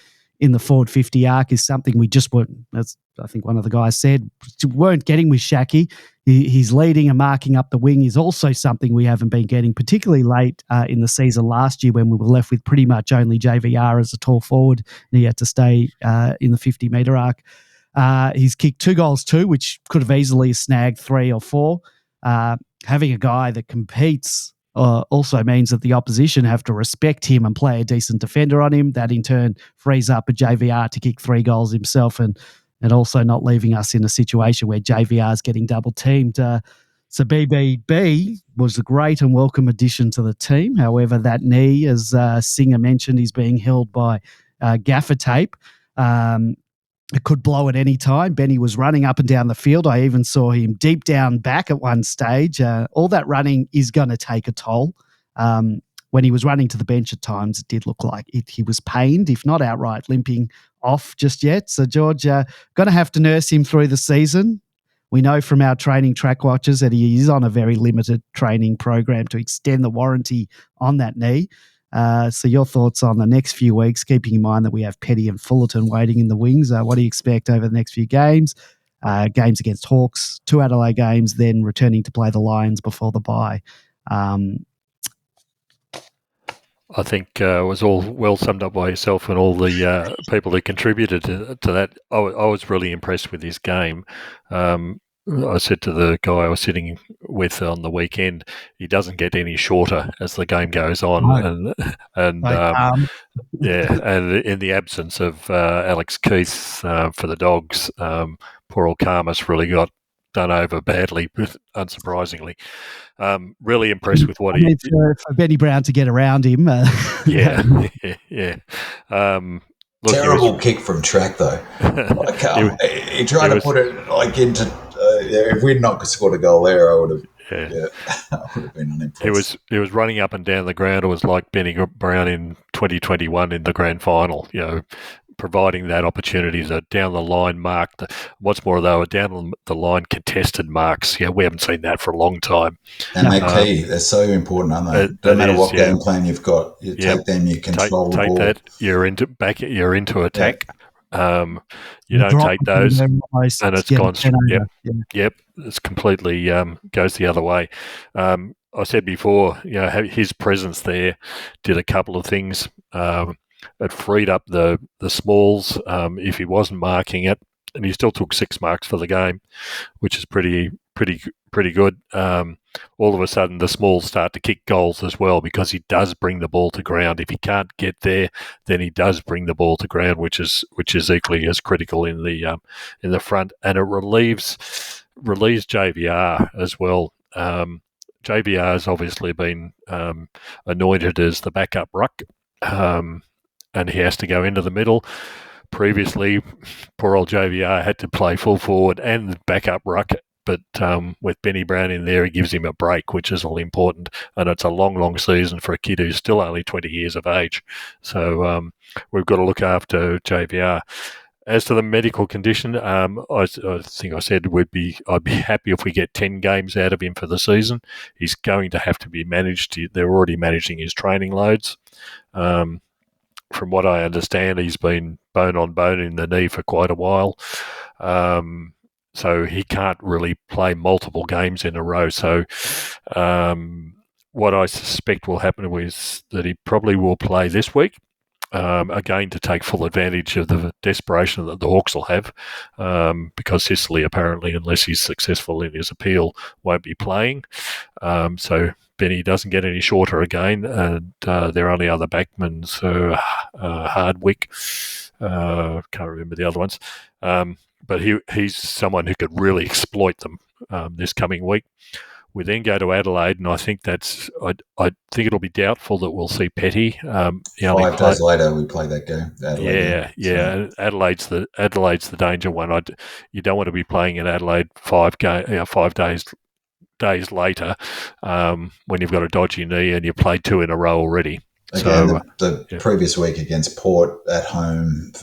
in the forward 50 arc is something we just weren't, as I think one of the guys said, weren't getting with Shaki. He's leading and marking up the wing is also something we haven't been getting, particularly late in the season last year when we were left with pretty much only JVR as a tall forward and he had to stay in the 50-metre arc. He's kicked 2 goals too, which could have easily snagged 3 or 4. Having a guy that competes also means that the opposition have to respect him and play a decent defender on him. That in turn frees up a JVR to kick 3 goals himself and also not leaving us in a situation where JVR is getting double teamed. So BBB was a great and welcome addition to the team. However, that knee, as Singer mentioned, is being held by gaffer tape. It could blow at any time. Benny was running up and down the field. I even saw him deep down back at one stage. All that running is going to take a toll. When he was running to the bench at times, it did look like he was pained, if not outright limping off just yet. So, George, going to have to nurse him through the season. We know from our training track watchers that he is on a very limited training program to extend the warranty on that knee. So your thoughts on the next few weeks, keeping in mind that we have Petty and Fullerton waiting in the wings. What do you expect over the next few games? Games against Hawks, 2 Adelaide games, then returning to play the Lions before the bye. I think it was all well summed up by yourself and all the people who contributed to that. I was really impressed with his game. I said to the guy I was sitting with on the weekend, he doesn't get any shorter as the game goes on, and in the absence of Alex Keith for the Dogs, poor old Karmas really got done over badly, unsurprisingly. Really impressed with what he did. For Benny Brown to get around him. Yeah. Look, terrible kick from track though. He tried to put it like into. If we'd not scored a goal there, I would have. I would have been unimpressed. He was running up and down the ground. It was like Benny Brown in 2021 in the grand final. Providing that opportunity to down the line mark. What's more, though, down the line contested marks. We haven't seen that for a long time. And they're key. They're so important, aren't they? No matter what game plan you've got, you take them. You control the ball. Take that. You're into attack. You don't take those, and it's gone. Yep, it's completely goes the other way. I said before, his presence there did a couple of things. It freed up the smalls if he wasn't marking it, and he still took 6 marks for the game, which is pretty good. All of a sudden, the smalls start to kick goals as well because he does bring the ball to ground. If he can't get there, then he does bring the ball to ground, which is equally as critical in the front, and it relieves JVR as well. JVR has obviously been anointed as the backup ruck, and he has to go into the middle. Previously, poor old JVR had to play full forward and backup ruck, but with Benny Brown in there, it gives him a break, which is all important. And it's a long, long season for a kid who's still only 20 years of age. So we've got to look after JVR. As to the medical condition, I think I said I'd be happy if we get 10 games out of him for the season. He's going to have to be managed. They're already managing his training loads. From what I understand, he's been bone on bone in the knee for quite a while. So he can't really play multiple games in a row. So what I suspect will happen is that he probably will play this week, again to take full advantage of the desperation that the Hawks will have, because Sicily apparently, unless he's successful in his appeal, won't be playing. So Benny doesn't get any shorter again, and their only other backman's Hardwick. Can't remember the other ones. But he's someone who could really exploit them this coming week. We then go to Adelaide, and I think I think it'll be doubtful that we'll see Petty. 5 days later, we play that game. Adelaide, yeah. Adelaide's the danger one. You don't want to be playing in Adelaide 5 days later when you've got a dodgy knee and you played 2 in a row already. Again, the previous week against Port at home at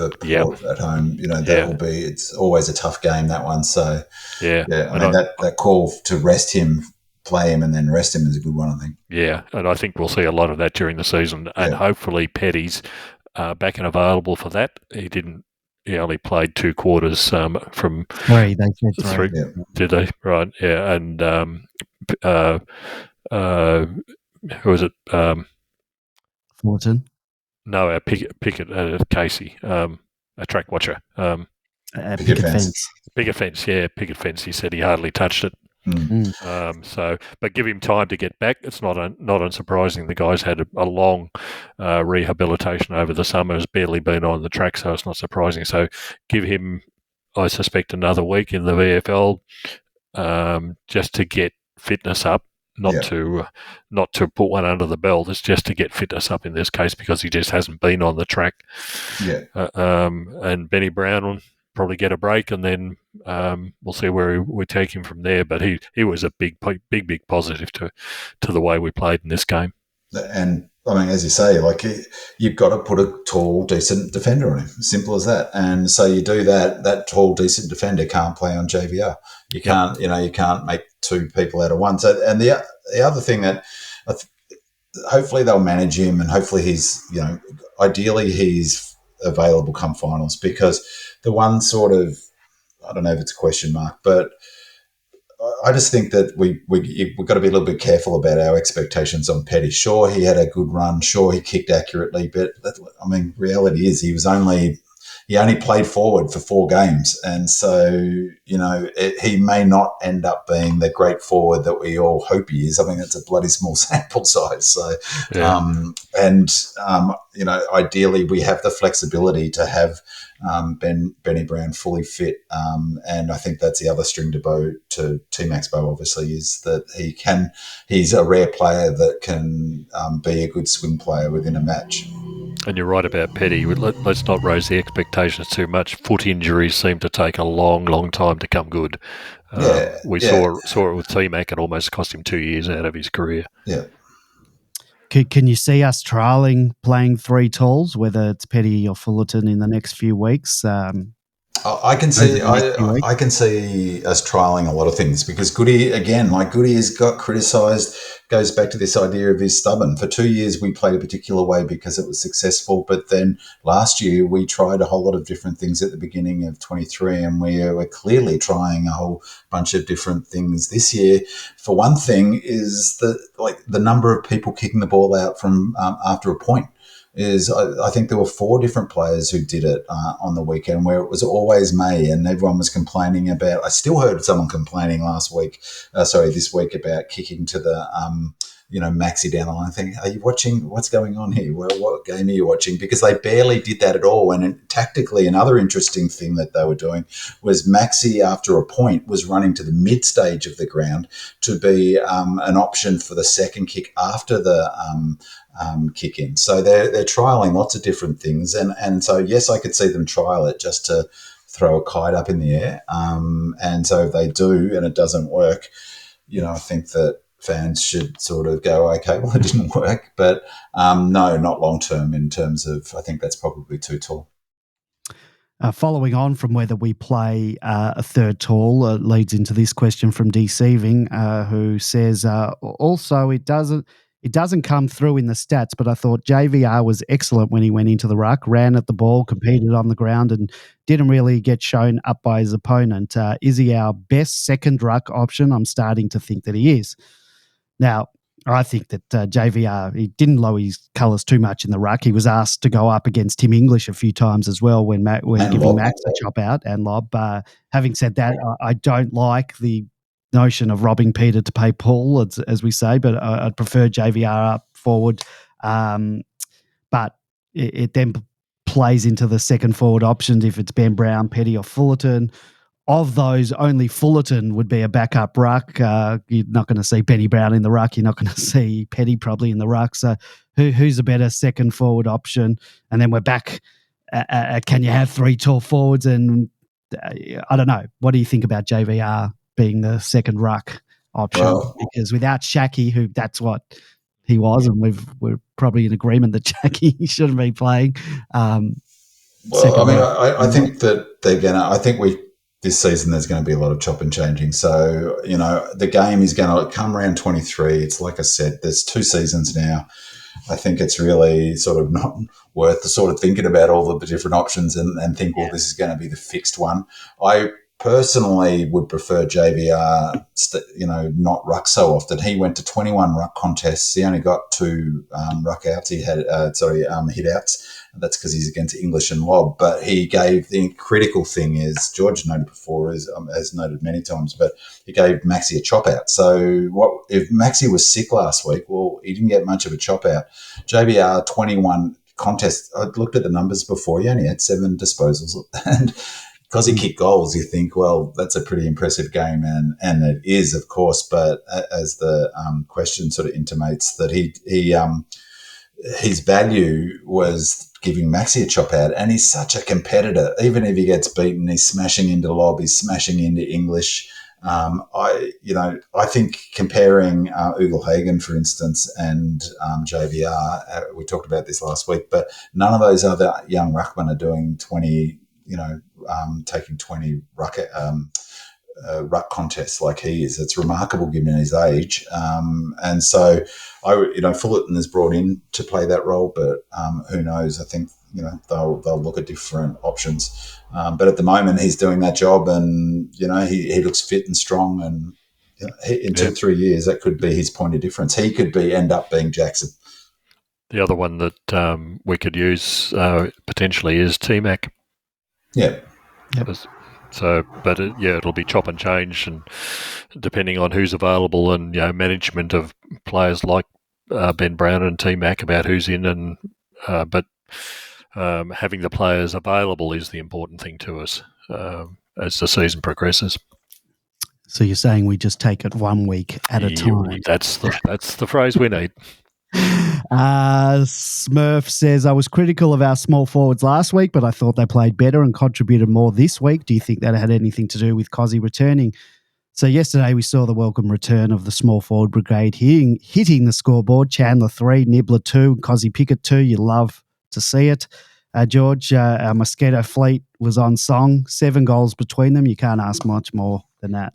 home, that will be. It's always a tough game, that one. So I mean that call to rest him, play him, and then rest him is a good one, I think. Yeah, and I think we'll see a lot of that during the season, and hopefully Petty's back and available for that. He only played 2 quarters from 3. They said 3. Yeah. Did they? Right. Yeah, and who was it? Fullerton? No, our Pickett Casey, a track watcher. Picket fence. Picket fence, yeah, picket fence. He said he hardly touched it. But give him time to get back. It's not unsurprising. The guy's had a long rehabilitation over the summer. Has barely been on the track, so it's not surprising. So give him, I suspect, another week in the VFL just to get fitness up. Not to put one under the belt. It's just to get fitness up in this case because he just hasn't been on the track. Yeah. And Benny Brown will probably get a break, and then we'll see where we take him from there. But he was a big positive to the way we played in this game. And I mean, as you say, you've got to put a tall, decent defender on him. Simple as that. And so you do that. That tall, decent defender can't play on JVR. You can't. You can't make 2 people out of one. So, and the other thing that hopefully they'll manage him, and hopefully he's, ideally he's available come finals, because the one sort of, I don't know if it's a question mark, but I just think that we've got to be a little bit careful about our expectations on Petty. Sure, he had a good run. Sure, he kicked accurately, but reality is he only played forward for 4 games, and so he may not end up being the great forward that we all hope he is. I mean, it's a bloody small sample size. So, ideally, we have the flexibility to have Benny Brown fully fit, and I think that's the other string to bow to T-Max bow. Obviously, is that he's a rare player that can be a good swing player within a match. And you're right about Petty. Let's not raise the expectations too much. Foot injuries seem to take a long, long time to come good. We saw it with T-Mac. It almost cost him 2 years out of his career. Yeah. Can you see us trialling playing 3 talls, whether it's Petty or Fullerton, in the next few weeks? I can see us trialling a lot of things, because Goody has got criticised goes back to this idea of he's stubborn. For 2 years, we played a particular way because it was successful. But then last year, we tried a whole lot of different things at the beginning of 23, and we're clearly trying a whole bunch of different things this year. For one thing, is the number of people kicking the ball out from after a point. I think there were 4 different players who did it on the weekend, where it was always May, and everyone was complaining about. I still heard someone complaining this week about kicking to the Maxi down the line. Thinking, are you watching? What's going on here? Well, what game are you watching? Because they barely did that at all. And tactically, another interesting thing that they were doing was Maxi, after a point, was running to the mid stage of the ground to be an option for the second kick after the kick in. So they're trialing lots of different things, and so yes, I could see them trial it just to throw a kite up in the air. And so if they do and it doesn't work, I think that fans should sort of go, okay, well, it didn't work, but no, not long term. In terms of, I think that's probably too tall. Following on from whether we play a third tall leads into this question from Deceiving, who says also it doesn't come through in the stats, but I thought JVR was excellent when he went into the ruck, ran at the ball, competed on the ground, and didn't really get shown up by his opponent. Is he our best second ruck option? I'm starting to think that he is. Now, I think that JVR, he didn't lower his colours too much in the ruck. He was asked to go up against Tim English a few times as well when giving Max a chop out and lob. Having said that, I don't like the notion of robbing Peter to pay Paul, as we say, but I'd prefer JVR up forward. But it then plays into the second forward options if it's Ben Brown, Petty or Fullerton. Of those, only Fullerton would be a backup ruck. You're not going to see Benny Brown in the ruck. You're not going to see Petty probably in the ruck. So who's a better second forward option? And then we're back. Can you have 3 tall forwards? And I don't know. What do you think about JVR being the second ruck option? Well, because without Shaki, who that's what he was, and we're probably in agreement that Shaki shouldn't be playing. I think that this season there's going to be a lot of chop and changing. So, the game is going to come around 23. It's like I said, there's 2 seasons now. I think it's really sort of not worth the sort of thinking about all of the different options and think, well, this is going to be the fixed one. I personally would prefer JVR, not ruck so often. He went to 21 ruck contests. He only got 2 ruck outs. He had, hit outs. That's because he's against English and lob. But he gave, the critical thing is, George noted before, has noted many times, but he gave Maxi a chop out. So if Maxi was sick last week, well, he didn't get much of a chop out. JVR, 21 contests. I looked at the numbers before. He only had 7 disposals. And because he kicked goals, you think, well, that's a pretty impressive game. And it is, of course. But as the question sort of intimates, that his value was giving Maxi a chop out, and he's such a competitor. Even if he gets beaten, he's smashing into lob, he's smashing into English. I think comparing Ugle-Hagen, for instance, and JVR, we talked about this last week, but none of those other young ruckmen are doing 20, taking 20 ruck contests like he is. It's remarkable given his age. And so, Fullerton is brought in to play that role, but who knows? I think, they'll look at different options. But at the moment, he's doing that job, and, he looks fit and strong, and in 2-3 years, that could be his point of difference. He could end up being Jackson. The other one that we could use potentially is T-Mac. Yeah. Yep. So, but it'll be chop and change, and depending on who's available, and management of players like Ben Brown and T-Mac about who's in, and but having the players available is the important thing to us as the season progresses. So you're saying we just take it 1 week at a time? That's the phrase we need. Smurf says, I was critical of our small forwards last week, but I thought they played better and contributed more this week. Do you think that had anything to do with Cozzy returning? So yesterday we saw the welcome return of the small forward brigade hitting the scoreboard. Chandler 3, Nibbler 2, Cozzy Pickett 2. You love to see it. George, our Mosquito fleet was on song. 7 goals between them. You can't ask much more than that.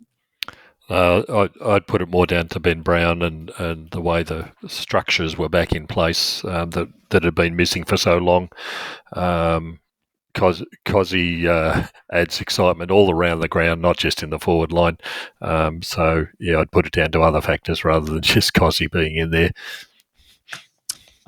I'd put it more down to Ben Brown and the way the structures were back in place that had been missing for so long. Because he adds excitement all around the ground, not just in the forward line. So, I'd put it down to other factors rather than just Cozzy being in there.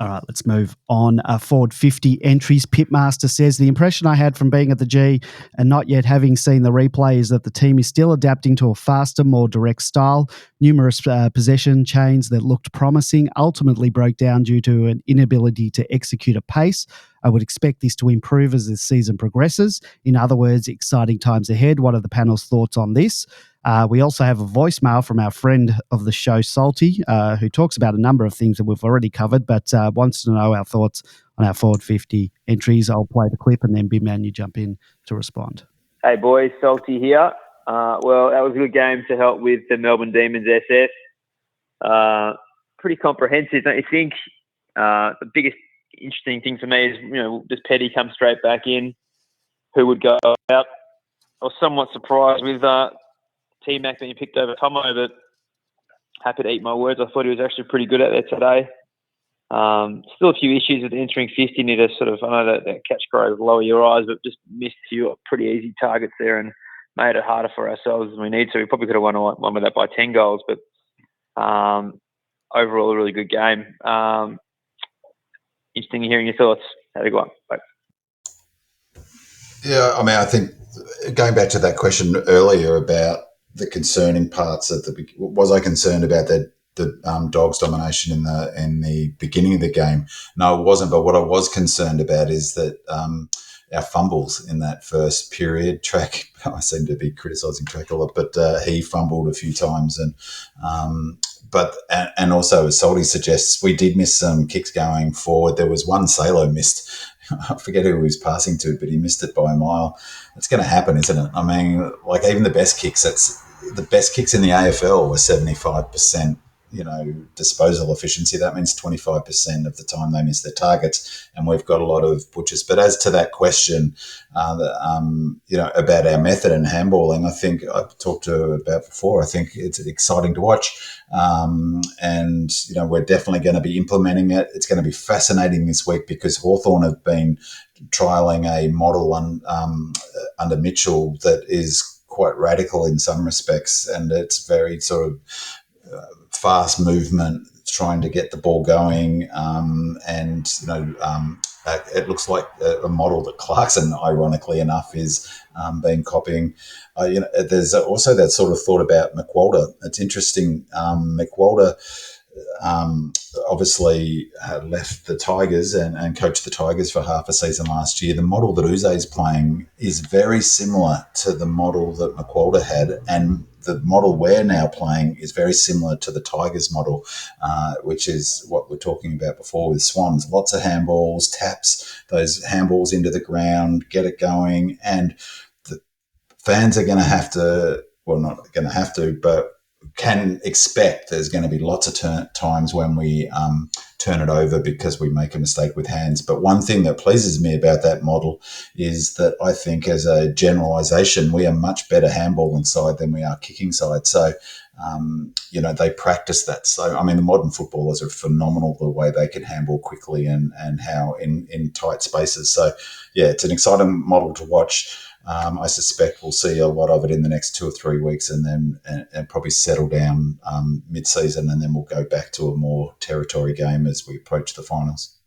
All right, let's move on. Forward 50 entries. Pitmaster says, the impression I had from being at the G and not yet having seen the replay is that the team is still adapting to a faster, more direct style. Numerous possession chains that looked promising ultimately broke down due to an inability to execute a pace. I would expect this to improve as the season progresses. In other words, exciting times ahead. What are the panel's thoughts on this? We also have a voicemail from our friend of the show, Salty, who talks about a number of things that we've already covered, but wants to know our thoughts on our forward 50 entries. I'll play the clip and then Bimman, you jump in to respond. Hey boys, Salty here. Well, that was a good game to help with the Melbourne Demons SS. Pretty comprehensive, don't you think? The biggest interesting thing for me is, does Petty come straight back in? Who would go out? I was somewhat surprised with T-Mac being picked over Tomo, but happy to eat my words. I thought he was actually pretty good at that today. Still a few issues with entering 50. Need to I know that catch grow lower your eyes, but just missed a few pretty easy targets there and made it harder for ourselves than we need to. We probably could have won with that by 10 goals, but overall a really good game. Interesting hearing your thoughts. Have a good one. Bye. Yeah, I think going back to that question earlier about the concerning parts was I concerned about the Dogs' domination in the beginning of the game? No, it wasn't. But what I was concerned about is that our fumbles in that first period. Track, I seem to be criticising Track a lot, but he fumbled a few times, and also as Salty suggests, we did miss some kicks going forward. There was one Salo missed. I forget who he was passing to, but he missed it by a mile. It's going to happen, isn't it? I mean, even the best kicks, the best kicks in the AFL were 75%, disposal efficiency. That means 25% of the time they miss their targets, and we've got a lot of butchers. But as to that question, about our method in handballing, I think I've talked about before. I think it's exciting to watch, and we're definitely going to be implementing it. It's going to be fascinating this week because Hawthorn have been trialling a model under Mitchell that is quite radical in some respects, and it's very sort of fast movement, trying to get the ball going, it looks like a model that Clarkson, ironically enough, is been copying. There's also that sort of thought about McWalter. It's interesting. McWalter obviously left the Tigers and coached the Tigers for half a season last year. The model that Uze is playing is very similar to the model that McWalter had, and the model we're now playing is very similar to the Tigers model, which is what we're talking about before with Swans. Lots of handballs, taps, those handballs into the ground, get it going, and the fans are going to have to, well, not going to have to, but can expect there's going to be lots of times when we turn it over because we make a mistake with hands. But one thing that pleases me about that model is that I think as a generalisation, we are much better handballing side than we are kicking side. So, they practice that. So, the modern footballers are phenomenal the way they can handball quickly and how in tight spaces. So, yeah, it's an exciting model to watch. I suspect we'll see a lot of it in the next 2 or 3 weeks and then and probably settle down mid-season, and then we'll go back to a more territory game as we approach the finals.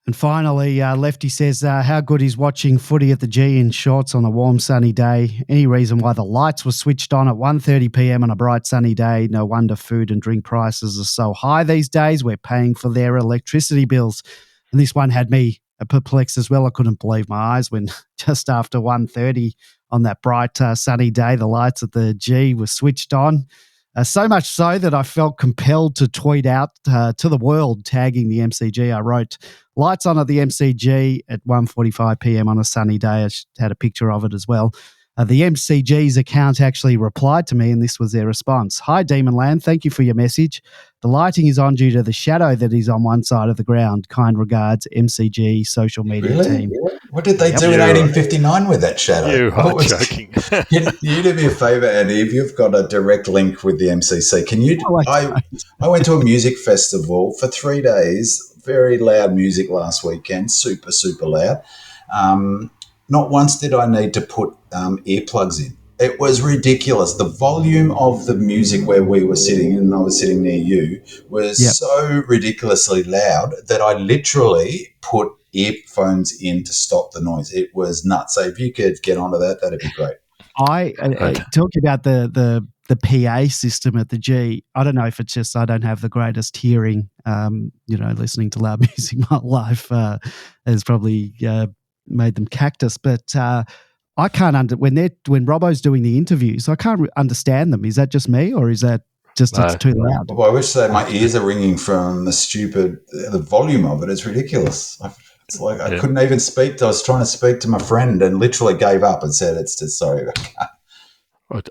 And finally, Lefty says, how good is watching footy at the G in shorts on a warm, sunny day? Any reason why the lights were switched on at 1:30 p.m. on a bright, sunny day? No wonder food and drink prices are so high these days. We're paying for their electricity bills. And this one had me perplexed as well. I couldn't believe my eyes when just after 1:30 on that bright, sunny day, the lights at the G were switched on. So much so that I felt compelled to tweet out to the world, tagging the MCG. I wrote, lights on at the MCG at 1:45 p.m. on a sunny day. I had a picture of it as well. The MCG's account actually replied to me, and this was their response. Hi, Demonland. Thank you for your message. The lighting is on due to the shadow that is on one side of the ground. Kind regards, MCG social media team. What did they do in 1859 with that shadow? You are joking. Can you do me a favour, Andy? If you've got a direct link with the MCC, can you? I went to a music festival for 3 days. Very loud music last weekend. Super, super loud. Not once did I need to put earplugs in. It was ridiculous. The volume of the music where we were sitting, and I was sitting near you, was so ridiculously loud that I literally put earphones in to stop the noise. It was nuts. So if you could get onto that, that'd be great. Talking about the PA system at the G, I don't know if it's just I don't have the greatest hearing. Listening to loud music my life has probably made them cactus, but I can't when Robbo's doing the interviews, I can't understand them. Is that just me, or is that just it's too loud? Well, I wish that my ears are ringing from the volume of it. It's ridiculous. It's like I couldn't even speak. I was trying to speak to my friend and literally gave up and said, "It's just sorry."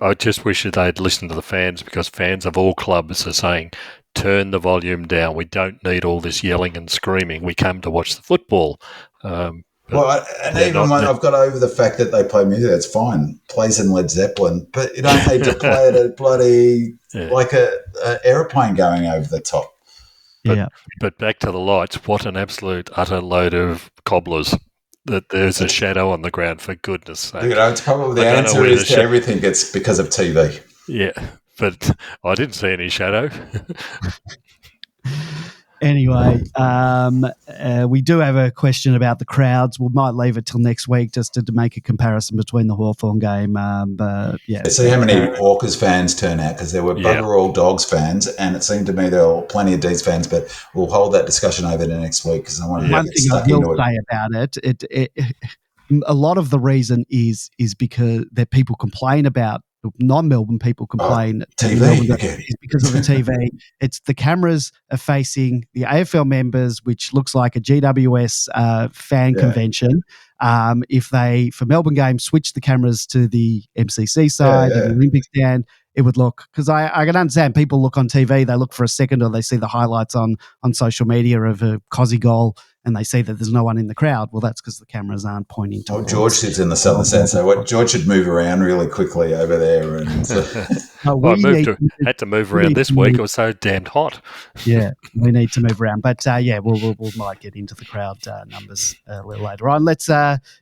I just wish that they'd listened to the fans, because fans of all clubs are saying, turn the volume down. We don't need all this yelling and screaming. We came to watch the football. I've got over the fact that they play music. That's fine. Play some Led Zeppelin, but you don't need to play it at bloody like a aeroplane going over the top. But back to the lights. What an absolute utter load of cobblers! That there's a shadow on the ground, for goodness sake. It's probably the answer is to everything. It's because of TV. Yeah, but I didn't see any shadow. Anyway, we do have a question about the crowds. We might leave it till next week just to make a comparison between the Hawthorn game. See how many Hawkers fans turn out, because there were bugger all Dogs fans, and it seemed to me there were plenty of D's fans, but we'll hold that discussion over to next week because I want to One thing I will say about it, a lot of the reason is because that people complain about, non-Melbourne people complain TV is because of the TV. It's the cameras are facing the AFL members, which looks like a GWS fan convention. If they, for Melbourne games, switch the cameras to the MCC side and the Olympic stand, it would look, because I can understand people look on TV, they look for a second, or they see the highlights on social media of a Cozzy goal, and they see that there's no one in the crowd. Well, that's because the cameras aren't pointing towards. George sits in the southern stand, so George should move around really quickly over there. And had to move around this week. It was so damned hot. Yeah, we need to move around. But we might get into the crowd numbers a little later on. Let's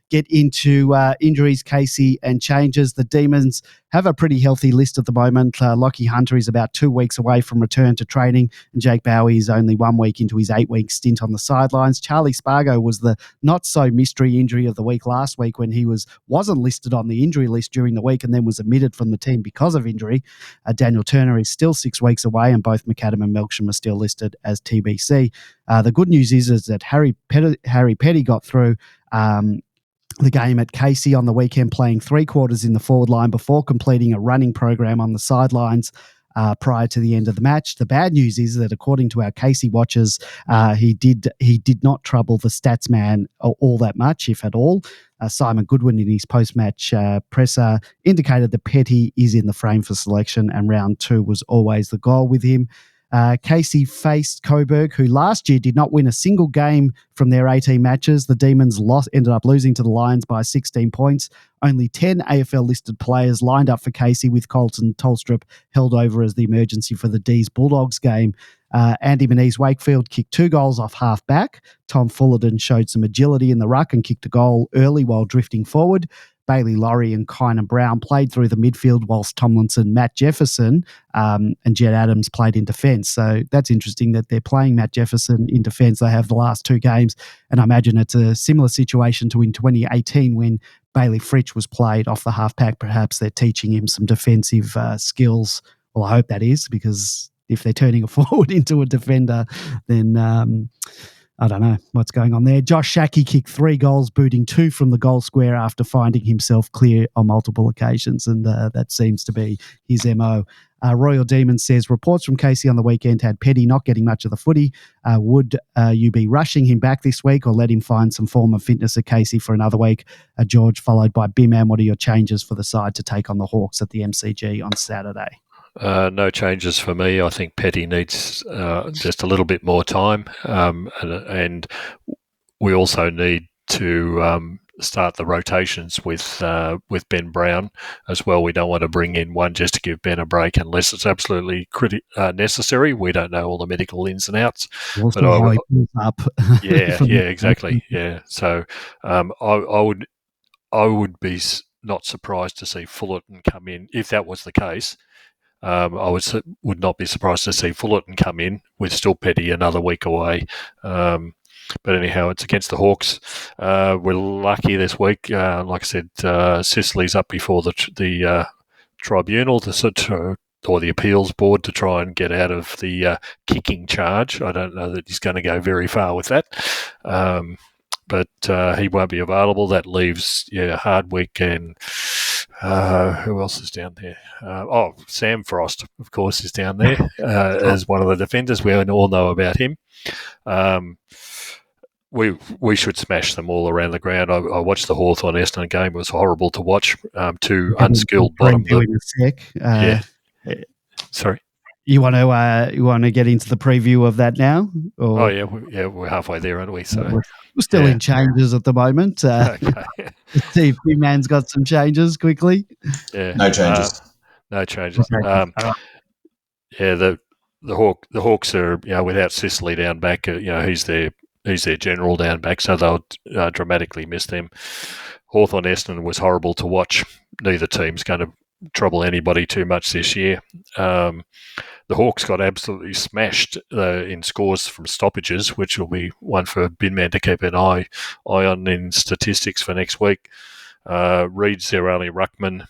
get into injuries, Casey, and changes. The Demons have a pretty healthy list at the moment. Lockie Hunter is about 2 weeks away from return to training, and Jake Bowie is only 1 week into his 8-week stint on the sidelines. Charlie Spargo was the not-so-mystery injury of the week last week when he wasn't listed on the injury list during the week and then was omitted from the team because of injury. Daniel Turner is still 6 weeks away, and both McAdam and Melksham are still listed as TBC. The good news is that Harry Petty got through the game at Casey on the weekend, playing 3 quarters in the forward line before completing a running program on the sidelines prior to the end of the match. The bad news is that according to our Casey watchers, he did not trouble the stats man all that much, if at all. Simon Goodwin in his post-match presser indicated that Petty is in the frame for selection, and round 2 was always the goal with him. Casey faced Coburg, who last year did not win a single game from their 18 matches. The Demons ended up losing to the Lions by 16 points. Only 10 AFL-listed players lined up for Casey, with Colton Tolstrup held over as the emergency for the D's Bulldogs game. Andy Menzies-Wakefield kicked 2 goals off half-back. Tom Fullerton showed some agility in the ruck and kicked a goal early while drifting forward. Bailey Laurie and Kynan Brown played through the midfield, whilst Tomlinson, Matt Jefferson and Jed Adams played in defence. So that's interesting that they're playing Matt Jefferson in defence. They have the last 2 games, and I imagine it's a similar situation to in 2018 when Bailey Fritsch was played off the half-pack. Perhaps they're teaching him some defensive skills. Well, I hope that is, because if they're turning a forward into a defender, then I don't know what's going on there. Josh Shackey kicked 3 goals, booting 2 from the goal square after finding himself clear on multiple occasions, and that seems to be his MO. Royal Demon says, reports from Casey on the weekend had Petty not getting much of the footy. Would you be rushing him back this week or let him find some form of fitness at Casey for another week? George, followed by Biman, what are your changes for the side to take on the Hawks at the MCG on Saturday? No changes for me. I think Petty needs just a little bit more time, and we also need to start the rotations with Ben Brown as well. We don't want to bring in one just to give Ben a break unless it's absolutely necessary. We don't know all the medical ins and outs. But how he pulls up. Yeah, exactly. Yeah, so I would be not surprised to see Fullerton come in if that was the case. I would not be surprised to see Fullerton come in with still Petty another week away. But anyhow, it's against the Hawks. We're lucky this week. Like I said, Sicily's up before the tribunal or the appeals board to try and get out of the kicking charge. I don't know that he's going to go very far with that. But he won't be available. That leaves Hardwick and who else is down there? Sam Frost, of course, is down there as one of the defenders. We all know about him. We should smash them all around the ground. I watched the Hawthorn Essendon game. It was horrible to watch. Two unskilled bottom. Sorry. You want to get into the preview of that now? Or? Oh yeah, we're halfway there, aren't we? So we're still in changes at the moment. Okay. See if B-Man's got some changes quickly. Yeah, no changes. No changes. Yeah, the Hawks are without Sicily down back. He's their general down back, so they'll dramatically miss them. Hawthorn Essendon was horrible to watch. Neither team's going to trouble anybody too much this year. The Hawks got absolutely smashed in scores from stoppages, which will be one for Binman to keep an eye on in statistics for next week. Reed's their only ruckman.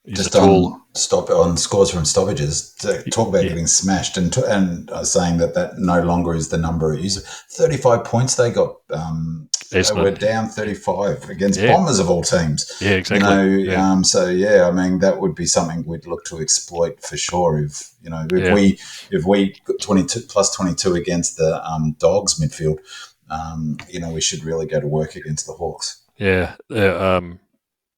Just on scores from stoppages, talk about getting smashed and saying that no longer is the number. 35 points they got. They were down 35 against Bombers of all teams. Yeah, exactly. I mean, that would be something we'd look to exploit for sure. If we got 22 plus 22 against the Dogs midfield, we should really go to work against the Hawks. Yeah.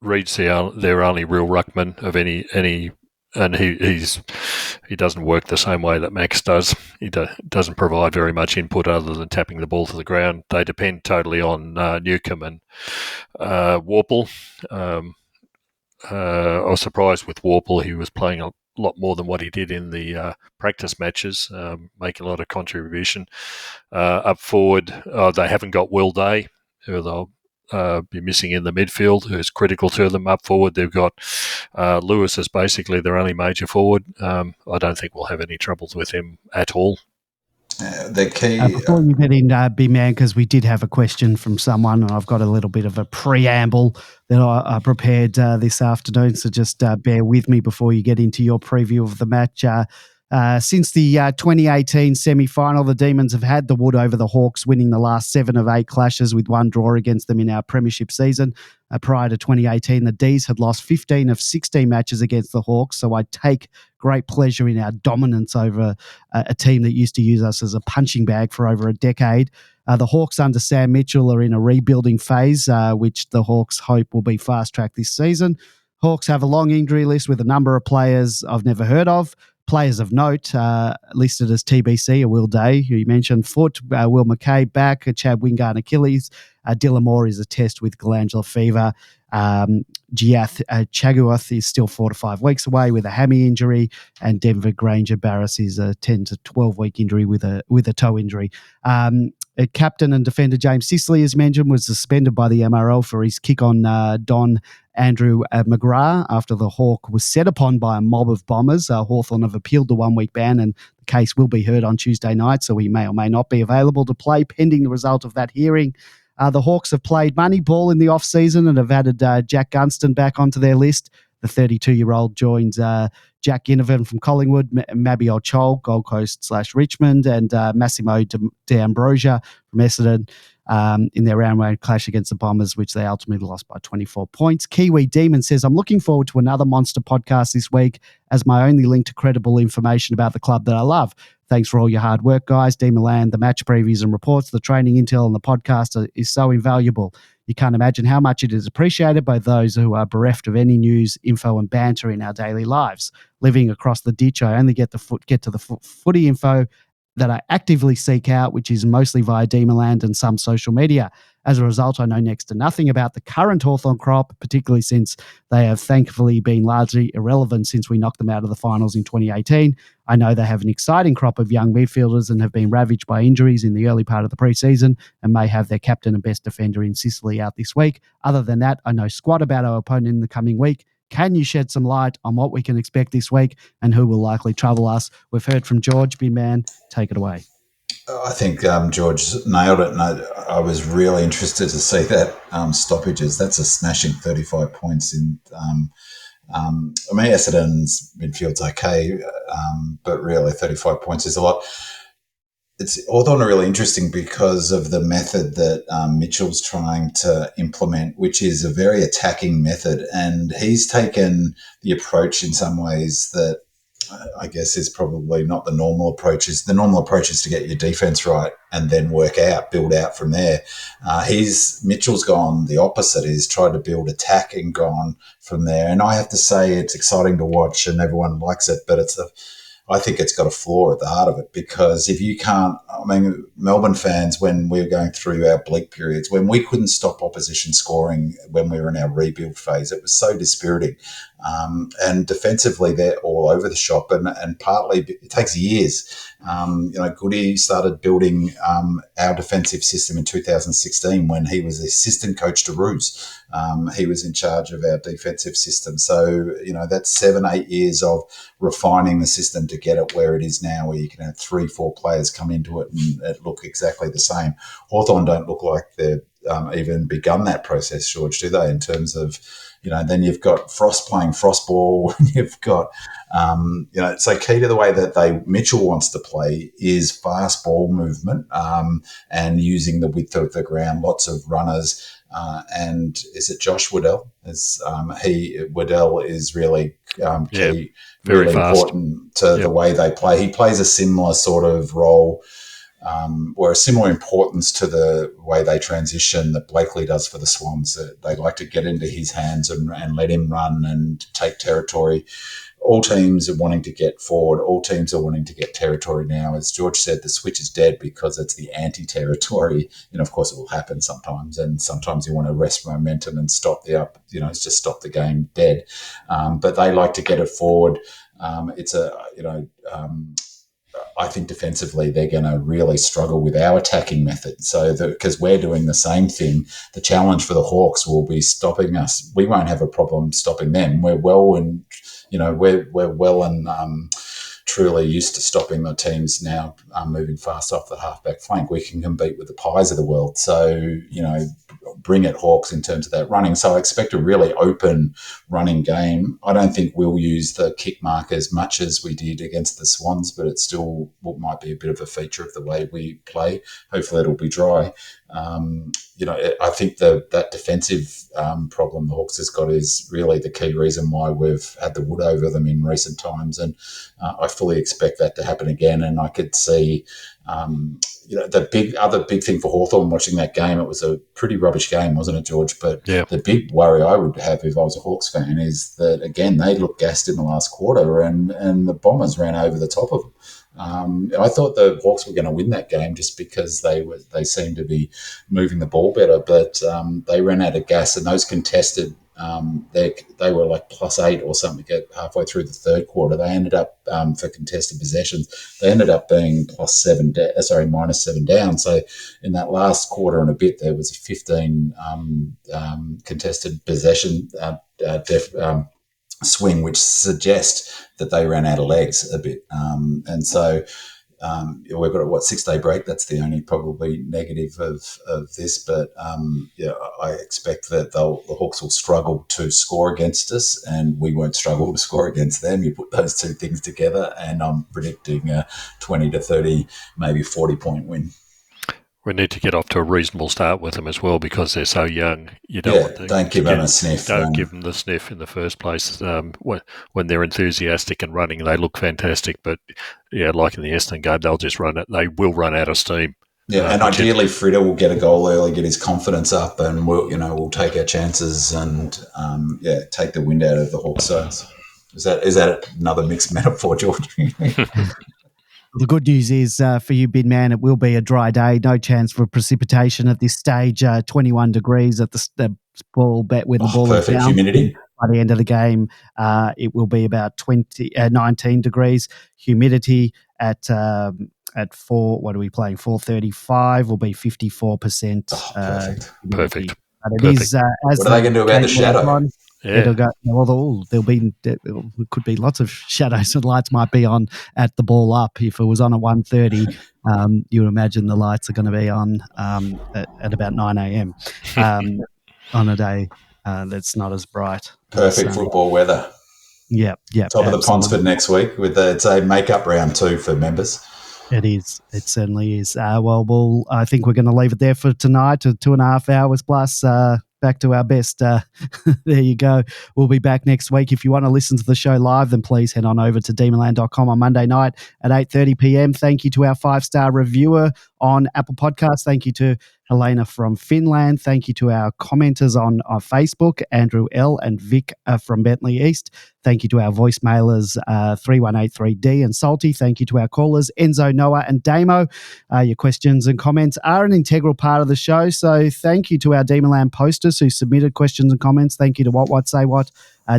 Reed's their only real ruckman of any, and he doesn't work the same way that Max does. He doesn't provide very much input other than tapping the ball to the ground. They depend totally on Newcomb and Warple. I was surprised with Warple. He was playing a lot more than what he did in the practice matches, making a lot of contribution. Up forward, they haven't got Will Day, who they'll be missing in the midfield, who's critical to them. Up forward, they've got Lewis as basically their only major forward. I don't think we'll have any troubles with him at all. The key... before you get in, B-Man, because we did have a question from someone, and I've got a little bit of a preamble that I prepared this afternoon, so just bear with me before you get into your preview of the match. Since the 2018 semi-final, the Demons have had the wood over the Hawks, winning the last 7 of 8 clashes with 1 draw against them in our premiership season. Prior to 2018, the D's had lost 15 of 16 matches against the Hawks, so I take great pleasure in our dominance over a team that used to use us as a punching bag for over a decade. The Hawks under Sam Mitchell are in a rebuilding phase, which the Hawks hope will be fast-tracked this season. Hawks have a long injury list with a number of players I've never heard of. Players of note listed as TBC are Will Day, who you mentioned, foot, Will McKay back, Chad Wingard Achilles, Dylan Moore is a test with glandular fever, Giath Chaguath is still 4 to 5 weeks away with a hammy injury, and Denver Granger Barris is a 10 to 12 week injury with a toe injury. Captain and defender James Sicily, as mentioned, was suspended by the MRL for his kick on Don Andrew McGrath after the Hawk was set upon by a mob of Bombers. Hawthorn have appealed the 1-week ban, and the case will be heard on Tuesday night, so he may or may not be available to play pending the result of that hearing. The Hawks have played money ball in the off-season and have added Jack Gunston back onto their list. The 32-year-old joins Jack Ginnivan from Collingwood, Mabby Ochol, Gold Coast/Richmond, and Massimo D'Ambrosia from Essendon in their round-one clash against the Bombers, which they ultimately lost by 24 points. Kiwi Demon says, I'm looking forward to another Monster podcast this week as my only link to credible information about the club that I love. Thanks for all your hard work, guys. Demon Land, the match previews and reports, the training intel and the podcast is so invaluable. You can't imagine how much it is appreciated by those who are bereft of any news, info and banter in our daily lives. Living across the ditch, I only get to the footy info that I actively seek out, which is mostly via Demonland and some social media. As a result, I know next to nothing about the current Hawthorn crop, particularly since they have thankfully been largely irrelevant since we knocked them out of the finals in 2018. I know they have an exciting crop of young midfielders and have been ravaged by injuries in the early part of the preseason and may have their captain and best defender in Sicily out this week. Other than that, I know squat about our opponent in the coming week. Can you shed some light on what we can expect this week and who will likely trouble us? We've heard from George. Big man, take it away. I think George nailed it, and I was really interested to see that stoppages. That's a smashing 35 points in. I mean, Essendon's midfield's okay, but really 35 points is a lot. It's Hawthorn are really interesting because of the method that Mitchell's trying to implement, which is a very attacking method. And he's taken the approach in some ways that I guess is probably not the normal approach. The normal approach is to get your defence right and then build out from there. Mitchell's gone the opposite. He's tried to build attack and gone from there. And I have to say it's exciting to watch and everyone likes it, but I think it's got a flaw at the heart of it, because if you can't, I mean, Melbourne fans, when we were going through our bleak periods, when we couldn't stop opposition scoring when we were in our rebuild phase, it was so dispiriting. And defensively, they're all over the shop, and partly it takes years. Goody started building our defensive system in 2016 when he was assistant coach to Roos. He was in charge of our defensive system. So, that's 7-8 years of refining the system to get it where it is now, where you can have 3-4 players come into it and it look exactly the same. Hawthorn don't look like they've even begun that process, George, do they, in terms of, then you've got Frost playing Frost ball. You've got, so key to the way that Mitchell wants to play is fast ball movement and using the width of the ground, lots of runners. And is it Josh Waddell? Waddell is really key, very really fast. important to the way they play. He plays a similar sort of role or a similar importance to the way they transition that Blakely does for the Swans. They like to get into his hands and let him run and take territory. All teams are wanting to get forward. All teams are wanting to get territory now. As George said, the switch is dead because it's the anti-territory. Of course, it will happen sometimes, and sometimes you want to rest momentum and stop just stop the game dead. But they like to get it forward. I think defensively they're going to really struggle with our attacking method. So because we're doing the same thing, the challenge for the Hawks will be stopping us. We won't have a problem stopping them. We're well and truly used to stopping the teams now moving fast off the halfback flank. We can compete with the Pies of the world. So, bring it, Hawks, in terms of that running. So I expect a really open running game. I don't think we'll use the kick mark as much as we did against the Swans, but it still might be a bit of a feature of the way we play. Hopefully it'll be dry. I think that defensive problem the Hawks has got is really the key reason why we've had the wood over them in recent times, and I fully expect that to happen again. And I could see, the other big thing for Hawthorn watching that game, it was a pretty rubbish game, wasn't it, George? But the big worry I would have if I was a Hawks fan is that, again, they looked gassed in the last quarter and the Bombers ran over the top of them. I thought the Hawks were going to win that game just because they seemed to be moving the ball better, but they ran out of gas, and those contested, they were like +8 or something at halfway through the third quarter. They ended up for contested possessions, they ended up being -7 down. So in that last quarter and a bit, there was a 15 contested possession swing, which suggests that they ran out of legs a bit. And so we've got a 6-day break. That's the only probably negative of this. But I expect that the Hawks will struggle to score against us, and we won't struggle to score against them. You put those two things together, and I'm predicting a 20 to 30, maybe 40-point win. We need to get off to a reasonable start with them as well because they're so young. You don't don't give them a sniff. Don't give them the sniff in the first place. When they're enthusiastic and running, they look fantastic. But like in the Essendon game, they'll just run it. They will run out of steam. Yeah, and ideally, Frida will get a goal early, get his confidence up, and we'll take our chances and take the wind out of the Hawks' sails. Is that another mixed metaphor, George? The good news is for you, Big Man, it will be a dry day. No chance for precipitation at this stage. 21 degrees at the ball bet with the ball is perfect down. Humidity. By the end of the game, it will be about 19 degrees. Humidity at 4. What are we playing? 4:35 will be 54%. Perfect. But it is. As what are they going to do about the shadow? It'll go. Well, there could be lots of shadows and lights might be on at the ball up. If it was on at 1:30, you would imagine the lights are going to be on at about 9 a.m. On a day that's not as bright. Perfect football weather. Yeah. Top of the Ponsford next week it's a make-up round 2 for members. It is. It certainly is. I think we're going to leave it there for tonight. 2.5 hours plus. Back to our best. There you go. We'll be back next week. If you want to listen to the show live, then please head on over to demonland.com on Monday night at 8:30 p.m. Thank you to our 5-star reviewer on Apple Podcasts. Thank you to Helena from Finland. Thank you to our commenters on Facebook, Andrew L. and Vic from Bentley East. Thank you to our voicemailers, 3183D and Salty. Thank you to our callers, Enzo, Noah and Damo. Your questions and comments are an integral part of the show, so thank you to our Demonland posters who submitted questions and comments. Thank you to What Say What,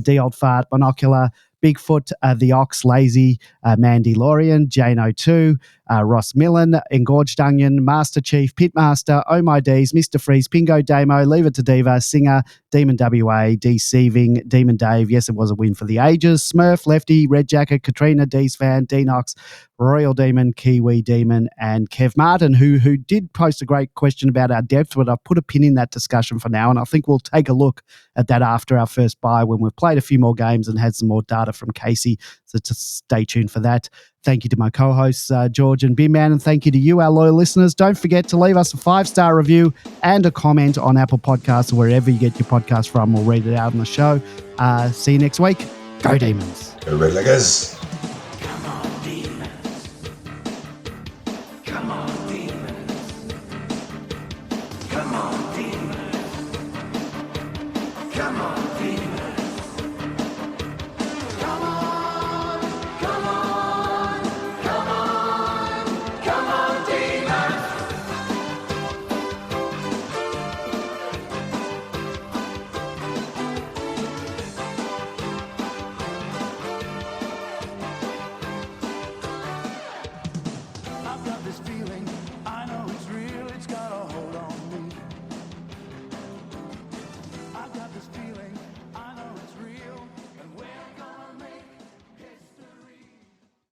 D Old Fart, Binocular, Bigfoot, The Ox, Lazy, Mandy Lorian, Jane02, Ross Millen, Engorged Onion, Master Chief, Pitmaster, Oh My D's, Mr. Freeze, Pingo Damo, Leave It to Diva, Singer, Demon WA, Deceiving, Demon Dave, yes, it was a win for the ages, Smurf, Lefty, Red Jacket, Katrina, D's Fan, Denox, Royal Demon, Kiwi Demon, and Kev Martin, who did post a great question about our depth, but I've put a pin in that discussion for now, and I think we'll take a look at that after our first bye when we've played a few more games and had some more data from Casey, so just stay tuned for that. Thank you to my co-hosts, George and Bimman, and thank you to you, our loyal listeners. Don't forget to leave us a 5-star review and a comment on Apple Podcasts or wherever you get your podcast from. We'll read it out on the show. See you next week. Go Demons. Go Red Leggers.